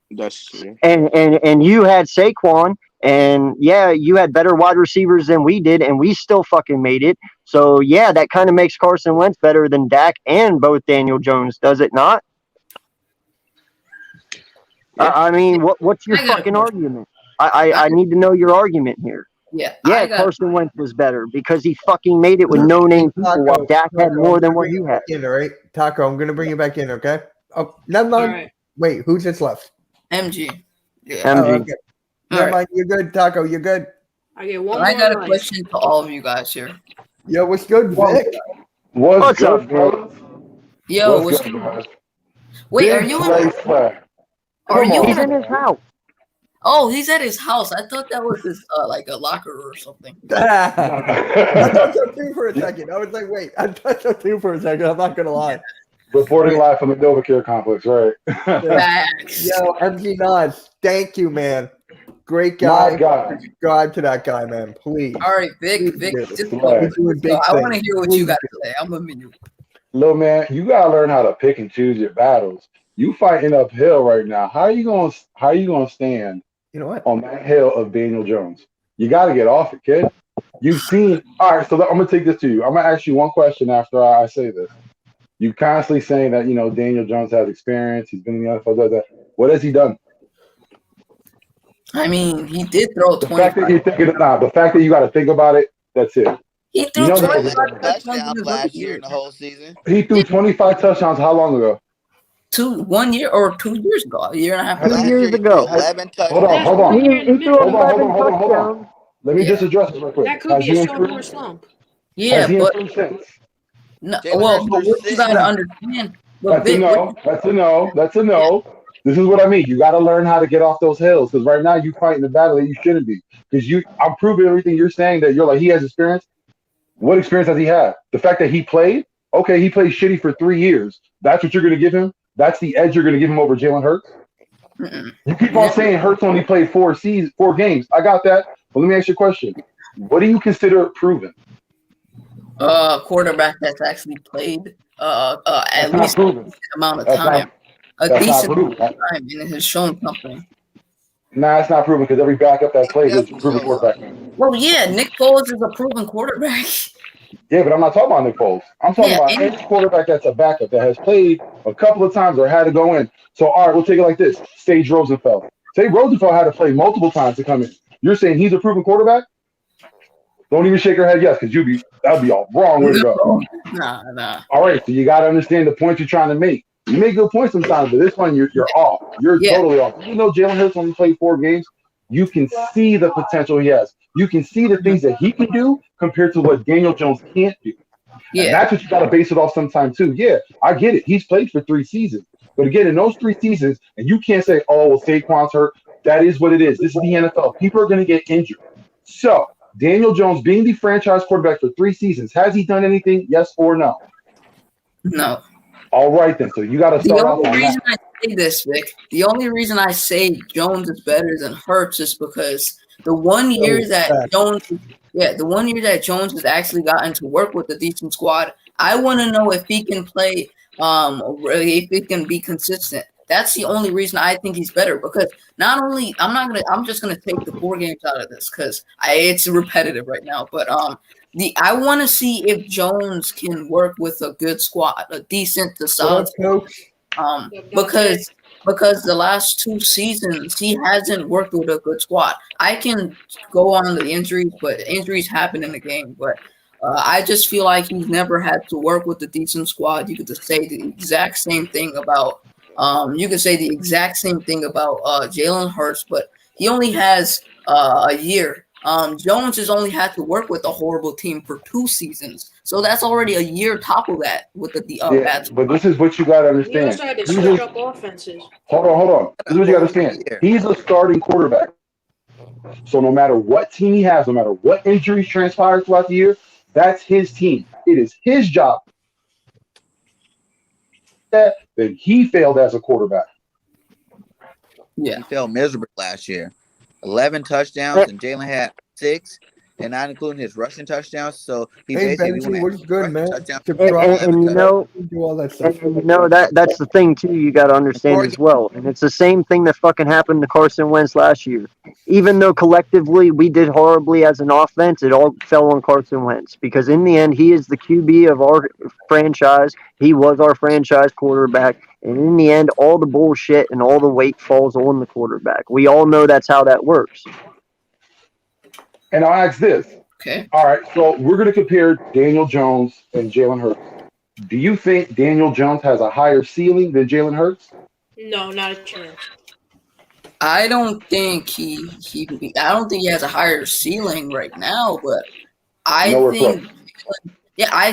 That's true. And you had Saquon. And yeah, you had better wide receivers than we did, and we still fucking made it. So yeah, that kind of makes Carson Wentz better than Dak and both Daniel Jones, does it not? Yeah. I mean, what's your fucking argument? I need to know your argument here. Yeah, Carson Wentz was better because he fucking made it with no name people while Dak had more than what he had. All right, Taco, I'm gonna bring you back in, okay? Oh, never mind. Right. Wait, who's just left? MG. Yeah. MG. Oh, okay. Never mind, you're good, Taco. You're good. I get one. I got a question to all of you guys here. Yo, what's good, Vic? What's up, bro? Yo, what's good? Wait, are you in his house? Oh, he's at his house. I thought that was his like a locker or something. I thought so too for a second. I was like, wait, I thought so too for a second. I'm not gonna lie. Reporting live from the NovaCare complex, right? Yo, MG Nas, thank you, man. Great guy. Subscribe to that guy, man. Please. All right, Vic, just go. I want to hear what you got to say. I'm a minute. Little man, you gotta learn how to pick and choose your battles. You fighting uphill right now. How are you gonna stand? You know what? On that hill of Daniel Jones. You got to get off it, kid. You've seen. All right, so I'm gonna take this to you. I'm gonna ask you one question after I say this. You constantly saying that Daniel Jones has experience. He's been in the NFL. What has he done? I mean, he did throw 25. The fact that you got to think about it, that's it. He threw 25 touchdowns last year in the whole season. He threw 25 touchdowns how long ago? 1 year or 2 years ago, a year and a half ago. 2 years ago. 11 touchdowns. Hold on. He threw 11 touchdowns. Let me just address this real quick. That could be a sophomore slump. Yeah, but no, well, but what you gotta understand. That's a no. This is what I mean. You got to learn how to get off those hills because right now you're fighting the battle that you shouldn't be. Because I'm proving everything you're saying that you're like he has experience. What experience does he have? The fact that he played. Okay, he played shitty for 3 years. That's what you're going to give him. That's the edge you're going to give him over Jalen Hurts. You keep on saying Hurts only played 4 games. I got that. But let me ask you a question. What do you consider proven? Quarterback that's actually played at least a decent amount of time. A decent amount of time, and it has shown something. Nah, it's not proven because every backup that plays is a proven quarterback. Well, yeah, Nick Foles is a proven quarterback. Yeah, but I'm not talking about Nick Foles. I'm talking about any quarterback that's a backup that has played a couple of times or had to go in. So, all right, we'll take it like this. Sage Rosenfeld. Say Rosenfeld had to play multiple times to come in. You're saying he's a proven quarterback? Don't even shake your head yes, because that'd be a wrong way to go. Nah. All right, so you got to understand the point you're trying to make. You make good points sometimes, but this one you're off. You're totally off. Even though Jalen Hurts only played 4 games, you can see the potential he has. You can see the things that he can do compared to what Daniel Jones can't do. Yeah. And that's what you got to base it off sometime too. Yeah, I get it. He's played for 3 seasons. But again, in those 3 seasons, and you can't say, oh, well, Saquon's hurt. That is what it is. This is the NFL. People are going to get injured. So Daniel Jones being the franchise quarterback for 3 seasons, has he done anything? Yes or no? No. All right, then. So you got to The start off only on reason that. I say this, Vic, the only reason I say Jones is better than Hurts is because the one year that Jones has actually gotten to work with a decent squad, I want to know if he can play, if he can be consistent. That's the only reason I think he's better because I'm just gonna take the 4 games out of this because it's repetitive right now, but I want to see if Jones can work with a good squad, a decent to solid squad. Because the last 2 seasons he hasn't worked with a good squad. I can go on the injuries, but injuries happen in the game. But I just feel like he's never had to work with a decent squad. You could just say the exact same thing about Jalen Hurts, but he only has a year. Jones has only had to work with a horrible team for 2 seasons, so that's already a year top of that with the bad squad. But this is what you got to understand. He also had to switch up offenses. Hold on. This is what you got to understand. He's a starting quarterback. So no matter what team he has, no matter what injuries transpire throughout the year, that's his team. It is his job. That he failed as a quarterback. Yeah, he failed miserably last year. 11 touchdowns, and Jalen had 6, and not including his rushing touchdowns. So he basically what's good, man? And you know, that's the thing too. You got to understand as well, and it's the same thing that fucking happened to Carson Wentz last year. Even though collectively we did horribly as an offense, it all fell on Carson Wentz because in the end he is the QB of our franchise. He was our franchise quarterback, and in the end, all the bullshit and all the weight falls on the quarterback. We all know that's how that works. And I'll ask this. Okay. All right, so we're going to compare Daniel Jones and Jalen Hurts. Do you think Daniel Jones has a higher ceiling than Jalen Hurts? No, not a chance. I don't think he has a higher ceiling right now, but I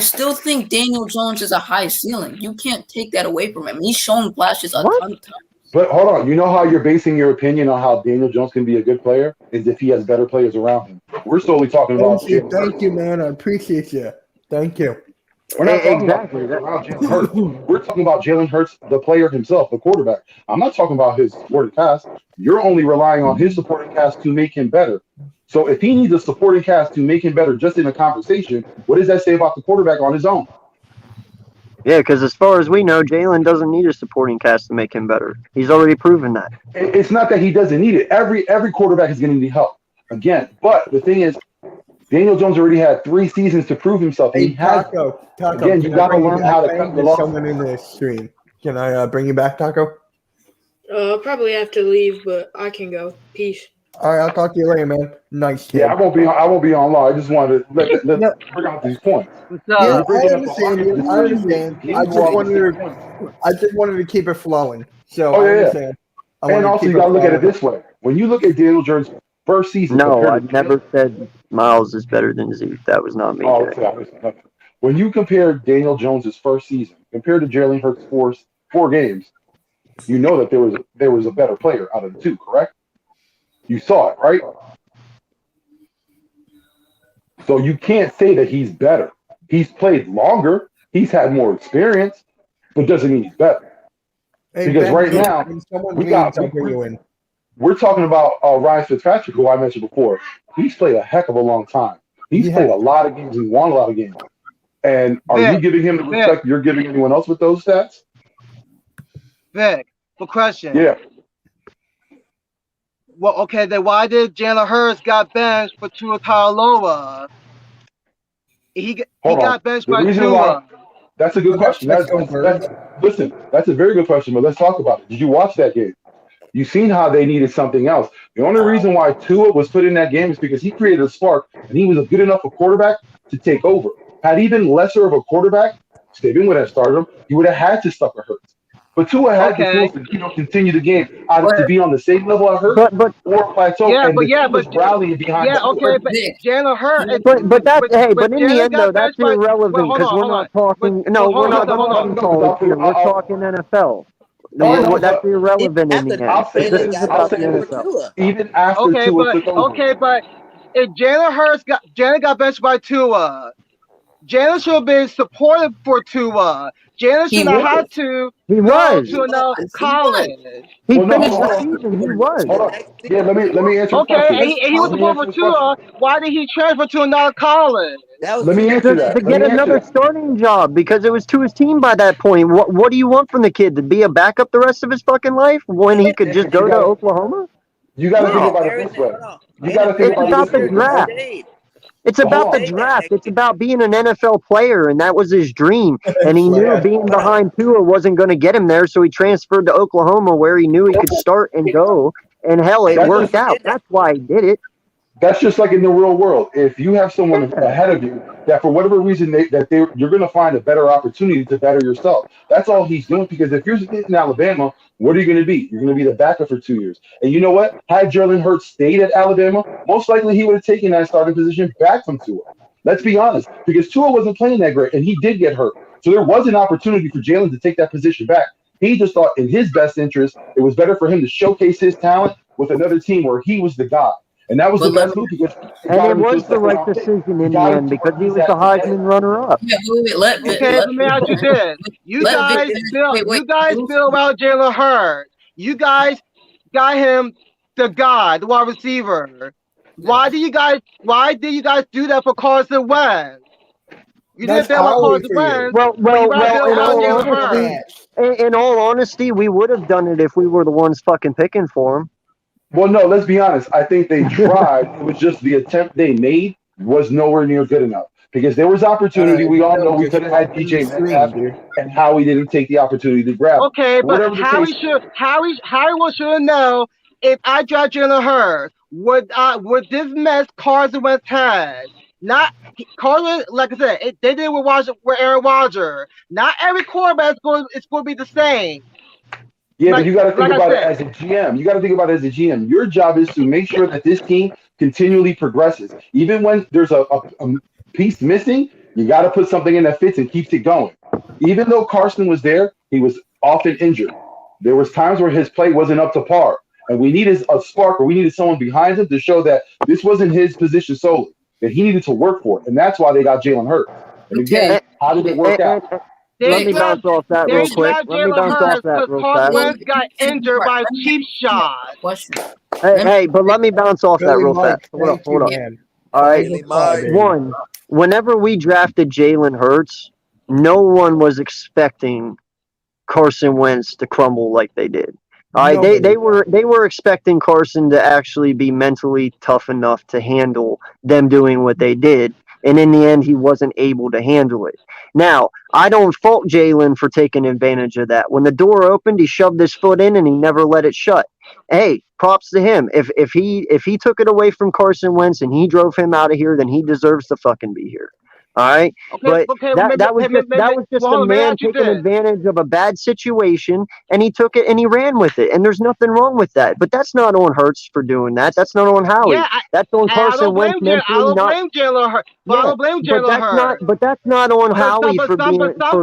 still think Daniel Jones has a high ceiling. You can't take that away from him. He's shown flashes a ton of times. But hold on, you know how you're basing your opinion on how Daniel Jones can be a good player is if he has better players around him. We're solely talking about Jalen Hurts. Thank you, man. I appreciate you. Thank you. We're not talking about Jalen Hurts. We're talking about Jalen Hurts, the player himself, the quarterback. I'm not talking about his supporting cast. You're only relying on his supporting cast to make him better. So if he needs a supporting cast to make him better just in a conversation, what does that say about the quarterback on his own? Yeah, because as far as we know, Jalen doesn't need a supporting cast to make him better. He's already proven that. It's not that he doesn't need it. Every quarterback is going to need help. Again, but the thing is, Daniel Jones already had 3 seasons to prove himself. Hey, Taco, again, you got to learn how to cut the loss. Someone in the stream. Can I bring you back, Taco? I'll probably have to leave, but I can go. Peace. All right, I'll talk to you later, man. Nice. Kid. Yeah, I won't be on live. I just wanted to let bring out these points. Yeah, I understand. I just wanted to keep it flowing. So I understand. And also, you got to look at it this way. When you look at Daniel Jones' first season. No, I never said Miles is better than Zeke. That was not me. When you compare Daniel Jones' first season compared to Jalen Hurts' 4 games, you know that there was a better player out of the 2, correct? You saw it, right? So you can't say that he's better. He's played longer. He's had more experience, but doesn't mean he's better. Hey, because Ben, right now, we're talking about Ryan Fitzpatrick, who I mentioned before. He's played a heck of a long time. He's played a lot of games and won a lot of games. And are you giving him the respect you're giving anyone else with those stats? Vic, good question. Yeah. Well, okay, then why did Jalen Hurts got benched for Tua Tagovailoa? He got benched by Tua. That's a good question. Listen, that's a very good question, but let's talk about it. Did you watch that game? You seen how they needed something else. The only reason why Tua was put in that game is because he created a spark, and he was a good enough a quarterback to take over. Had he been lesser of a quarterback, Saban would have started him. He would have had to sucker Hurts. But Tua had the tools to continue the game, either to be on the same level I Hurts or plateau. But rallying behind. Yeah, okay, but Jalen Hurts. But in the end though, that's irrelevant because we're not talking. No, we're not talking college here. We're talking NFL. That's irrelevant in the end. This is about the NFL. Even after Tua took over. Okay, but if Jalen got benched by Tua, Jalen should have been supportive for Tua. Jalen should not have to go to another college. He Well, no, finished hold the on. season. He was. Hold on. Yeah, let me answer the Okay, question. and he was Let me supportive answer for the question. Tua. Why did he transfer to another college? Let me answer that. To Let get me answer another that. starting job because it was to his team by that point. What do you want from the kid? To be a backup the rest of his fucking life when he could just go to Oklahoma? You got to think No. about it this way. You got to think It's about it about this the way. draft. It's But hold about the on. draft. It's about being an NFL player, and that was his dream. And he knew being behind Tua wasn't going to get him there, so he transferred to Oklahoma where he knew he could start and go. And hell, it That's worked just- out. That's why he did it. That's just like in the real world. If you have someone ahead of you that for whatever reason you're going to find a better opportunity to better yourself. That's all he's doing. Because if you're in Alabama, what are you going to be? You're going to be the backup for 2 years. And you know what? Had Jalen Hurts stayed at Alabama, most likely he would have taken that starting position back from Tua. Let's be honest, because Tua wasn't playing that great, and he did get hurt. So there was an opportunity for Jalen to take that position back. He just thought, in his best interest, it was better for him to showcase his talent with another team where he was the guy. And that was the best move because And it was the right decision in the end because he was the Heisman runner-up. Yeah, let Okay, let me ask you this: you guys feel about Jalen Hurts. You guys got him the wide receiver. Why did you guys do that for Carson Wentz? You didn't feel about Carson Wentz. In all honesty, we would have done it if we were the ones fucking picking for him. Well, no, let's be honest. I think they tried. It was just the attempt they made was nowhere near good enough. Because there was opportunity. We all know we could have had DJ Metcalf and Howie didn't take the opportunity to grab. Okay, but Howie should have known if I draft Jalen Hurts, would this mess Carson Wentz had? Not Carson, like I said, they did with Aaron Rodgers. Not every quarterback is going to be the same. Yeah, but you got to think about it as a GM. You got to think about it as a GM. Your job is to make sure that this team continually progresses. Even when there's a piece missing, you got to put something in that fits and keeps it going. Even though Carson was there, he was often injured. There was times where his play wasn't up to par. And we needed a spark or we needed someone behind him to show that this wasn't his position solely, that he needed to work for it. And that's why they got Jalen Hurts. And again, how did it work out? Let me bounce off that real quick. Let me bounce off that real fast. Carson got injured by a cheap shot. Hey, but let me bounce off that real fast. Hold up. All right. One, whenever we drafted Jalen Hurts, no one was expecting Carson Wentz to crumble like they did. All right, they were expecting Carson to actually be mentally tough enough to handle them doing what they did. And in the end, he wasn't able to handle it. Now, I don't fault Jalen for taking advantage of that. When the door opened, he shoved his foot in and he never let it shut. Hey, props to him. If he took it away from Carson Wentz and he drove him out of here, then he deserves to fucking be here. All right, that was just a man taking advantage of a bad situation, and he took it and he ran with it, and there's nothing wrong with that. But that's not on Hurts for doing that. That's not on Howie. That's on Carson Wentz. I don't blame Jalen Hurts. But that's not on Howie for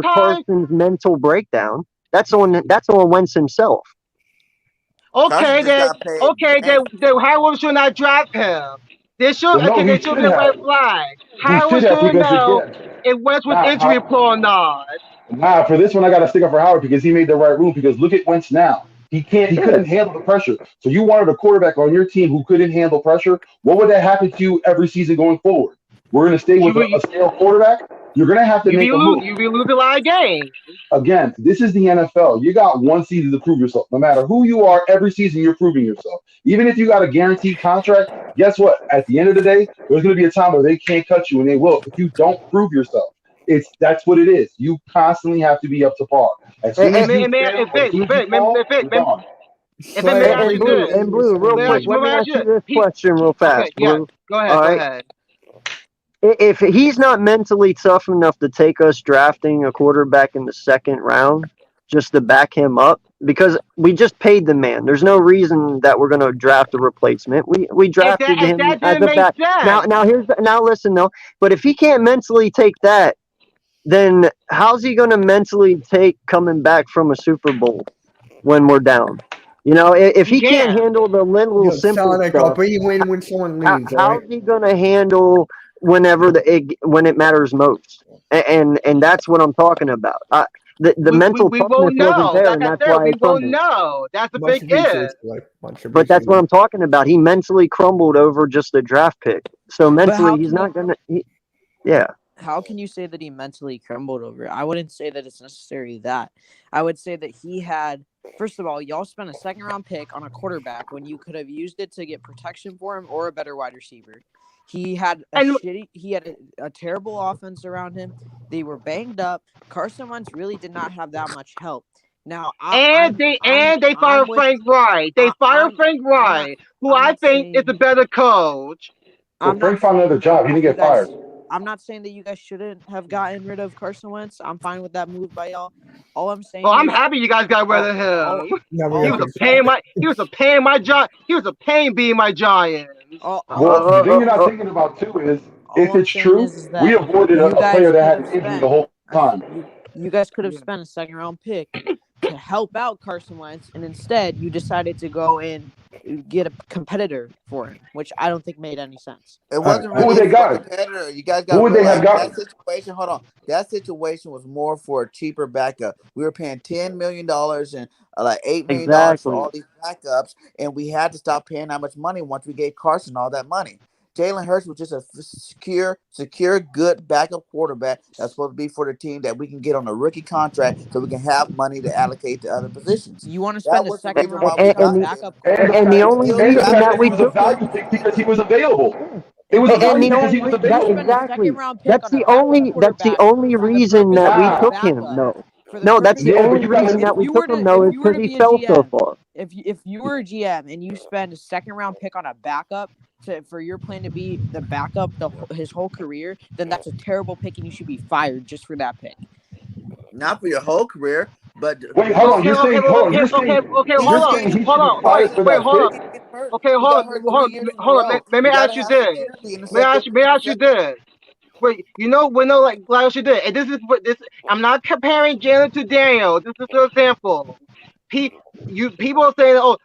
Carson's mental breakdown. That's on Wentz himself. Okay, then Howie should not draft him. They should be a red flag. How should know if Wentz was injury prone or not? Nah, for this one, I got to stick up for Howard because he made the right move. Because look at Wentz now. He couldn't handle the pressure. So you wanted a quarterback on your team who couldn't handle pressure. What would that happen to you every season going forward? We're going to stay with a stale quarterback. You're going to have to make a move. You'll be losing a lot of games. Again, this is the NFL. You got one season to prove yourself. No matter who you are, every season you're proving yourself. Even if you got a guaranteed contract, guess what? At the end of the day, there's going to be a time where they can't cut you, and they will if you don't prove yourself. That's what it is. You constantly have to be up to par. As soon as you fail, and Blue, real quick, let me ask you this question real fast. Blue. Go ahead. If he's not mentally tough enough to take us drafting a quarterback in the second round just to back him up, because we just paid the man. There's no reason that we're going to draft a replacement. We drafted him as a back. Now listen though, but if he can't mentally take that, then how's he going to mentally take coming back from a Super Bowl when we're down? You know, if he can't handle the little simple Sonic, stuff, I'll bring you in when someone leaves. how's he going to handle when it matters most? and that's what I'm talking about. The mental we toughness won't wasn't know. there, Like and I that's said, why we it won't crumbled. know. That's the Much big if. appreciated, Slick. Much But that's what appreciated. I'm talking about. He mentally crumbled over just a draft pick. So But how mentally, he's can not you gonna. Yeah. how can you say that he mentally crumbled over it? I wouldn't say that it's necessarily that. I would say that he had, first of all, y'all spent a second round pick on a quarterback when you could have used it to get protection for him or a better wide receiver. He had a terrible offense around him. They were banged up. Carson Wentz really did not have that much help. Now, They fired Frank Wright. They fired Frank Wright, who I think is a better coach. Well, Frank found another job. He didn't get fired. I'm not saying that you guys shouldn't have gotten rid of Carson Wentz. I'm fine with that move by y'all. All I'm saying. Well, I'm happy you guys got rid of him. He was a pain in my giant. He was a pain being my giant. Well, the thing you're not thinking about too is if it's true, we avoided a player that had an injury the whole time. You guys could have spent a second round pick to help out Carson Wentz, and instead you decided to go and get a competitor for him, which I don't think made any sense. It wasn't Who would really they for a got? competitor. You guys Who got would they have that gotten? situation. Hold on, that situation was more for a cheaper backup. We were paying $10 million and like $8 million for Exactly. all these backups, and we had to stop paying that much money once we gave Carson all that money. Jalen Hurts was just a secure, good backup quarterback that's supposed to be for the team that we can get on a rookie contract so we can have money to allocate to other positions. You want to spend a second round we pick on a got him. backup And quarterback? the And the only fact reason that we he was a took him, value pick because he was available. It was a and value the because he only was available. exactly round pick that's on a the backup only for the reason purpose that of we being a took him. backup. No, that's the Yeah, but only you guys- reason that we you were took him. to- No, if is you were because to he be a fell so GM, far. if you were a GM and you spend a second round pick on a backup for your plan to be the backup his whole career, then that's a terrible pick and you should be fired just for that pick. Not for your whole career, but Wait, hold on. You're saying hold he should be fired for that pick? Okay, hold on. Let me ask you this. Let me ask you this. Wait, like you did. And this is what this. I'm not comparing Jalen to Daniel. This is an example. People are saying, "Oh,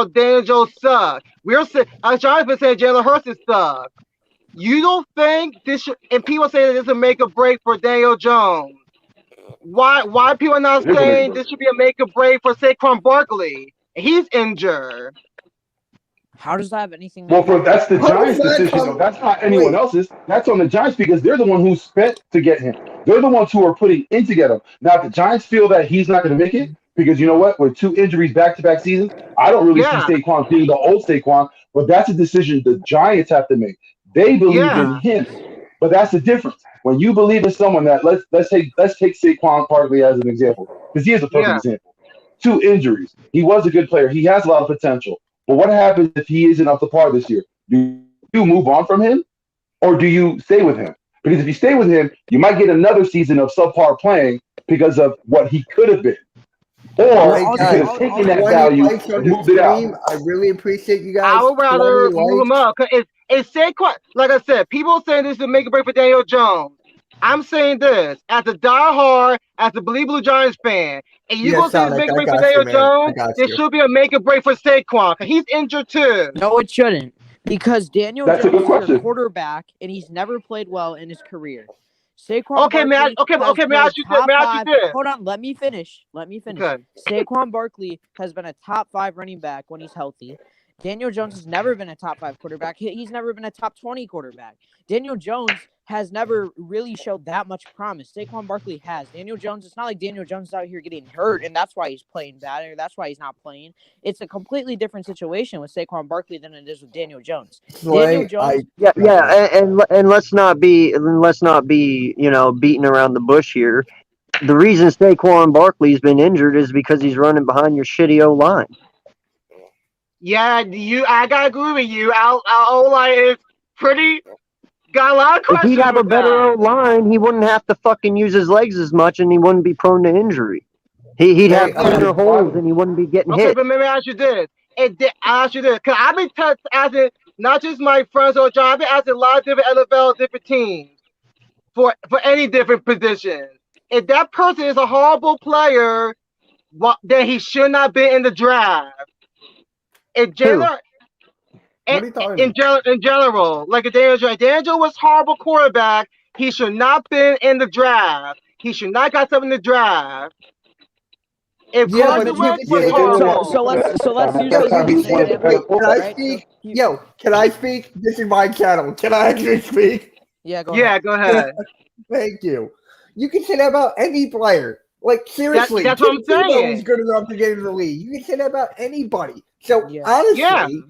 Daniel Jones sucks." We're saying, John's been saying Jalen Hurts sucks. You don't think this should? And people say that this will make a break for Daniel Jones. Why people are not saying this should be a make or break for Saquon Barkley? He's injured. How does that have anything? Well, that's the Giants' decision, though. That's not anyone else's. That's on the Giants because they're the one who spent to get him. They're the ones who are putting in to get him. Now, if the Giants feel that he's not going to make it, because you know what? With 2 injuries back-to-back seasons, I don't really see Saquon being the old Saquon, but that's a decision the Giants have to make. They believe in him, but that's the difference. When you believe in someone that let's take Saquon Barkley as an example, because he is a perfect example. 2 injuries. He was a good player. He has a lot of potential. But what happens if he isn't up to par this year? Do you move on from him, or do you stay with him? Because if you stay with him, you might get another season of subpar playing because of what he could have been. Or you could have taken that value and moved it out. I really appreciate you guys. I would rather move him up. It's Saquon. Like I said, people saying this is a make or break for Daniel Jones. I'm saying this as a diehard, as a Believe Blue Giants fan, and you gonna say this make or break for Daniel Jones? There should be a make or break for Saquon because he's injured too. No, it shouldn't, because Daniel Jones is your quarterback and he's never played well in his career. Saquon Okay, man. Okay, may I ask you this? Hold on, let me finish. Okay. Saquon Barkley has been a top 5 running back when he's healthy. Daniel Jones has never been a top 5 quarterback. He's never been a top 20 quarterback. Daniel Jones has never really showed that much promise. Saquon Barkley has. Daniel Jones, it's not like Daniel Jones is out here getting hurt, and that's why he's playing bad, or that's why he's not playing. It's a completely different situation with Saquon Barkley than it is with Daniel Jones. Daniel Jones, and let's not be beating around the bush here. The reason Saquon Barkley's been injured is because he's running behind your shitty O-line. Yeah, I gotta agree with you. Our O-line is pretty. Got a lot of questions. If he'd have a better O-line, he wouldn't have to fucking use his legs as much, and he wouldn't be prone to injury. He'd have cleaner holes, and he wouldn't be getting hit. Okay, but let me ask you this. Because I've been asking not just my friends or John, I've been asking a lot of different NFL, different teams for any different positions. If that person is a horrible player, then he should not be in the draft. If Jalen, in general, like Daniel was horrible quarterback. He should not been in the draft. He should not got something in the draft. If Carson Wentz was horrible. So let's use this as an example. Can I Right? speak? Can I speak? This is my channel. Can I actually speak? Yeah, go ahead. Go ahead. Thank you. You can say that about any player. Like, seriously. That's what I'm saying. He's good enough to get in the league. You can say that about anybody. So, honestly,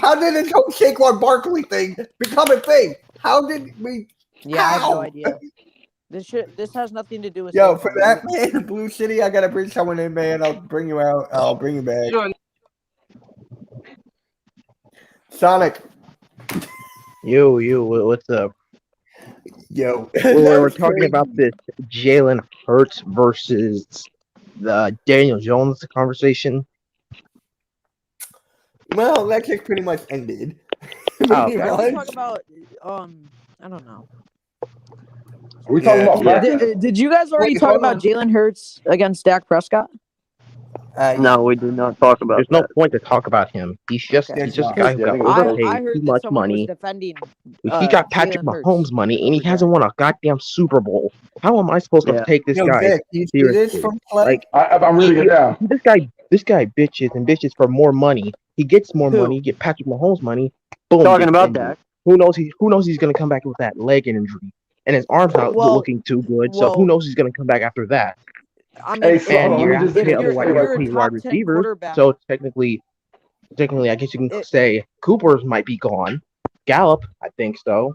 how did this whole Saquon Barkley thing become a thing? How did we... Yeah, I have no idea. This has nothing to do with... Yo, for that, man, Blue City, I got to bring someone in, man. I'll bring you out. I'll bring you back. Sure. Sonic. Yo, what's up? Yo. We're talking about this Jalen Hurts versus the Daniel Jones conversation. Well, that just pretty much ended. Oh, okay. Are we talking about, I don't know. Are we talking about Did you guys already talk about Jalen Hurts against Dak Prescott? No, we did not talk about There's no point to talk about him. He's just a guy who got overpaid too much money. He got Patrick Mahomes money, and he hasn't won a goddamn Super Bowl. How am I supposed to take this guy seriously? Like, I'm reading it down. This guy bitches for more money. He gets more money. You get Patrick Mahomes money. Boom. Talking about that. Who knows he's gonna come back with that leg injury, and his arm's not looking too good. So who knows he's gonna come back after that. I mean, and you're wide receiver. So technically, I guess you can say Cooper's might be gone. Gallup, I think so.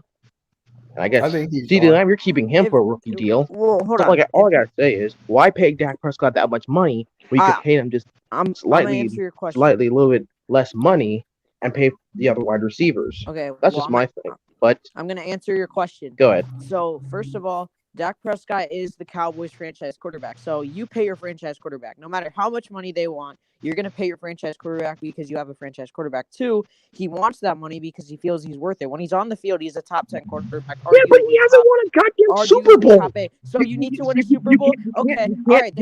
And I guess CeeDee Lamb, you're keeping him for a rookie deal. Well, hold on. All I gotta say is, why pay Dak Prescott that much money when you could pay him just slightly a little bit less money and pay the other wide receivers? Okay, that's just my thing. But I'm gonna answer your question. Go ahead. So first of all, Dak Prescott is the Cowboys franchise quarterback. So you pay your franchise quarterback. No matter how much money they want, you're going to pay your franchise quarterback because you have a franchise quarterback. Two, he wants that money because he feels he's worth it. When he's on the field, he's a top 10 quarterback. Yeah, but he hasn't won a goddamn Super Bowl. So you need to win a Super Bowl? Okay. All right.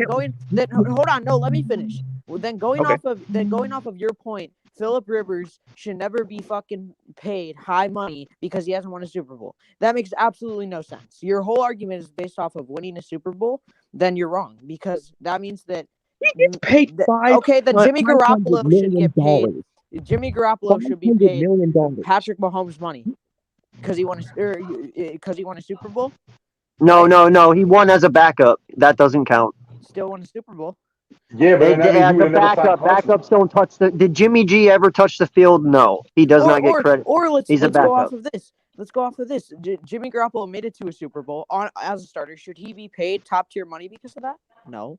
Then hold on. No, let me finish. Well, then going off of your point, Phillip Rivers should never be fucking paid high money because he hasn't won a Super Bowl. That makes absolutely no sense. Your whole argument is based off of winning a Super Bowl. Then you're wrong because that means that he gets paid then Jimmy Garoppolo should get paid. Jimmy Garoppolo should be paid Patrick Mahomes money because he won a Super Bowl. No. He won as a backup. That doesn't count. Still won a Super Bowl. Yeah, but as a backups don't touch the. Did Jimmy G ever touch the field? No, he does not get credit. Or let's go off of this. Let's go off of this. Jimmy Garoppolo made it to a Super Bowl as a starter. Should he be paid top tier money because of that? No.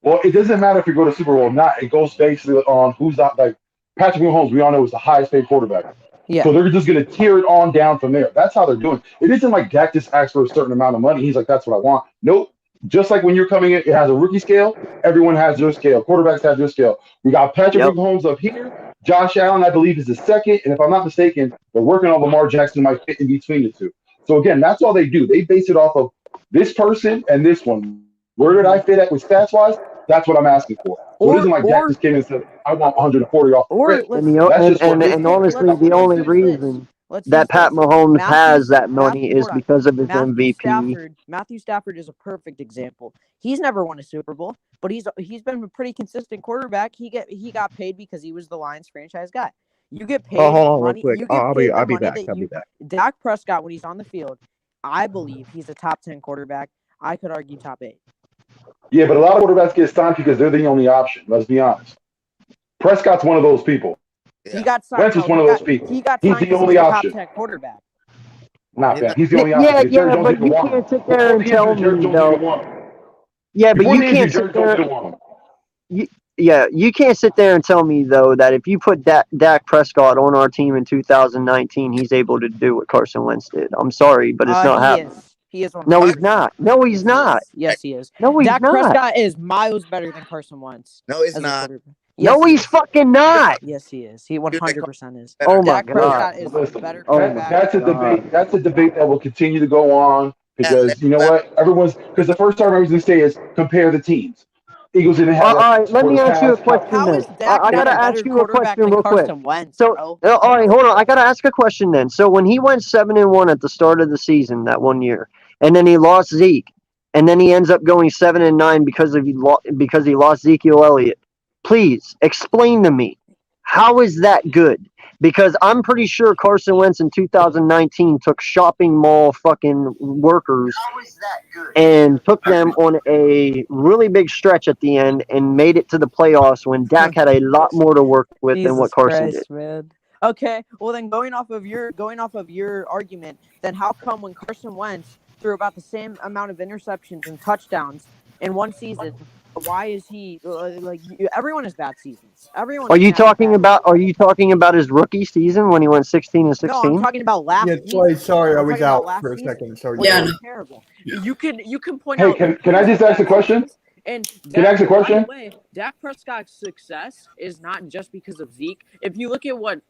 Well, it doesn't matter if you go to Super Bowl or not. It goes basically on who's not like Patrick Mahomes. We all know is the highest paid quarterback. Yeah. So they're just going to tear it on down from there. That's how they're doing. It isn't like Dak just asked for a certain amount of money. He's like, that's what I want. Nope. Just like when you're coming in, it has a rookie scale. Everyone has their scale. Quarterbacks have their scale. We got Patrick Mahomes up here. Josh Allen, I believe, is the second. And if I'm not mistaken, they're working on Lamar Jackson might fit in between the two. So again, that's all they do. They base it off of this person and this one. Where did I fit at with stats wise? That's what I'm asking for. So it isn't like Dak just came and said, I want 140 off. And honestly, the only reason that Pat Mahomes has that money is because of his MVP. Matthew Stafford is a perfect example. He's never won a Super Bowl, but he's been a pretty consistent quarterback. He got paid because he was the Lions franchise guy. You get paid. Hold on, money, real quick. I'll be back. Dak Prescott, when he's on the field, I believe he's a top 10 quarterback. I could argue top 8. Yeah, but a lot of quarterbacks get signed because they're the only option. Let's be honest. Prescott's one of those people. He got signed. Wentz is one of those people. He's the only option. Top 10 quarterback. Not bad. He's the only option. Yeah, but you can't sit there and tell me though. Yeah, but you can't sit there. You can't sit there and tell me though that if you put Dak Prescott on our team in 2019, he's able to do what Carson Wentz did. I'm sorry, but it's not happening. He is. No, he's not. No, he's not. Yes, he is. No, he's Dak not. Prescott is miles better than Carson Wentz. No, he's not. Yes, no, he's fucking not. Yes, he is. He 100% is. Oh my Dak Prescott is better. That's a debate. That's a debate that will continue to go on because you know what? Because the first time I was going to say is compare the teams. Eagles didn't have. All right, let me ask you a question How then. is Dak I gotta not a ask better you a quarterback question than real quick. Carson Wentz, So, bro? all right, hold on. I gotta ask a question then. So when he went 7-1 at the start of the season that one year, and then he lost Zeke, and then he ends up going 7-9 because he lost Ezekiel Elliott. Please explain to me, how is that good? Because I'm pretty sure Carson Wentz in 2019 took shopping mall fucking workers and took them on a really big stretch at the end and made it to the playoffs when Dak had a lot more to work with than what Jesus Carson Christ, did. man. Okay, well then going off of your argument, then how come when Carson Wentz threw about the same amount of interceptions and touchdowns in one season, why is he everyone has bad seasons. Everyone Are you can have talking bad about? Are you talking about his rookie season when he went 16-16? No, I'm talking about last Yeah, season. sorry, I I'm was talking about out last for a season. second. Sorry. When Yeah, he no. was terrible. You can point Hey, out. can I just ask a question? And Can I ask a By question? the way, Dak Prescott's success is not just because of Zeke. If you look at what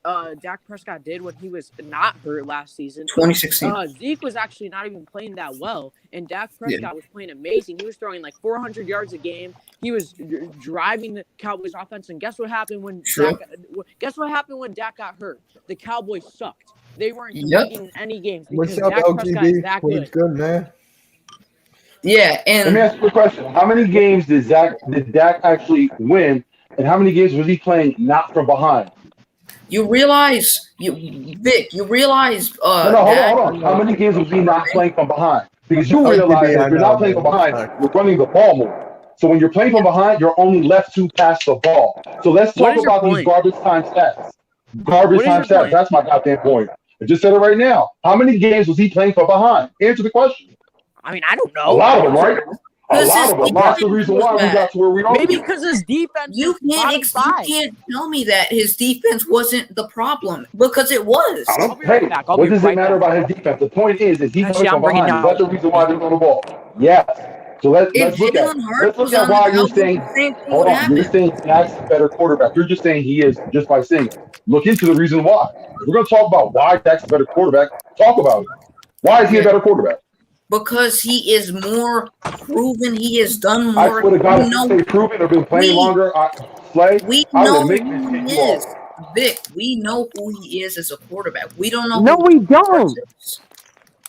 Dak Prescott did when he was not hurt last season, 2016. Zeke was actually not even playing that well, and Dak Prescott was playing amazing. He was throwing like 400 yards a game. He was driving the Cowboys' offense, and guess what happened when Dak got hurt? The Cowboys sucked. They weren't competing in any games because What's up, Dak Prescott is LGB? that What's good. good, man? Yeah, Let me and ask you a question. How many games did Dak actually win, and how many games was he playing not from behind? you realize, Vic, No, hold on. How many games was he not playing from behind? Because you realize that if you're not playing from behind, you're running the ball more. So when you're playing from behind, you're only left to pass the ball. So let's What talk is your about these point? garbage time stats. Garbage What is time your stats. point? That's my goddamn point. I just said it right now. How many games was he playing from behind? Answer the question. I mean, I don't A know. lot of them, right? A Because lot his of them. That's the defense reason was why we bad. got to where we are. Maybe because his defense You is bottom five. can't tell me that his defense wasn't the problem, because it was. I'll be right back. What does it matter about his defense? The point is he Actually, coming from I'm bringing behind? Is that the reason why they're on the ball? Yes. So let's If look at Jalen Hurts was on the why you're Cowboys, saying. the same thing Hold would on, you're happen. saying Dak's a better quarterback. You're just saying he is just by saying it. Look into the reason why. If we're going to talk about why Dak's a better quarterback, talk about it. Why is he a better quarterback? Because he is more proven. He has done I more. swear to God, if you say proven or been playing longer, We I'm know going to make who this take he you is. off. Vic, we know who he is as a quarterback. We don't know No, who we don't.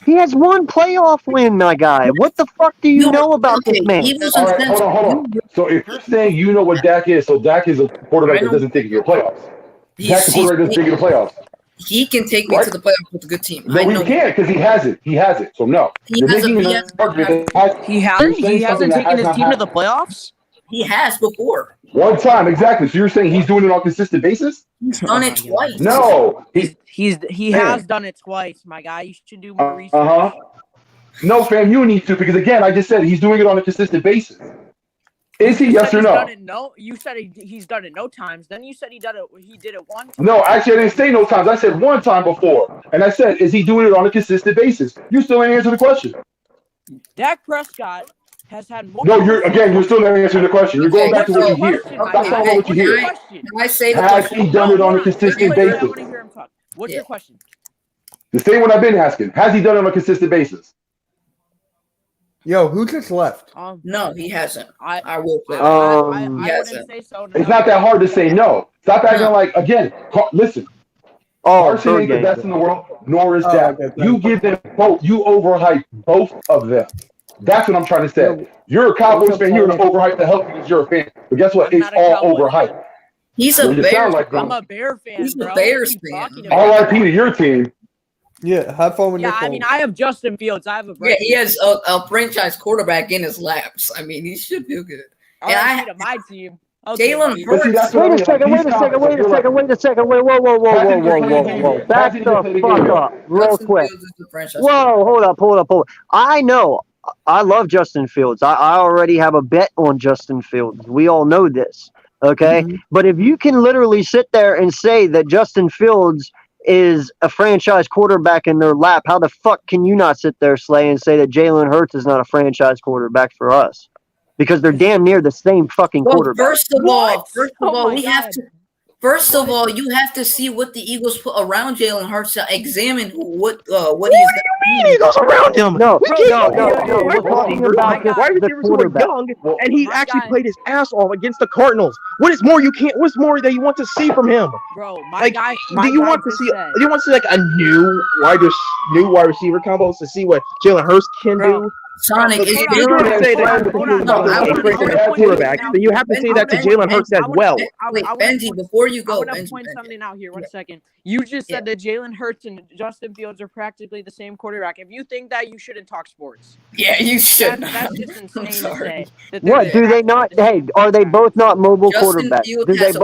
He has one playoff win, my guy. What the fuck do you know about this man? He was All right, hold on. So if you're saying you know what Dak is, so Dak is a quarterback that doesn't take you to the playoffs. Dak's a quarterback that doesn't take you to the playoffs. He can take me to the playoffs with a good team. No, he can't because he has it. He has it. So no, you're making an argument that He hasn't taken his team to the playoffs. He has before. one time, exactly. So you're saying he's doing it on a consistent basis? He's done it twice. No, He has done it twice, my guy. You should do more research. No, fam, you need to because again, I just said he's doing it on a consistent basis. Is he? Yes or no? You said he's done it no times. Then you said he did it one time. No, actually, I didn't say no times. I said one time before, and I said, is he doing it on a consistent basis? You still ain't answering the question. Dak Prescott has had more. No, you're still not answering the question. You're going back to what you hear. Stop talking about what you hear. Can I say the Has question? he done it on a consistent basis? I want to hear him talk. What's your question? The same one I've been asking. Has he done it on a consistent basis? Yo, who just left? No, he hasn't. I will say I wouldn't say so. No. It's not that hard to say no. Stop acting like, again, listen. Carson ain't the best in the world, nor is Dak. You give them both. You overhype both of them. That's what I'm trying to say. You're a Cowboys fan. You're going to overhype the hell because you're a fan. But guess what? It's all overhyped. He's a Bears. I'm a Bear fan. He's a Bears fan. RIP to your team. Yeah, have fun with your phone. I mean, I have Justin Fields. I have a he has a franchise quarterback in his laps. I mean, he should do good. And I have my team. Jalen Hurts. Wait a second. Whoa. Back the fuck up real quick. Whoa, hold up. I know. I love Justin Fields. I already have a bet on Justin Fields. We all know this. Okay? Mm-hmm. But if you can literally sit there and say that Justin Fields is a franchise quarterback in their lap, how the fuck can you not sit there, Slay, and say that Jalen Hurts is not a franchise quarterback for us? Because they're damn near the same fucking quarterback. First of all, we have to. First of all, you have to see what the Eagles put around Jalen Hurts to examine what he's What do you mean Eagles around him? No, We gave no, him no, wide no. We're talking receivers, about wide the receivers who are quarterback. young, and he actually played his ass off against the Cardinals. What's more that you want to see from him? Bro, do you want to see like a new wide receiver combos to see what Jalen Hurts can do? Sonic, If you're going to say that a quarterback, then you have to say that to Jalen Hurts as well. Wait, Benji, before you go, I want to point something out here. 1 second. You just said that Jalen Hurts and Justin Fields are practically the same quarterback. If you think that, you shouldn't talk sports. Yeah, you should. That's just insane to say. What do they not? Hey, are they both not mobile quarterbacks?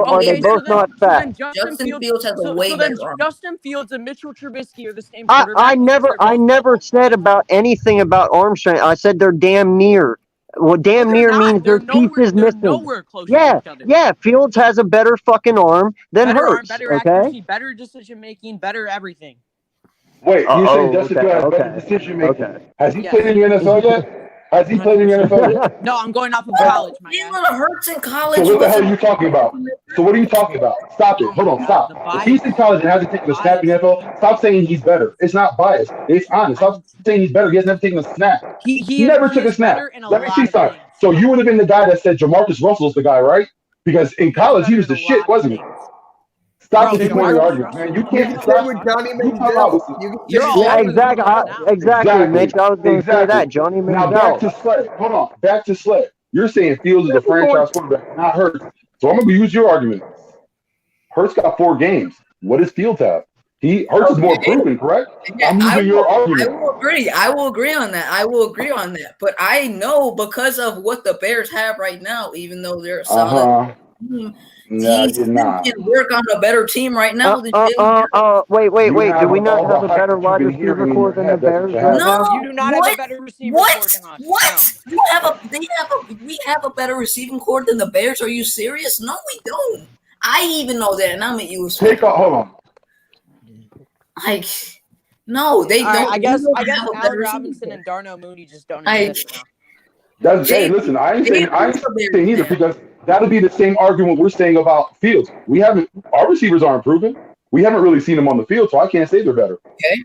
Are they both not fast? Justin Fields has a way better arm. Justin Fields and Mitchell Trubisky are the same quarterback. I never said about anything about arm strength. I said they're damn near. Well, damn near means their pieces missing. Nowhere close Yeah, to each other. yeah. Fields has a better fucking arm than Hurts. Better Okay. accuracy, better decision making, better everything. Wait, you saying Justin Fields has better decision making? Has he played in the NFL yet? Has he played in the NFL yet? No, I'm going off of college, my guy. Jalen Hurts in college. So what the hell are you talking about? So what are you talking about? Stop it. Hold on, stop. If he's in college and hasn't taken a snap in the NFL, stop saying he's better. It's not biased. It's honest. Stop saying he's better. He hasn't taken a snap. He never took a snap. Let me see something. So you would have been the guy that said Jamarcus Russell's the guy, right? Because in college he was the shit, wasn't he? Stop this point of argument, man. You can't stop with Johnny Manziel. Yeah, exactly, Mitch. I was going to say that. Johnny Manziel. Now back to Sled. Hold on. Back to Sled. You're saying Fields is a franchise quarterback, not Hurts. So I'm going to use your argument. Hurts got 4 games. What does Fields have? Hurts is more proven, correct? Yeah, I'm using your argument. I will agree on that. But I know because of what the Bears have right now, even though they're a solid team, he can work on a better team right now than wait. Do we not have a better wide receiver core than the Bears right now? You do not have a better receiver core than us. What? We have a better receiving core than the Bears. Are you serious? No, we don't. I even know that, and I'm at you. Hold on. Like, no, they don't. I guess Allen Robinson and Darnell Mooney just don't exist now. Hey, listen, I ain't saying either because that'll be the same argument we're saying about Fields. Our receivers aren't proven. We haven't really seen them on the field, so I can't say they're better. Okay.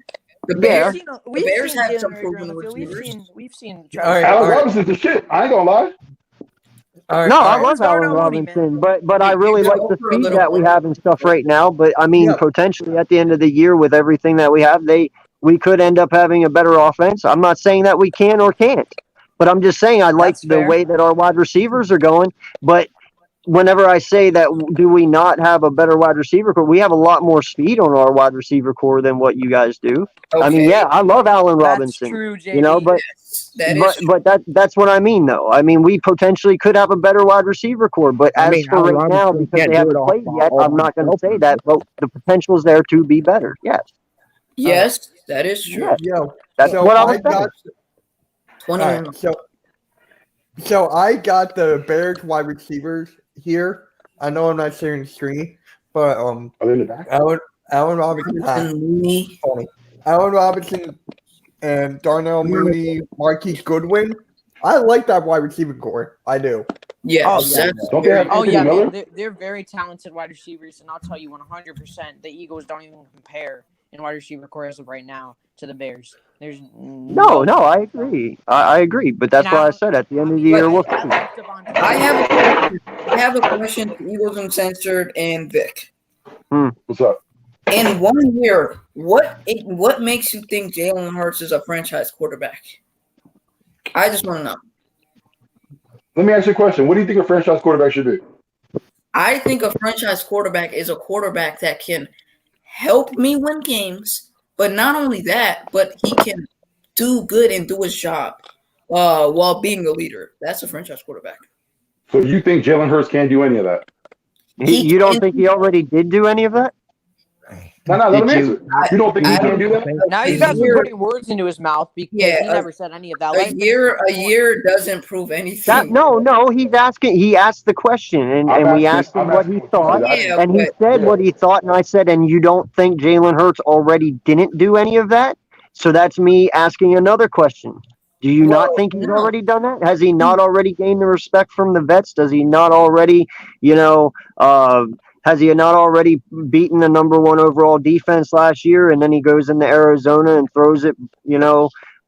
The Bears have some proven receivers. We've seen Allen Robinson's the shit. I ain't gonna lie. I love Allen Robinson, but I really like the speed that we have and stuff right now. But I mean, potentially at the end of the year, with everything that we have, we could end up having a better offense. I'm not saying that we can or can't, but I'm just saying I like the way that our wide receivers are going. But whenever I say that, do we not have a better wide receiver core? We have a lot more speed on our wide receiver core than what you guys do. Okay. I mean, yeah, I love Allen Robinson. That's true, JD. You know, but that's what I mean, though. I mean, we potentially could have a better wide receiver core, but for right now, because they haven't played yet, I'm not going to say that. But the potential is there to be better. Yes. Yes, that is true. Yeah. That's what I was saying. 21. So I got the Bears wide receivers here. I know I'm not sharing the screen, but Allen Robinson and Darnell Mooney, Marquise Goodwin. I like that wide receiver core. I do. Yes. They're very talented wide receivers, and I'll tell you 100%, the Eagles don't even compare in wide receiver core as of right now to the Bears. There's no, I agree. I agree, but that's why I said at the end of the year we'll see. I have a question to Eagles Uncensored and Vic. What's up? In 1 year, what makes you think Jalen Hurts is a franchise quarterback? I just want to know. Let me ask you a question. What do you think a franchise quarterback should be? I think a franchise quarterback is a quarterback that can help me win games, but not only that, but he can do good and do his job while being a leader. That's a franchise quarterback. So you think Jalen Hurts can't do any of that? You don't think he already did do any of that? No, let me answer. You don't think he can do that? Now you guys are putting words into his mouth because he never said any of that. A year doesn't prove anything. No. He's asking. He asked the question, and we asked him what he thought, and he said what he thought, and I said, and you don't think Jalen Hurts already didn't do any of that? So that's me asking another question. Do you not think he's already done that? Has he not already gained the respect from the vets? Does he not already, Has he not already beaten the #1 overall defense last year? And then he goes into Arizona and throws it,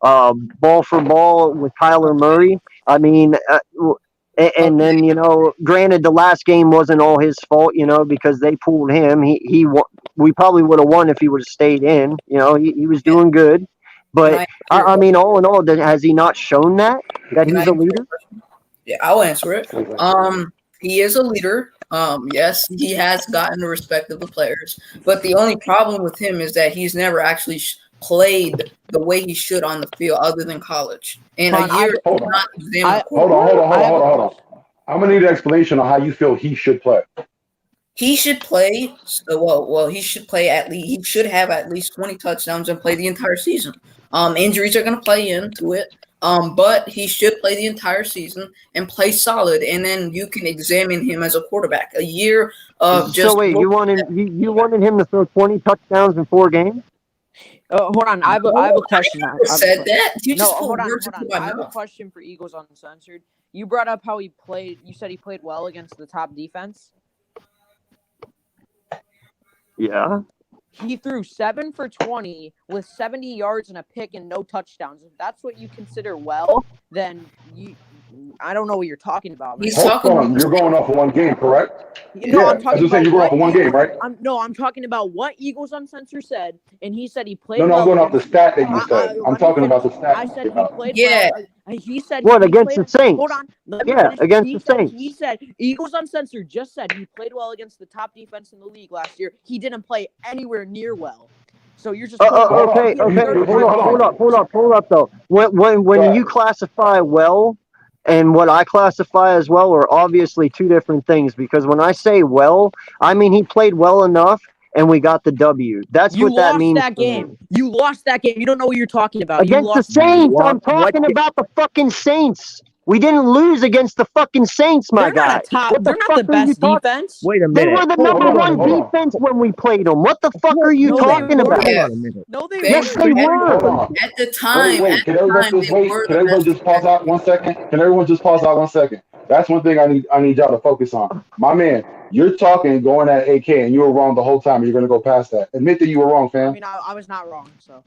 ball for ball with Kyler Murray. I mean, and then, granted, the last game wasn't all his fault, because they pulled him. We probably would have won if he would have stayed in. He was doing good. But, I mean, all in all, has he not shown that he's a leader? Yeah, I'll answer it. He is a leader. Yes, he has gotten the respect of the players. But the only problem with him is that he's never actually played the way he should on the field other than college. In a year, hold on. I'm gonna need an explanation on how you feel he should play. He should play. Well, he should play at least. He should have at least 20 touchdowns and play the entire season. Injuries are going to play into it. But he should play the entire season and play solid, and then you can examine him as a quarterback. A year of just. So wait, you wanted him to throw 20 touchdowns in 4 games? Hold on, I have a question. I said that. You just hold on. I have a question for Eagles Uncensored. You brought up how he played. You said he played well against the top defense. Yeah. He threw 7 for 20 with 70 yards and a pick and no touchdowns. If that's what you consider well, then I don't know what you're talking about. You're going off of 1 game, correct? No, I'm talking about you're going off of 1 game, right? I'm talking about what Eagles Uncensored said, and he said he played. No, I'm going off the stat that you said. I'm talking about the stat. I said he played. Yeah. Well. He said what against the Saints? Hold on. Against the Saints. He said Eagles Uncensored just said he played well against the top defense in the league last year. He didn't play anywhere near well. So you're just okay. Hold up though. When you classify well and what I classify as well are obviously 2 different things, because when I say well, I mean he played well enough and we got the W. That's what that means. You lost that game. You don't know what you're talking about. Against the Saints. I'm talking about the fucking Saints. We didn't lose against the fucking Saints, my guy. They're not the best defense. Wait a minute. They were the #1 defense when we played them. What the fuck are you talking about? No, they yes, they were. At the time. Wait. Can everyone just pause out 1 second? Can everyone just pause out 1 second? That's one thing I need y'all to focus on. My man, you're talking going at AK and you were wrong the whole time and you're going to go past that. Admit that you were wrong, fam. I mean, I was not wrong, so.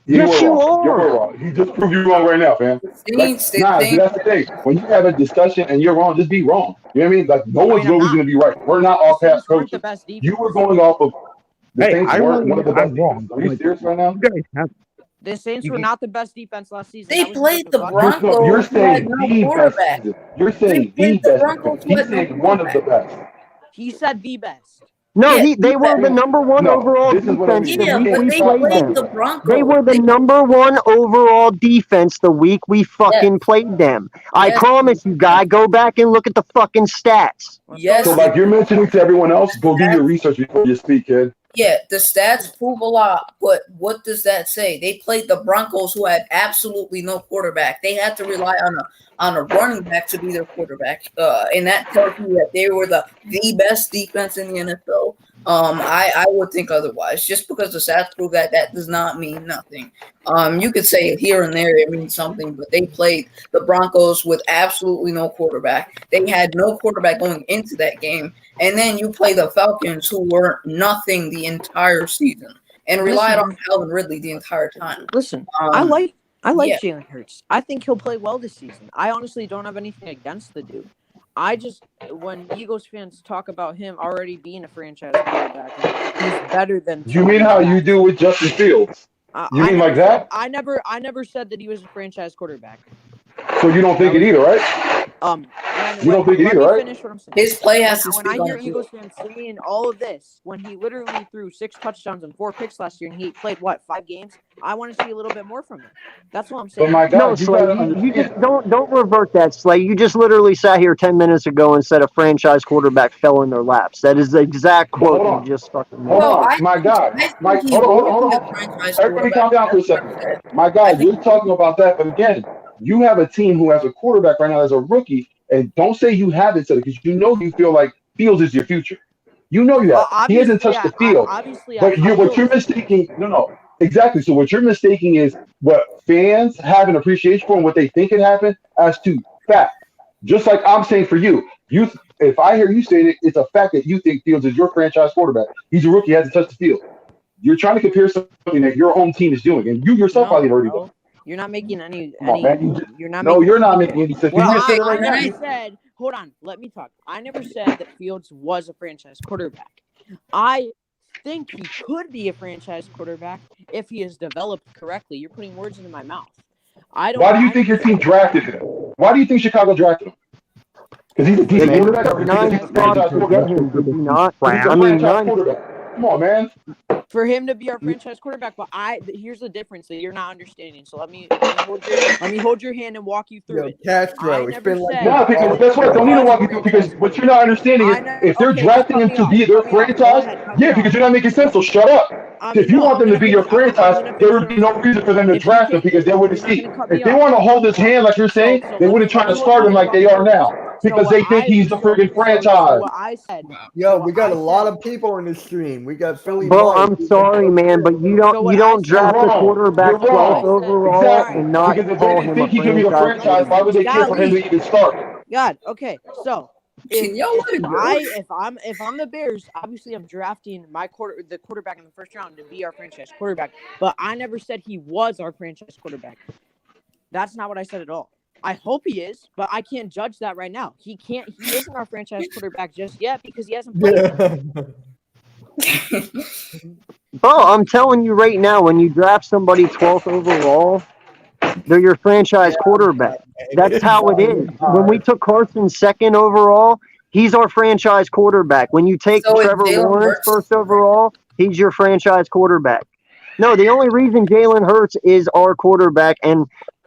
Yes, you are. You're wrong. He just proved you wrong right now, fam. That's the thing. When you have a discussion and you're wrong, just be wrong. You know what I mean? Like, no one's always going to be right. We're not all past coaches. You were going off of the Saints weren't one of the best defenses. Are you serious right now? The Saints were not the best defense last season. They played the Broncos. You're saying the best season. You're saying the best. He's saying one of the best. He said the best. No, they were the #1 overall defense the week we played them. They were the #1 overall defense the week we fucking played them. I promise you, guy, go back and look at the fucking stats. Yes. So, like you're mentioning to everyone else, go do your research before you speak, kid. Yeah, the stats prove a lot, but what does that say? They played the Broncos, who had absolutely no quarterback. They had to rely on a running back to be their quarterback, and that tells you that they were the best defense in the NFL. I would think otherwise. Just because the stats prove that does not mean nothing. You could say it here and there, it means something, but they played the Broncos with absolutely no quarterback. They had no quarterback going into that game. And then you play the Falcons, who were nothing the entire season and relied on Calvin Ridley the entire time. Listen, I like Jalen Hurts. I think he'll play well this season. I honestly don't have anything against the dude. When Eagles fans talk about him already being a franchise quarterback, he's better than. You mean how you do with Justin Fields? You mean like that? I never said that he was a franchise quarterback. So you don't think it either, right? You don't think it either, right? Finish what I'm saying. His play has to When I hear Eagles fans saying all of this, when he literally threw 6 touchdowns and 4 picks last year, and he played 5 games, I want to see a little bit more from him. That's what I'm saying. Oh my God, no, Slay, you just don't revert that, Slay. You just literally sat here 10 minutes ago and said a franchise quarterback fell in their laps. That is the exact quote you just fucking made. Hold on, my God. Mike, hold on. Everybody calm down for a second. My God, you're talking about that, but again, you have a team who has a quarterback right now as a rookie, and don't say you haven't said it because you feel like Fields is your future. You know you have. He hasn't touched the field. But what you're mistaking, no, exactly. So what you're mistaking is what fans have an appreciation for and what they think can happen as to fact. Just like I'm saying for you, If I hear you saying it, it's a fact that you think Fields is your franchise quarterback. He's a rookie, hasn't touched the field. You're trying to compare something that your own team is doing, and you yourself probably already done. You're not making any. Come on, man. You're not. No, you're not making any sense. Well, You just said it I right now. never said. Hold on, let me talk. I never said that Fields was a franchise quarterback. I think he could be a franchise quarterback if he is developed correctly. You're putting words into my mouth. I don't. Why do you think your team drafted him? Why do you think Chicago drafted him? Because he's a decent quarterback. Come on, man. For him to be our franchise quarterback, but here's the difference that you're not understanding. So let me hold your hand and walk you through it. Castro, it's been like no, because that's what I don't need to walk you through. Because what you're not understanding is if they're drafting him to be their franchise, because you're not making sense. So shut up. If you want them to be your franchise, there would be no reason for them to draft him because they wouldn't see. If they want to hold his hand like you're saying, they wouldn't try to start him like they are now. Because they think he's the freaking franchise. Yo, we got a lot of people in the stream. We got Philly. Bro, I'm sorry, man, but you don't draft a quarterback 12th overall and not call him a franchise. Why would they care for him to even start? God, okay, so if I'm the Bears, obviously I'm drafting the quarterback in the first round to be our franchise quarterback. But I never said he was our franchise quarterback. That's not what I said at all. I hope he is, but I can't judge that right now. He isn't our franchise quarterback just yet because he hasn't played. Bro, I'm telling you right now, when you draft somebody 12th overall, they're your franchise quarterback. That's how it is. When we took Carson 2nd overall, he's our franchise quarterback. When you take Trevor Lawrence 1st overall, he's your franchise quarterback. No, the only reason Jalen Hurts is our quarterback, and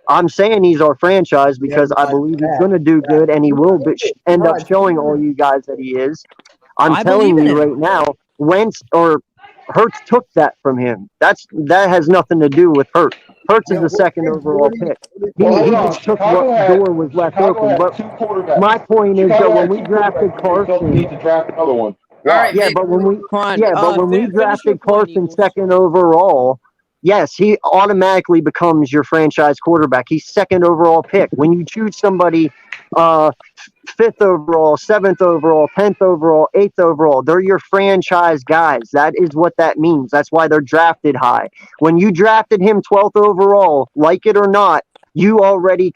I'm saying he's our franchise because I believe he's going to do good, and he will end up showing all you guys that he is. I'm telling you right now, Hurts took that from him. That has nothing to do with Hurts. Hurts is the 2nd overall pick. He just took what door was left open. But my point is that when we drafted Carson, need to draft another one. but when we drafted Carson 2nd overall, yes, he automatically becomes your franchise quarterback. He's 2nd overall pick. When you choose somebody 5th overall, 7th overall, 10th overall, 8th overall, they're your franchise guys. That is what that means. That's why they're drafted high. When you drafted him 12th overall, like it or not, you already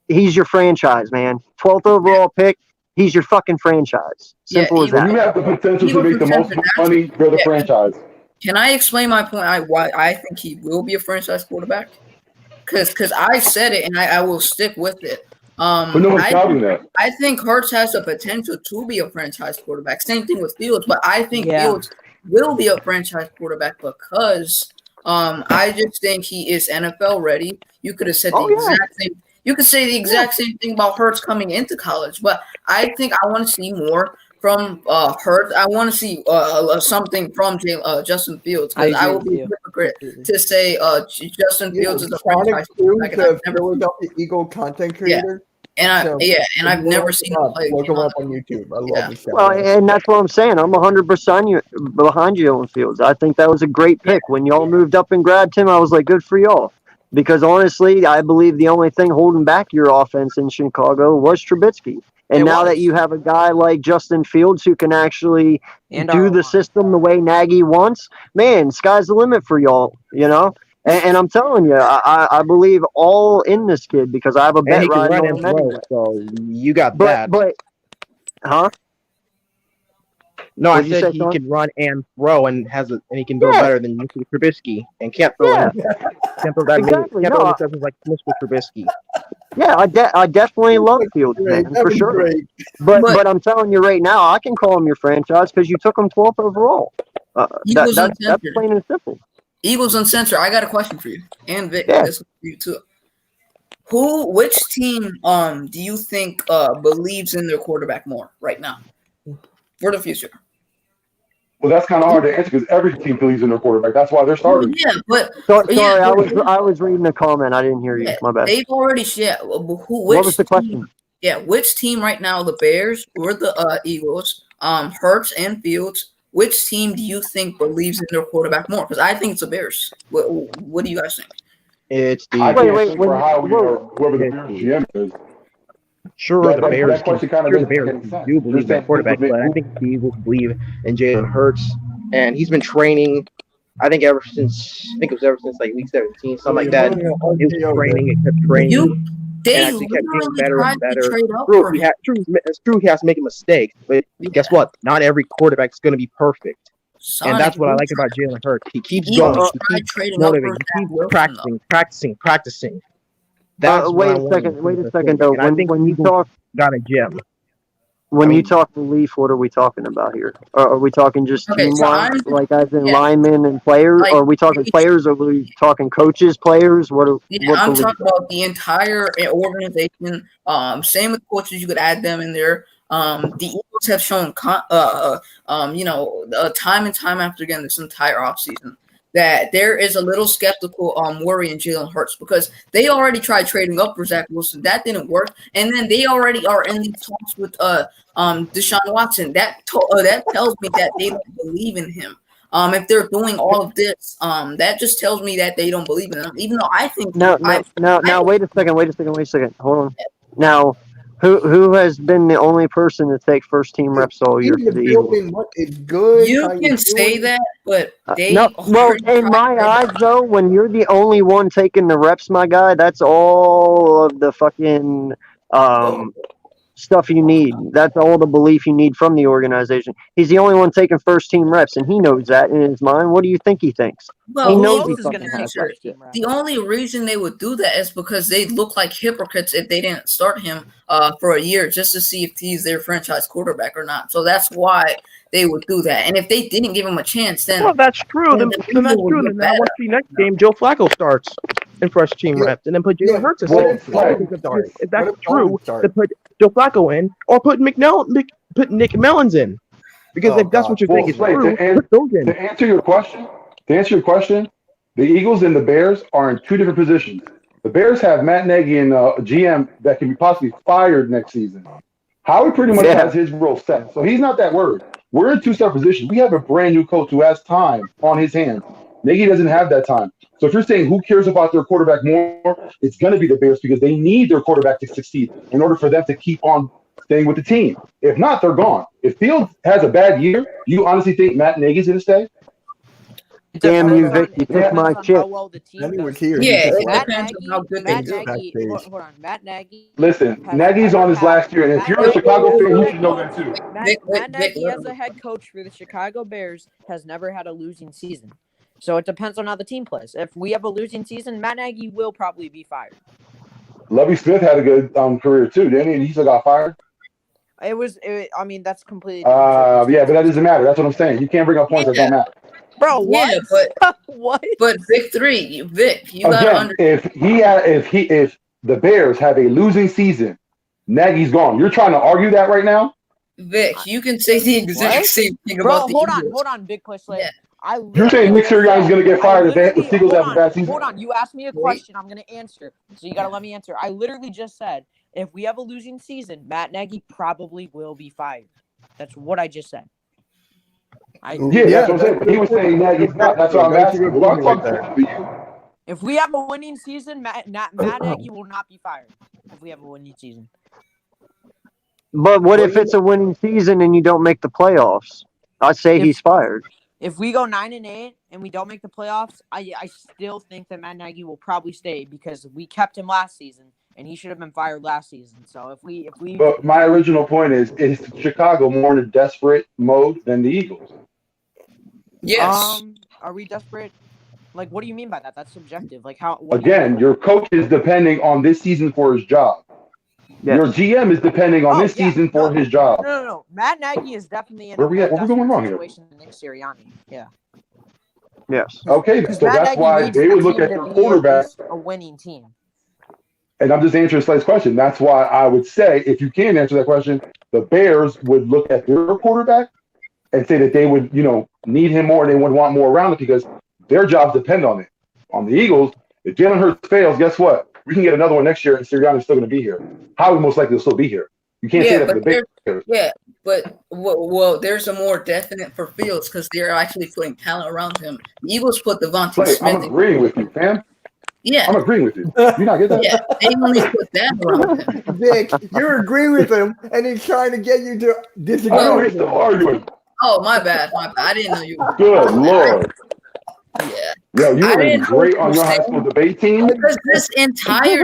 he's your franchise, man. 12th overall pick, he's your fucking franchise. Simple as that. You have the potential to make the most money for the franchise. Can I explain my point? Why I think he will be a franchise quarterback? Because I said it and I will stick with it. But no one's doubting that. I think Hurts has the potential to be a franchise quarterback. Same thing with Fields, but I think Fields will be a franchise quarterback because I just think he is NFL ready. You could have said the exact same. You could say the exact same thing about Hurts coming into college, but I think I want to see more from Hurts. I want to see something from Justin Fields because I will be a hypocrite to say Justin Fields is a franchise quarterback. Philadelphia Eagle content creator. I've never seen him play. Look him up on YouTube. I love this guy. Well, and that's what I'm saying. I'm 100% behind you on Fields. I think that was a great pick. When y'all moved up and grabbed him, I was like, good for y'all. Because honestly, I believe the only thing holding back your offense in Chicago was Trubisky. And now that you have a guy like Justin Fields who can actually do the system the way Nagy wants, man, sky's the limit for y'all, you know? And I'm telling you, I believe all in this kid because I have a bet riding on him anyway. So you got that. Huh? No, I said he can run and throw and he can throw better than Mr. Trubisky and can't throw can't throw that exactly. Can't throw interceptions like Mr. Trubisky. Yeah, I definitely love Fields, man, for sure. But I'm telling you right now, I can call him your franchise because you took him 12th overall. That's plain and simple. Eagles Uncensored. I got a question for you and Vic. This is for you too. Which team do you think believes in their quarterback more right now for the future? Well, that's kind of hard to answer because every team believes in their quarterback. That's why they're starting. Sorry, I was reading a comment. I didn't hear you. My bad. They've already what was the question? Which team right now? The Bears or the Eagles? Hurts and Fields. Which team do you think believes in their quarterback more? Because I think it's the Bears. What do you guys think? It's the whoever the Bears GM is. Sure, the Bears question kind of doesn't make any sense. do believe in that quarterback, but I think the Eagles believe in Jalen Hurts, and he's been training. I think it was ever since like week 17, something like that. He was training and kept training. They and he kept getting literally better tried and to better. trade up for him. It's true he has to make mistakes, but guess what? Not every quarterback is going to be perfect. And that's what I like about Jalen Hurts. He keeps going. He keeps motivating. He keeps practicing. That's wait a second though. When you talk got a gem. When you talk belief, what are we talking about here? Are we talking just team-wise, like as in linemen and players? Or are we talking players, or are we talking coaches, players? I'm talking about the entire organization. Same with coaches, you could add them in there. The Eagles have shown, time and time after again this entire offseason that there is a little skeptical worry in Jalen Hurts because they already tried trading up for Zach Wilson. That didn't work. And then they already are in these talks with Deshaun Watson. That tells me that they don't believe in him. If they're doing all of this, that just tells me that they don't believe in him. Even though I think now, wait a second. Hold on. Now, who has been the only person to take first team reps all year for the Eagles? What is good? You can say that, but they in my eyes though, when you're the only one taking the reps, my guy, that's all of the fucking stuff you need. That's all the belief you need from the organization. He's the only one taking first team reps, and he knows that in his mind. What do you think he thinks? Well, he knows he's he going to take first team reps. The only reason they would do that is because they look like hypocrites if they didn't start him for a year just to see if he's their franchise quarterback or not. So that's why they would do that. And if they didn't give him a chance, then that's true. Then that's true. Then now watch the next game. Joe Flacco starts in first team reps, and then put Jalen Hurts as if that's true, to put Joe Flacco in, or put Nick Mellons in, because if that's what you think is true, put those in. To answer your question, the Eagles and the Bears are in two different positions. The Bears have Matt Nagy and a GM that can be possibly fired next season. Howie pretty much has his role set, so he's not that worried. We're in two separate positions. We have a brand new coach who has time on his hands. Nagy doesn't have that time. So if you're saying who cares about their quarterback more, it's going to be the Bears because they need their quarterback to succeed in order for them to keep on staying with the team. If not, they're gone. If Fields has a bad year, you honestly think Matt Nagy's going to stay? Damn you, Vic! You took my chip. Yeah, it depends on how good they do. Hold on, Matt Nagy. Listen, Nagy's on his last year, and if you're a Chicago fan, you should know that too. Matt Nagy, as a head coach for the Chicago Bears, has never had a losing season. So it depends on how the team plays. If we have a losing season, Matt Nagy will probably be fired. Lovie Smith had a good career too, didn't he? And he still got fired. I mean, that's completely. Yeah, but that doesn't matter. That's what I'm saying. You can't bring up points that don't matter. Bro, what? Yeah, but what? But Vic, you got under. If the Bears have a losing season, Nagy's gone. You're trying to argue that right now? Vic, you can say the exact same thing about the Eagles. Hold on, Big Push. Like, You're saying Nick Sirianni's going to get fired if the Eagles have a bad season? Hold on, you asked me a question. I'm going to answer. So you got to let me answer. I literally just said, if we have a losing season, Matt Nagy probably will be fired. That's what I just said. That's what I'm saying. But he was saying Nagy's not. That's what I'm asking. If we have a winning season, Matt Nagy will not be fired. If we have a winning season. But what if it's a winning season and you don't make the playoffs? I'd say he's fired. If we go 9-8 and we don't make the playoffs, I still think that Matt Nagy will probably stay because we kept him last season and he should have been fired last season. So if we But my original point is Chicago more in a desperate mode than the Eagles? Yes. Are we desperate? Like, what do you mean by that? That's subjective. Like, how? Again, your coach is depending on this season for his job. Yes. Your GM is depending on this season for his job. No. Matt Nagy is definitely in Where we going wrong here? Situation than Nick Sirianni. Yeah. Yes. Okay, so that's why they would look at their quarterback. A winning team. And I'm just answering Slay's question. That's why I would say, if you can answer that question, the Bears would look at their quarterback and say that they would, need him more. They would want more around it because their jobs depend on it. On the Eagles, if Jalen Hurts fails, guess what? We can get another one next year, and Sirianni's still going to be here. Howie most likely will still be here. You can't say that for the Bears. Yeah, but there's a more definite for Fields because they're actually putting talent around him. The Eagles put Devontae Smith. I'm agreeing with you, fam. Yeah. I'm agreeing with you. You not get that? Yeah, they only put that around him. Vic, you're agreeing with him, and he's trying to get you to disagree. I know with he's still him. arguing. Oh, my bad. I didn't know you were. Good Lord. Yeah. Yo, you I were didn't know great what on you your were high saying. school debate team. Because this entire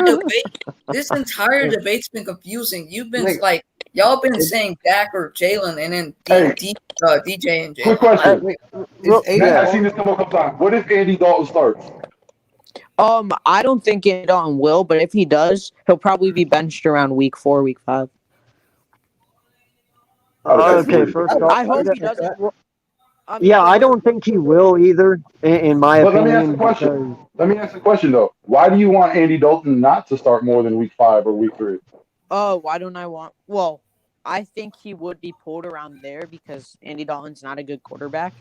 debate's been confusing. You've been like, y'all been saying Dak or Jalen, and then DJ and Quick Jalen. question. Is Matt, I've seen this come up a couple times. What if Andy Dalton starts? I don't think Andy Dalton will, but if he does, he'll probably be benched around week 4, week 5. Okay, first off, I hope he doesn't. I don't think he will either, in my But let me opinion. ask a question. Let me ask a question though. Why do you want Andy Dalton not to start more than week 5 or week 3? Why don't I want? Well, I think he would be pulled around there because Andy Dalton's not a good quarterback,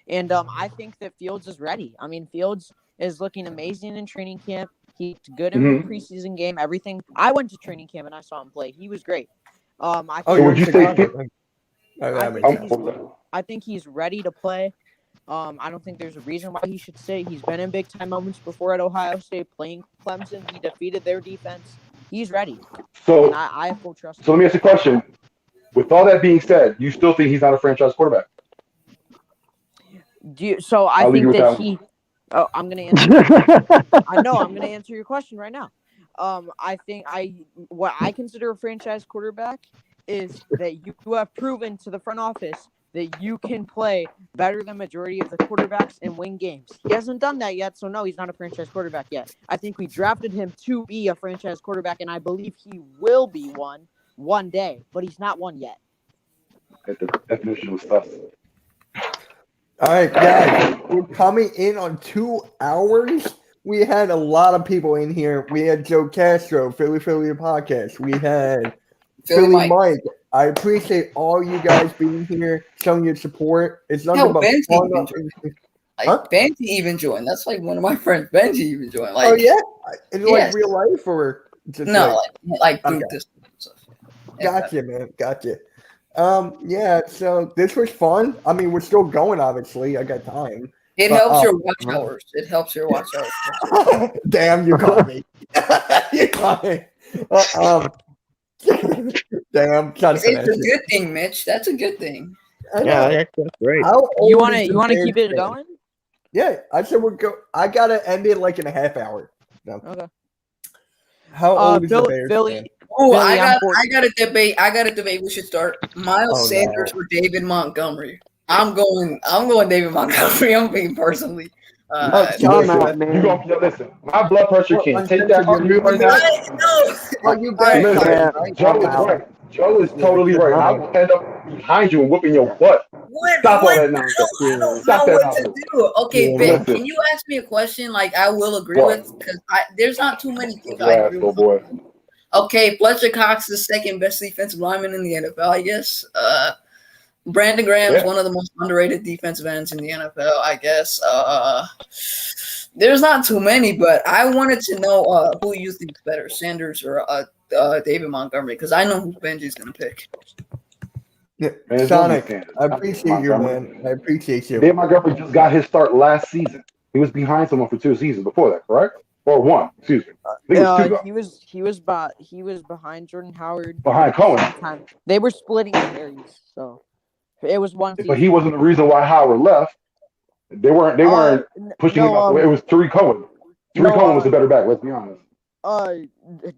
and I think that Fields is ready. I mean, Fields is looking amazing in training camp. He's good in the preseason game. Everything. I went to training camp and I saw him play. He was great. Would you say? I think he's ready to play. I don't think there's a reason why he should stay. He's been in big time moments before at Ohio State playing Clemson. He defeated their defense. He's ready. So and I have full trust. So let me ask you a question. With all that being said, you still think he's not a franchise quarterback? I think that he. Oh, I'm gonna answer. I know I'm gonna answer your question right now. I think what I consider a franchise quarterback is that you have proven to the front office that you can play better than majority of the quarterbacks and win games. He hasn't done that yet, so no, he's not a franchise quarterback yet. I think we drafted him to be a franchise quarterback, and I believe he will be one day, but he's not one yet. The definition was tough. All right, guys, we're coming in on 2 hours. We had a lot of people in here. We had Joe Castro, Philly podcast. We had Philly Mike. I appreciate all you guys being here, showing your support. It's nothing but fun. Benji even joined. That's like one of my friends. Benji even joined. Oh yeah, in like real life or just like group this stuff. Gotcha, man. Gotcha. Yeah. So this was fun. I mean, we're still going. Obviously, I got time. It helps your watch hours. It helps your watch hours. Damn, you caught me. You caught me. Damn, it's a good thing, Mitch. That's a good thing. Yeah, that's great. You want to keep it going? Yeah, I said we're go. I gotta end it like in a half hour. No. Okay. How old is the Bears? Philly? Oh, I got a debate. I got a debate. We should start. Miles Sanders or David Montgomery. I'm going David Montgomery. I'm being personally. Listen, my blood pressure can't take that argument right now. Joe is totally right. I will end up behind you and whooping your butt. Stop all that nonsense. I don't know what to do. Okay, Ben, can you ask me a question like I will agree with? Because there's not too many things I agree with. Okay, Fletcher Cox is the second best defensive lineman in the NFL, I guess. Brandon Graham's one of the most underrated defensive ends in the NFL, I guess. There's not too many, but I wanted to know who you think is better, Sanders or David Montgomery, because I know who Benji's going to pick. Yeah, Sonic, I appreciate you, man. I appreciate you. David Montgomery just got his start last season. He was behind someone for 2 seasons before that, correct? Or 1, excuse me. He was behind Jordan Howard. Behind Cohen. They were splitting carries, so it was 1 season. But he wasn't the reason why Howard left. They weren't pushing him up. It was Tyree Cohen. Cohen was the better back, let's be honest.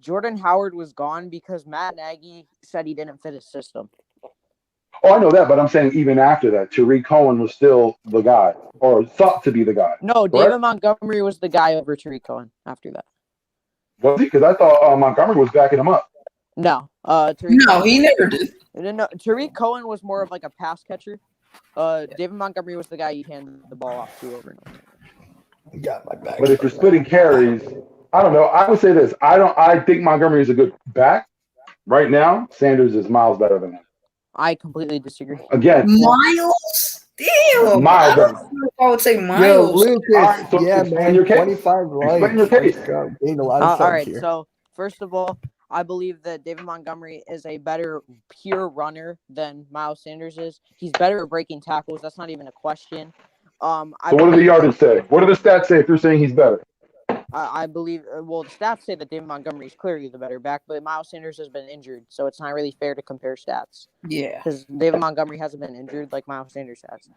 Jordan Howard was gone because Matt Nagy said he didn't fit his system. Oh, I know that, but I'm saying even after that, Tyree Cohen was still the guy, or thought to be the guy. No, correct? David Montgomery was the guy over Tyree Cohen after that. Was he? Because I thought Montgomery was backing him up. No, he never did. No, Tyree Cohen was more of like a pass catcher. David Montgomery was the guy you hand the ball off to over and over. Got my back. But if you're splitting carries, I don't know. I would say this. I think Montgomery is a good back. Right now, Sanders is miles better than him. I completely disagree. Again, Miles? Damn. Miles. I would say Miles. Yo, Lucas, right, so man, 25 likes. Explain your case. All right, here. So first of all, I believe that David Montgomery is a better pure runner than Miles Sanders is. He's better at breaking tackles. That's not even a question. So what do the yardage say? What do the stats say if you're saying he's better? I believe, well, the stats say that David Montgomery is clearly the better back, but Miles Sanders has been injured, so it's not really fair to compare stats. Yeah. Because David Montgomery hasn't been injured like Miles Sanders has.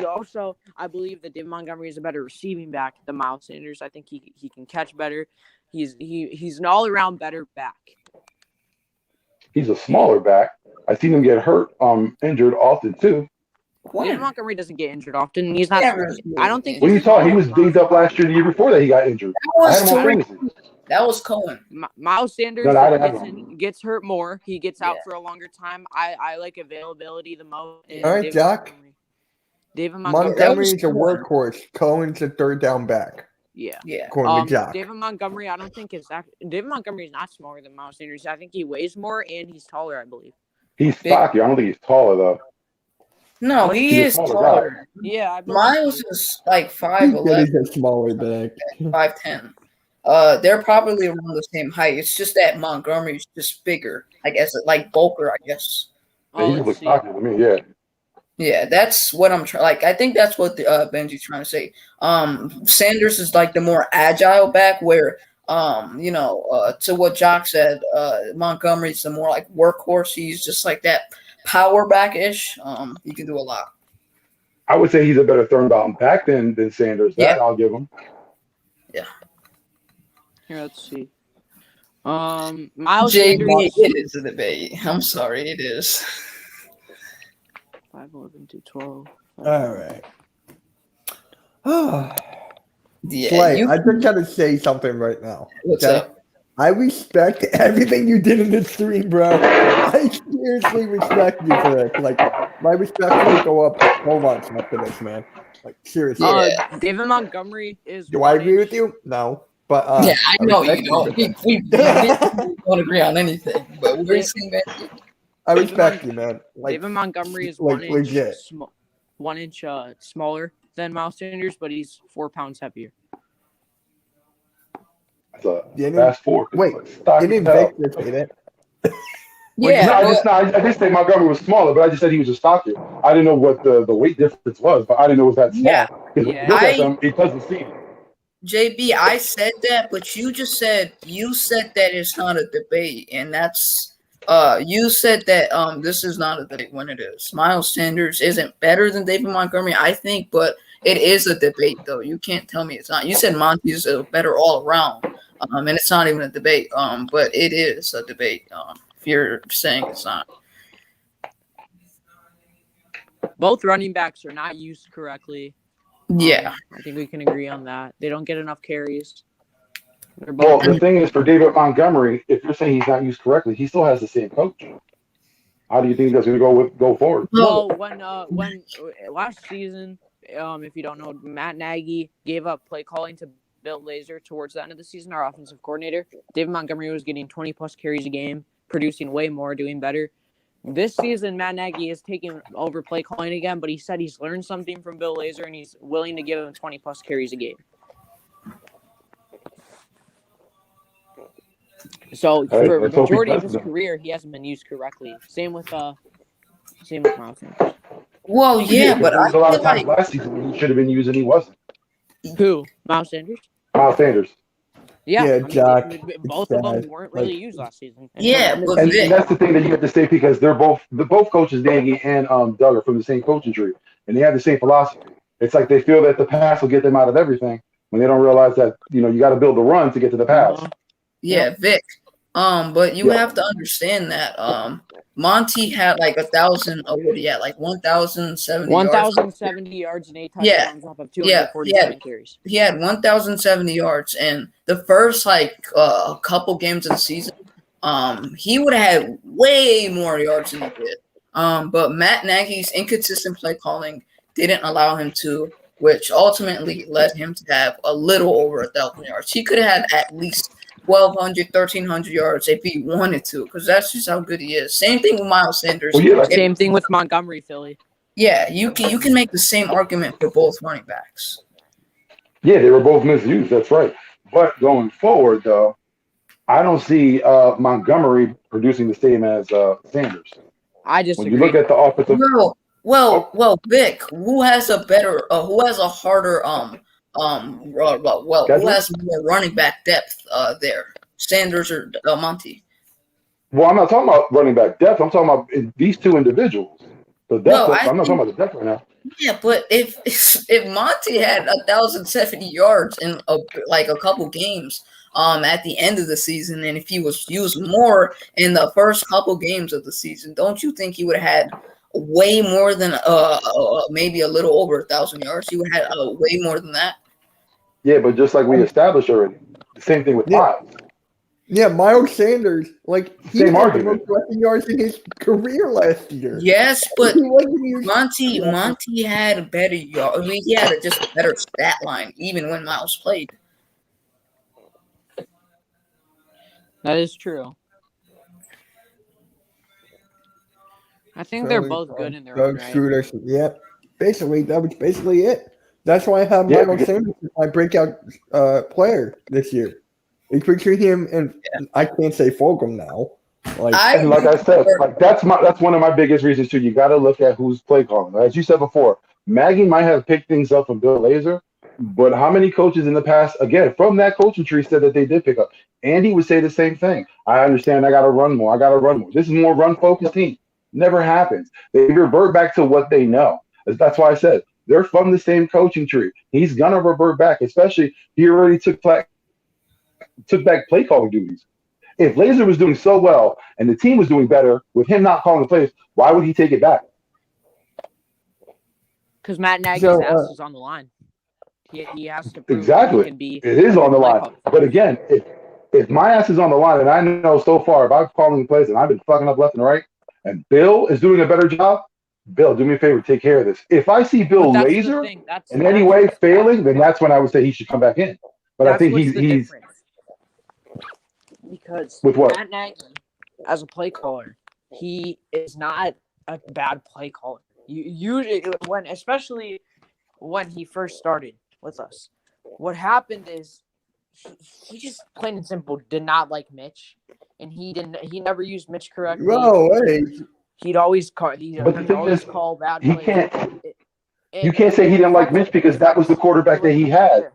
Also, I believe that David Montgomery is a better receiving back than Miles Sanders. I think he can catch better. He's an all-around better back. He's a smaller back. I've seen him get hurt, injured often too. David Montgomery doesn't get injured often. He's not. I don't think. What are you talking? He was dinged up last year, the year before that he got injured. That was Cohen. Miles Sanders gets hurt more. He gets out for a longer time. I like availability the most. All right, Jack. David Montgomery's a workhorse. Cohen's a third down back. Yeah. According to Jack. David Montgomery, I don't think David Montgomery is not smaller than Miles Sanders. I think he weighs more and he's taller, I believe. He's stocky. I don't think he's taller though. No, he is taller. Yeah, Miles is like 5'11". He's a smaller back. 5'10". They're probably around the same height. It's just that Montgomery's just bigger, I guess, like bulker, I guess. Yeah, he looks stocky to me. Yeah. Yeah, that's what I'm trying. Like, I think that's what Benji's trying to say. Sanders is like the more agile back, where to what Jock said, Montgomery's the more like workhorse. He's just like that power back-ish. He can do a lot. I would say he's a better third down back than Sanders. That I'll give him. Yeah. Here, let's see. Miles Sanders. It is a debate. I'm sorry, it is. 5'11" to 12. All right. Yeah, Slay, I just gotta say something right now. What's up? I respect everything you did in this stream, bro. I seriously respect you for it. Like, my respect will go up so much after this, man. Like, seriously. David Montgomery is. Do I agree with you? No. But yeah, I know you don't. We don't agree on anything, but we're saying that. I respect you, man. Like, David Montgomery is like, 1 inch smaller than Miles Sanders, but he's 4 pounds heavier. Fast forward. Wait, didn't Vic just say that? I just say Montgomery was smaller, but I just said he was just stockier. I didn't know what the weight difference was, but I didn't know it was that small. Look at him, he doesn't see it. JB, I said that, but you said that it's not a debate, and that's you said that this is not a debate when it is. Miles Sanders isn't better than David Montgomery, I think, but it is a debate though. You can't tell me it's not. You said Monty's a better all around, and it's not even a debate. But it is a debate. If you're saying it's not. Both running backs are not used correctly. Yeah. I think we can agree on that. They don't get enough carries. Well, the thing is, for David Montgomery, if you're saying he's not used correctly, he still has the same coach. How do you think that's going to go forward? Well, when last season, if you don't know, Matt Nagy gave up play calling to Bill Lazor towards the end of the season, our offensive coordinator. David Montgomery was getting 20-plus carries a game, producing way more, doing better. This season, Matt Nagy is taking over play calling again, but he said he's learned something from Bill Lazor, and he's willing to give him 20-plus carries a game. So for the majority of his career, he hasn't been used correctly. Same with Miles Sanders. Well, yeah, but there was a lot of times last season when he should have been used and he wasn't. Who? Miles Sanders? Miles Sanders. Yeah, Jack. Both of them weren't really used last season. Yeah, but and that's the thing that you have to say, because they're both coaches, Nagy and Doug, are from the same coaching tree, and they have the same philosophy. It's like they feel that the pass will get them out of everything when they don't realize that you got to build the run to get to the pass. Yeah, Vic. But you have to understand that Monty had like 1,000. Oh, what he had like 1,070. 1,070 yards and 8 touchdowns off of 247 carries. He had 1,070 yards, and the first a couple games of the season, he would have had way more yards than he did. But Matt Nagy's inconsistent play calling didn't allow him to, which ultimately led him to have a little over 1,000 yards. He could have had at least 1,200, 1,300 yards if he wanted to, because that's just how good he is. Same thing with Miles Sanders. Same thing with Montgomery, Philly. Yeah, you can make the same argument for both running backs. Yeah, they were both misused. That's right. But going forward, though, I don't see Montgomery producing the same as Sanders. I disagree. When you look at the offensive, Well, Vic, who has a harder who has more running back depth there, Sanders or Monty? Well, I'm not talking about running back depth. I'm talking about these two individuals. The depth. I'm not talking about the depth right now. Yeah, but if Monty had 1,070 yards in a couple games at the end of the season, and if he was used more in the first couple games of the season, don't you think he would have had way more than maybe a little over 1,000 yards? He would have had way more than that. Yeah, but just like we established already, the same thing with Miles. Yeah, Miles Sanders, he Same had argument. the most rushing yards in his career last year. Yes, but Monty had a better yard. I mean, he had just a better stat line, even when Miles played. That is true. I think they're both good in their own right. Yep. Basically, that was basically it. That's why I have Miles Sanders as my breakout player this year. It's between him and I can't say Fulgham now. Like I said, that's one of my biggest reasons too. You got to look at who's play calling. As you said before, Maggie might have picked things up from Bill Lazor, but how many coaches in the past, again, from that coaching tree said that they did pick up? Andy would say the same thing. I understand. I got to run more. This is more run focused team. Never happens. They revert back to what they know. That's why I said they're from the same coaching tree. He's gonna revert back, especially he already took back play calling duties. If Lazor was doing so well and the team was doing better with him not calling the plays, why would he take it back? Because Matt Nagy's ass is on the line. He has to prove exactly. He can be. It is on the line. But again, if my ass is on the line, and I know so far, if I'm calling plays and I've been fucking up left and right, and Bill is doing a better job, Bill, do me a favor, take care of this. If I see Bill Lazor in any way failing, then that's when I would say he should come back in. But I think he's because with what? Matt Nagy, as a play caller, he is not a bad play caller. Especially when he first started with us, what happened is he just plain and simple did not like Mitch, and he never used Mitch correctly. No way. He'd always call. Call bad plays. You can't say he didn't like Mitch because that was the quarterback that he had.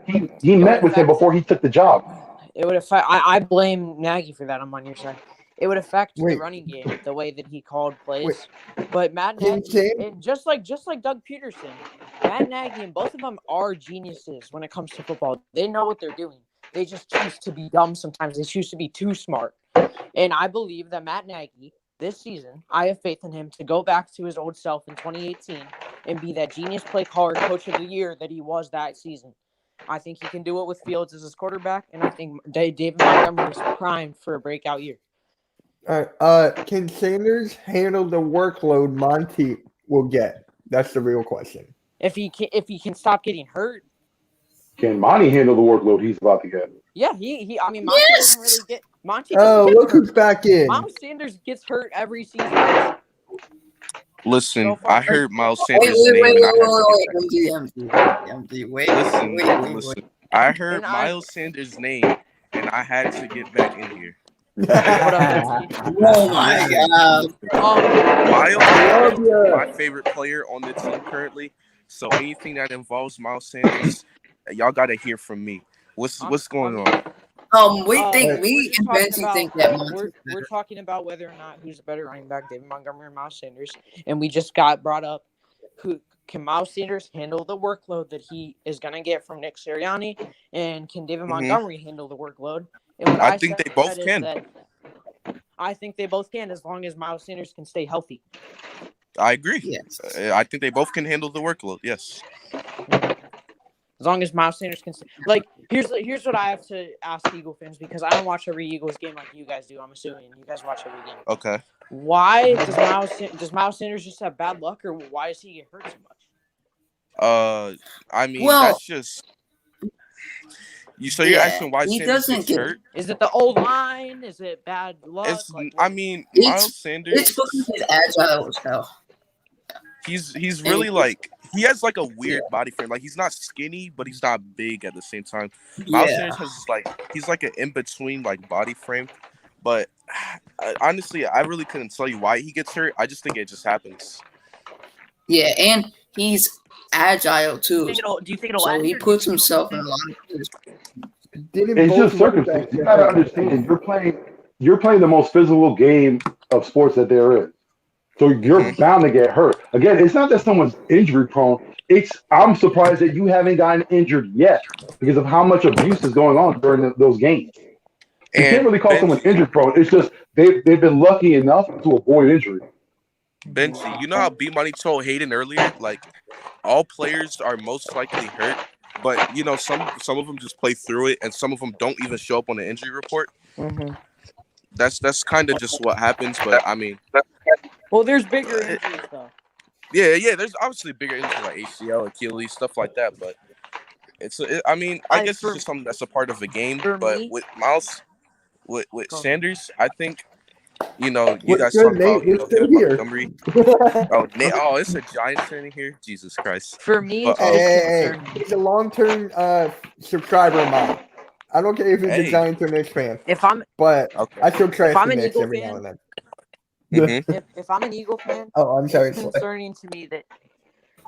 He met with him before he took the job. It would affect. I blame Nagy for that. I'm on your side. It would affect the running game, the way that he called plays. But Matt Nagy, and just like Doug Peterson, Matt Nagy and both of them are geniuses when it comes to football. They know what they're doing. They just choose to be dumb sometimes. They choose to be too smart. And I believe that Matt Nagy, this season, I have faith in him to go back to his old self in 2018 and be that genius play caller, coach of the year that he was that season. I think he can do it with Fields as his quarterback, and I think David Montgomery is primed for a breakout year. All right. Can Sanders handle the workload Monty will get? That's the real question. If he can stop getting hurt. Can Monty handle the workload he's about to get? Yeah, Monty doesn't really get Monty. Look who's back in. Miles Sanders gets hurt every season. Listen, I heard Miles Sanders' name. Listen. I heard Miles Sanders' name, and I had to get back in here. Oh my God! Miles is my favorite player on the team currently. So anything that involves Miles Sanders, y'all got to hear from me. What's going on? We think that we're talking about whether or not who's a better running back, David Montgomery or Miles Sanders, and we just got brought up who can Miles Sanders handle the workload that he is going to get from Nick Sirianni, and can David Montgomery handle the workload? And I think they both can. I think they both can as long as Miles Sanders can stay healthy. I agree. Yes. I think they both can handle the workload. Yes. As long as Miles Sanders can stay. Here's what I have to ask Eagle fans, because I don't watch every Eagles game like you guys do. I'm assuming you guys watch every game. Okay. Why does Miles Sanders just have bad luck, or why does he get hurt so much? That's just. You're asking why Sanders gets hurt? Is it the old line? Is it bad luck? Miles Sanders. It's because he's agile as hell. He's really he has a weird body frame. He's not skinny, but he's not big at the same time. Miles Sanders has he's an in between body frame. But honestly, I really couldn't tell you why he gets hurt. I just think it just happens. Yeah, and he's agile too. Do you think it'll so end, he or do you puts think himself in a lot of positions. It's just circumstance. You got to understand. You're playing the most physical game of sports that there is. So you're bound to get hurt. Again, it's not that someone's injury prone. I'm surprised that you haven't gotten injured yet because of how much abuse is going on during those games. You can't really call someone injury prone. It's just they've been lucky enough to avoid injury. Benji, you know how B Money told Hayden earlier, like all players are most likely hurt, but you know some of them just play through it, and some of them don't even show up on the injury report. Mm-hmm. That's kind of just what happens. But I mean, well, there's bigger injuries though. Yeah. There's obviously bigger injuries like ACL, Achilles, stuff like that. But I mean, I guess it's just something that's a part of the game. But with Miles, with Sanders, I think. You know, you guys talk about Montgomery. Oh, it's a Giant standing here. Jesus Christ. For me, but, he's a long-term subscriber of mine. I don't care if he's a Giants or Knicks fan. But I still trash the Knicks every now and then. If I'm an Eagle fan, I'm sorry. It's concerning to me that,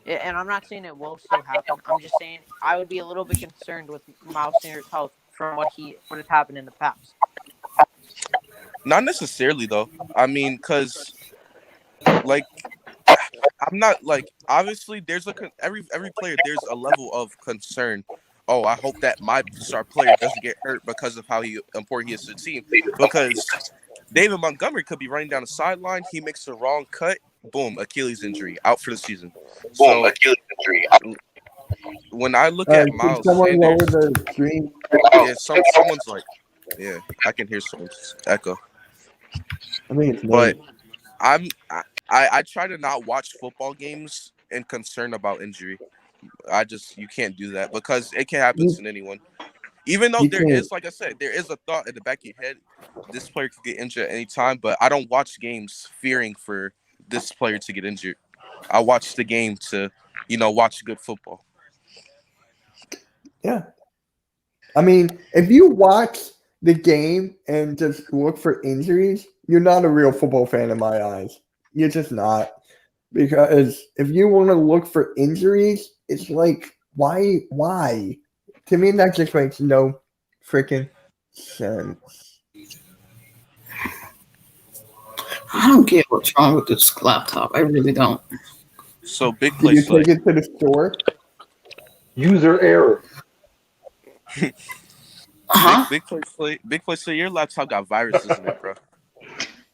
and I'm not saying it will still happen. I'm just saying I would be a little bit concerned with Miles Sanders' health from what has happened in the past. Not necessarily, though. I mean, because, like, I'm not, like, obviously, there's every player, there's a level of concern. Oh, I hope that my star player doesn't get hurt because of how important he is to the team. Because David Montgomery could be running down the sideline. He makes the wrong cut. Boom, Achilles injury, out for the season. When I look at Miles Sanders, someone's like, yeah, I can hear someone's echo. I mean, but I try to not watch football games and concern about injury. You can't do that because it can happen to anyone. Even though there is, like I said, there is a thought in the back of your head, this player could get injured at any time. But I don't watch games fearing for this player to get injured. I watch the game to, watch good football. Yeah. I mean, if you watch the game and just look for injuries, you're not a real football fan in my eyes. You're just not. Because if you want to look for injuries, it's like, why? To me, that just makes no freaking sense. I don't get what's wrong with this laptop. I really don't. So big Did you take it to the store? User error. Big play. So your laptop got viruses in it, bro.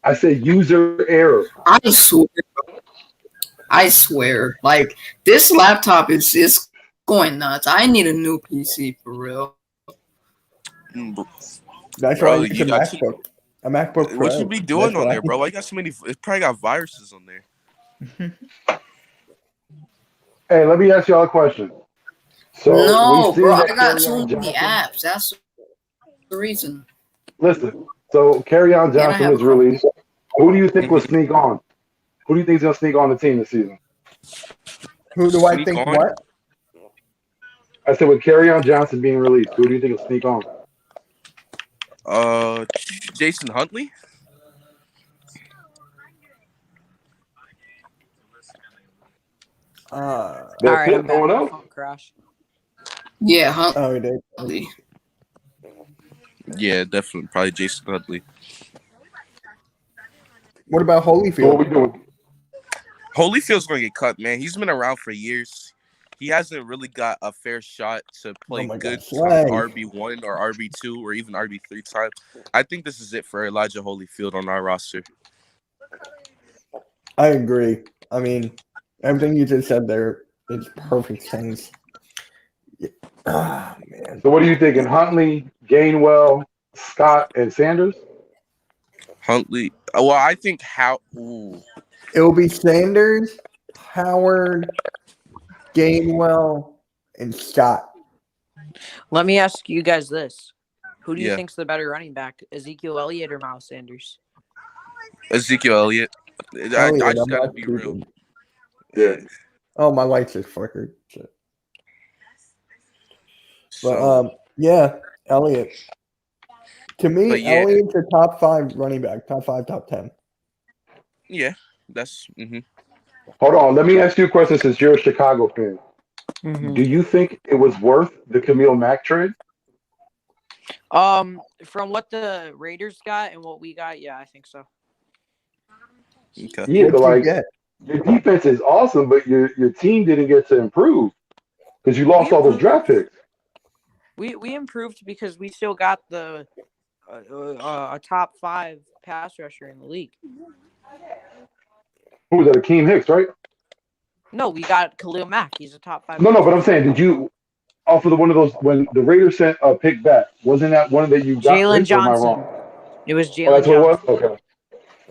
I said user error. I swear. Like, this laptop is going nuts. I need a new PC for real. That's why you got a MacBook Pro. What you be doing on there, bro? Why you got so many? It probably got viruses on there. Hey, let me ask y'all a question. So no, bro, I got too many apps. That's the reason. Listen, so Kerryon Johnson was released. Who do you think will sneak on? Who do you think is going to sneak on the team this season? Who do I think what? I said with Kerryon Johnson being released, who do you think will sneak on? Jason Huntley. All right, I'm back. Crash. Yeah, Huntley. Oh, he did. Yeah, definitely. Probably Jason Huntley. What about Holyfield? What are we doing? Holyfield's going to get cut, man. He's been around for years. He hasn't really got a fair shot to play good RB1 or RB2 or even RB3 time. I think this is it for Elijah Holyfield on our roster. I agree. I mean, everything you just said there is perfect sense. Man. So what are you thinking? Huntley, Gainwell, Scott, and Sanders? Huntley. Well, I think it will be Sanders, Howard, Gainwell, and Scott. Let me ask you guys this. Who do you think's the better running back, Ezekiel Elliott or Miles Sanders? Ezekiel Elliott. I just got to be real. Yeah. Oh, my lights are flickered. Shit. But, Elliott. To me, Elliott's a top 5 running back, top 5, top 10. Yeah, that's Hold on. Let me ask you a question since you're a Chicago fan. Mm-hmm. Do you think it was worth the Khalil Mack trade? From what the Raiders got and what we got, yeah, I think so. Okay. Yeah, but What'd you like get? your defense is awesome, but your team didn't get to improve because you lost all those draft picks. We improved because we still got the a top 5 pass rusher in the league. Who was that? Akeem Hicks, right? No, we got Khalil Mack. He's a top 5. No, but I'm saying, did you offer one of those when the Raiders sent a pick back? Wasn't that one that you got? Jalen picked, or am I Johnson. wrong? It was Oh, Jalen that's what it was. Johnson. Okay.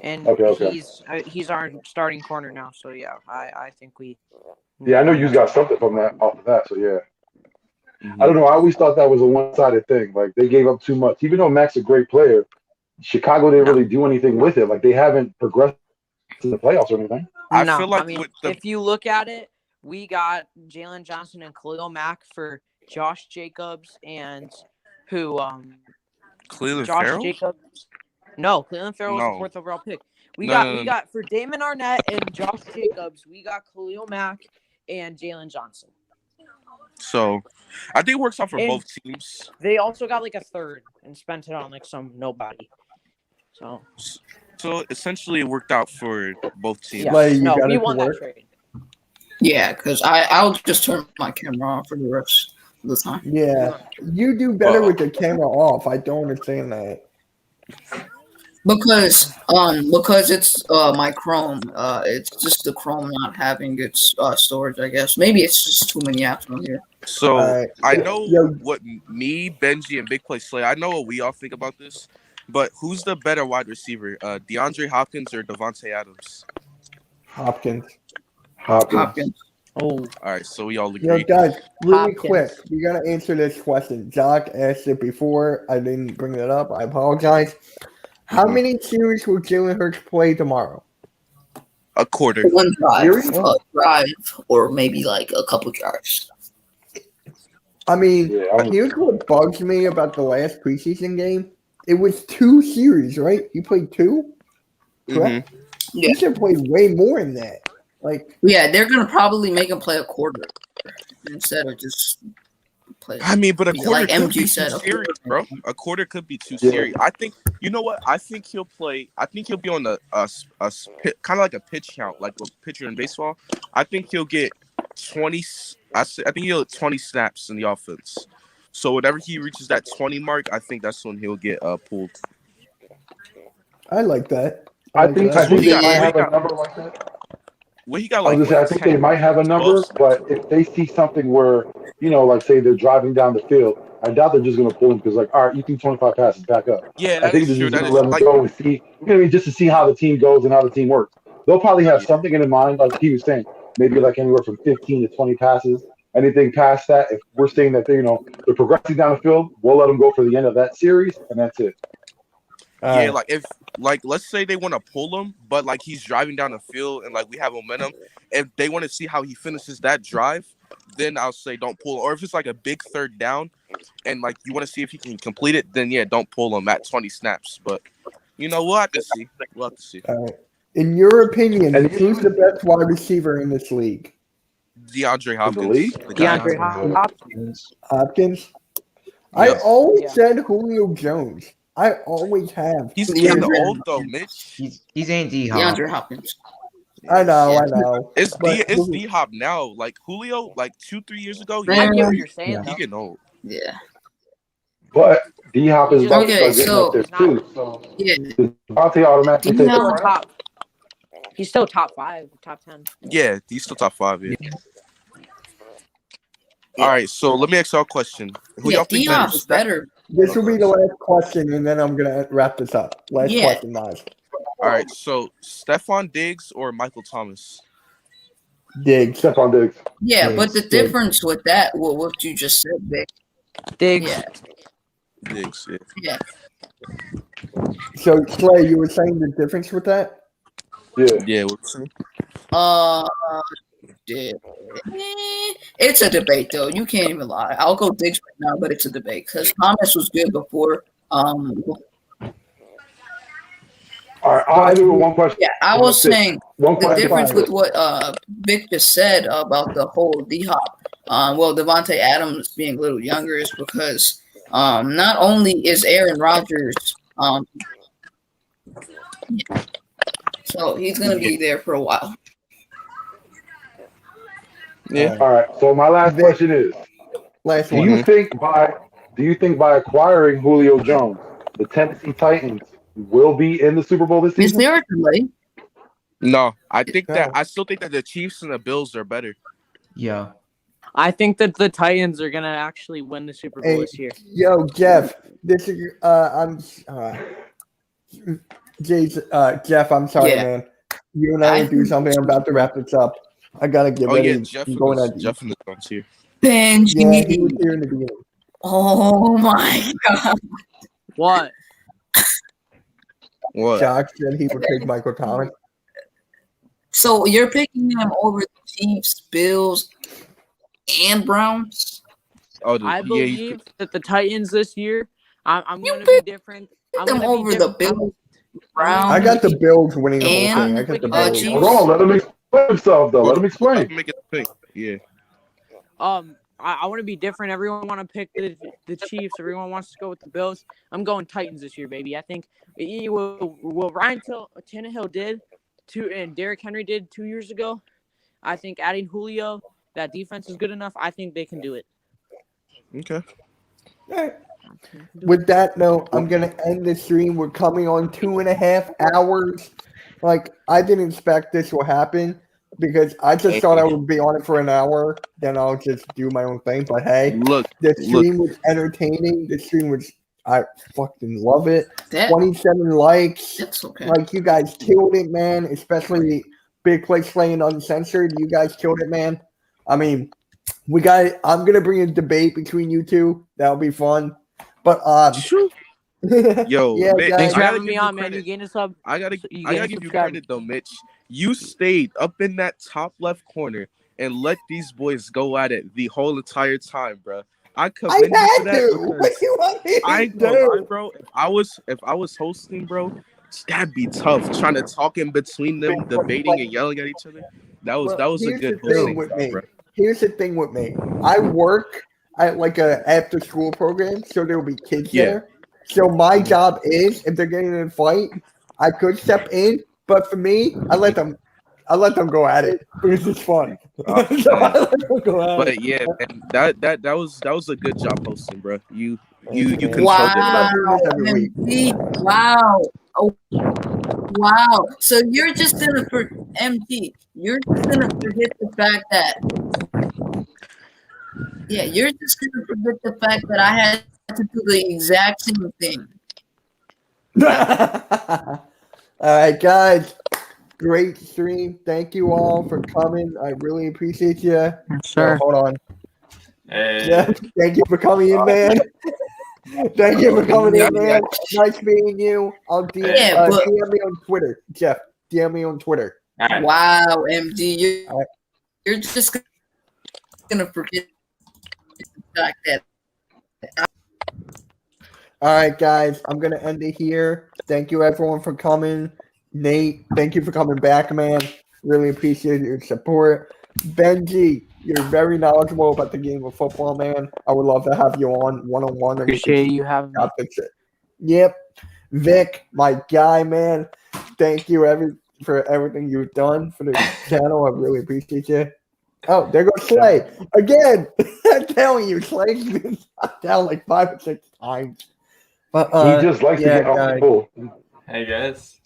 And Okay. he's our starting corner now. So yeah, I think we. Yeah, I know you got something from that off of that. So yeah. Mm-hmm. I don't know. I always thought that was a one-sided thing. Like they gave up too much, even though Mac's a great player. Chicago didn't really do anything with it. Like they haven't progressed to the playoffs or anything. I feel like if you look at it, we got Jalen Johnson and Khalil Mack for Josh Jacobs and who Cleveland Josh Farrell? Jacobs. No, Cleveland Farrell was the 4th overall pick. We got for Damon Arnett and Josh Jacobs, we got Khalil Mack and Jalen Johnson. So, I think it works out for both teams. They also got like a 3rd and spent it on like some nobody. So essentially, it worked out for both teams. Yeah. We won that trade. Yeah, because I'll just turn my camera off for the rest of the time. Yeah, you do better with the camera off. I don't understand that. Because it's my Chrome. It's just the Chrome not having its storage. I guess maybe it's just too many apps on here. So I know what me, Benji, and Big Play Slay. I know what we all think about this. But who's the better wide receiver, DeAndre Hopkins or Devontae Adams? Hopkins. Oh. All right, so we all agree. Yo, guys, really quick, we got to answer this question. Jock asked it before. I didn't bring that up. I apologize. How many series will Jalen Hurts play tomorrow? A quarter. One drive, or maybe like a couple drives. I mean, here's what bugs me about the last preseason game. It was 2 series, right? He played 2? Correct? Mm-hmm. Yeah. He should play way more than that. Yeah, they're gonna probably make him play a quarter instead of just play. I mean, but a quarter like could MG be said, 2 series, bro. A quarter could be 2 series. I think you know what? I think he'll play. I think he'll be on a kind of like a pitch count, like a pitcher in baseball. I think he'll get 20. I think he'll get 20 snaps in the offense. So whenever he reaches that 20 mark, I think that's when he'll get pulled. I like that. I think they might have a number like that. Well, he got I was gonna say, I think they might have a number, but if they see something where, like say they're driving down the field, I doubt they're just gonna pull him because all right, you threw 25 passes, back up. Yeah, I think they're just gonna let him go and see, just to see how the team goes and how the team works. They'll probably have something in mind, like he was saying, maybe like anywhere from 15 to 20 passes. Anything past that, if we're saying that they're progressing down the field, we'll let them go for the end of that series, and that's it. Yeah, let's say they want to pull him, but he's driving down the field and we have momentum. If they want to see how he finishes that drive, then I'll say don't pull him. Or if it's a big 3rd down and you want to see if he can complete it, then yeah, don't pull him at 20 snaps. But we'll have to see. All right. In your opinion, who's the best wide receiver in this league? DeAndre Hopkins. Hopkins. Yes. I always said Julio Jones. I always have. He's kind of old though, Mitch. He's ain't DeAndre Hopkins. I know. It's D Hop now. Julio, 2-3 years ago. I get what you're saying. He getting old. Yeah. But D Hop is about to start getting up there too. So Devontae automatically take He's still top 5, top 10. Yeah, he's still top 5. Yeah. All right, so let me ask y'all a question. Who y'all think D-Hop's better? This will be the last question, and then I'm gonna wrap this up. Last question, guys. All right, so Stephon Diggs or Michael Thomas? Diggs. Stephon Diggs. Yeah, Diggs. but the difference with that, what you just said, Vic. Diggs. Yeah. Diggs. Yeah. So Clay, you were saying the difference with that? Yeah. What's it's a debate though. You can't even lie. I'll go Diggs right now, but it's a debate because Thomas was good before. All right, I'll do one question. Yeah, I was saying one the question. difference with what Vic just said about the whole D-Hop, Devontae Adams being a little younger is because not only is Aaron Rodgers, so he's going to be there for a while. Yeah. All right. So my last question is: Last Do one. you think by acquiring Julio Jones, the Tennessee Titans will be in the Super Bowl this Is season? there a delay? No, I still think that the Chiefs and the Bills are better. Yeah. I think that the Titans are gonna actually win the Super Bowl this year. Yo, Jeff, this is Jeff, I'm sorry, Yeah. man. You and I will do something. I'm about to wrap this up. I gotta get ready. Yeah, Jeff I'm going was at Jeff in the front here. Benji. Yeah, he was here in the beginning. Oh my god. What? What? Josh said he would take Michael Thomas. So you're picking him over the Chiefs, Bills, and Browns? I believe that the Titans this year, I'm going to be different. I'm them gonna be over the different. Bills, Browns. I got the Bills winning the whole and thing. I got the Bills. Chiefs. Hold on, let him explain himself though. Let him explain. Make it think. Yeah. I want to be different. Everyone want to pick the Chiefs. Everyone wants to go with the Bills. I'm going Titans this year, baby. I think what Ryan Tannehill did and Derrick Henry did 2 years ago. I think adding Julio, that defense is good enough. I think they can do it. Okay. With that note, I'm gonna end the stream. We're coming on 2.5 hours. Like, I didn't expect this will happen because I just thought I would be on it for an hour. Then I'll just do my own thing. But hey, the stream was entertaining. The stream was, I fucking love it. 27 likes. That's okay. Like, you guys killed it, man. Especially Big Play Slaying Uncensored. You guys killed it, man. I mean, I'm gonna bring a debate between you two. That'll be fun. But Yo, yeah, Mitch, Thanks for I gotta having give me you on, man. credit. You gained a sub. I gotta give you credit though, Mitch. You stayed up in that top left corner and let these boys go at it the whole entire time, bro. I commend you for that. What you want me to I ain't gonna lie, bro. If I was hosting, bro, that'd be tough. Trying to talk in between them, debating and yelling at each other. That was a good hosting job, bro. Here's the thing with me. I work at like a after school program, so there will be kids there. So my job is, if they're getting in a fight, I could step in, but for me, I let them go at it because it's fun. So I let them go at But it. yeah, man, that was a good job hosting, bro. You controlled Wow, it. wow, oh, wow. So you're just gonna MT. You're just gonna forget the fact that. Yeah, you're just gonna forget the fact that I had to do the exact same thing. All right, guys. Great stream. Thank you all for coming. I really appreciate you. Sure. Hold on. Hey. Yeah, thank you for coming in, man. Thank you for coming in, man. Nice meeting you. I'll DM me on Twitter, Jeff. DM me on Twitter. Wow, MD, you're just gonna forget the fact that. All right, guys. I'm gonna end it here. Thank you, everyone, for coming. Nate, thank you for coming back, man. Really appreciate your support. Benji, you're very knowledgeable about the game of football, man. I would love to have you on one-on-one. Appreciate you having me. Yep. Vic, my guy, man. Thank you for everything you've done for the channel. I really appreciate you. Oh, there goes Slay. Again. I'm telling you, Slay's been down like 5 or 6 times. But he just likes to get off the pool. Hey, guys.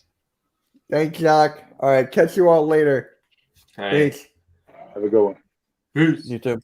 Thanks, Doc. All right, catch you all later. Hey. Peace. Have a good one. Peace. You too.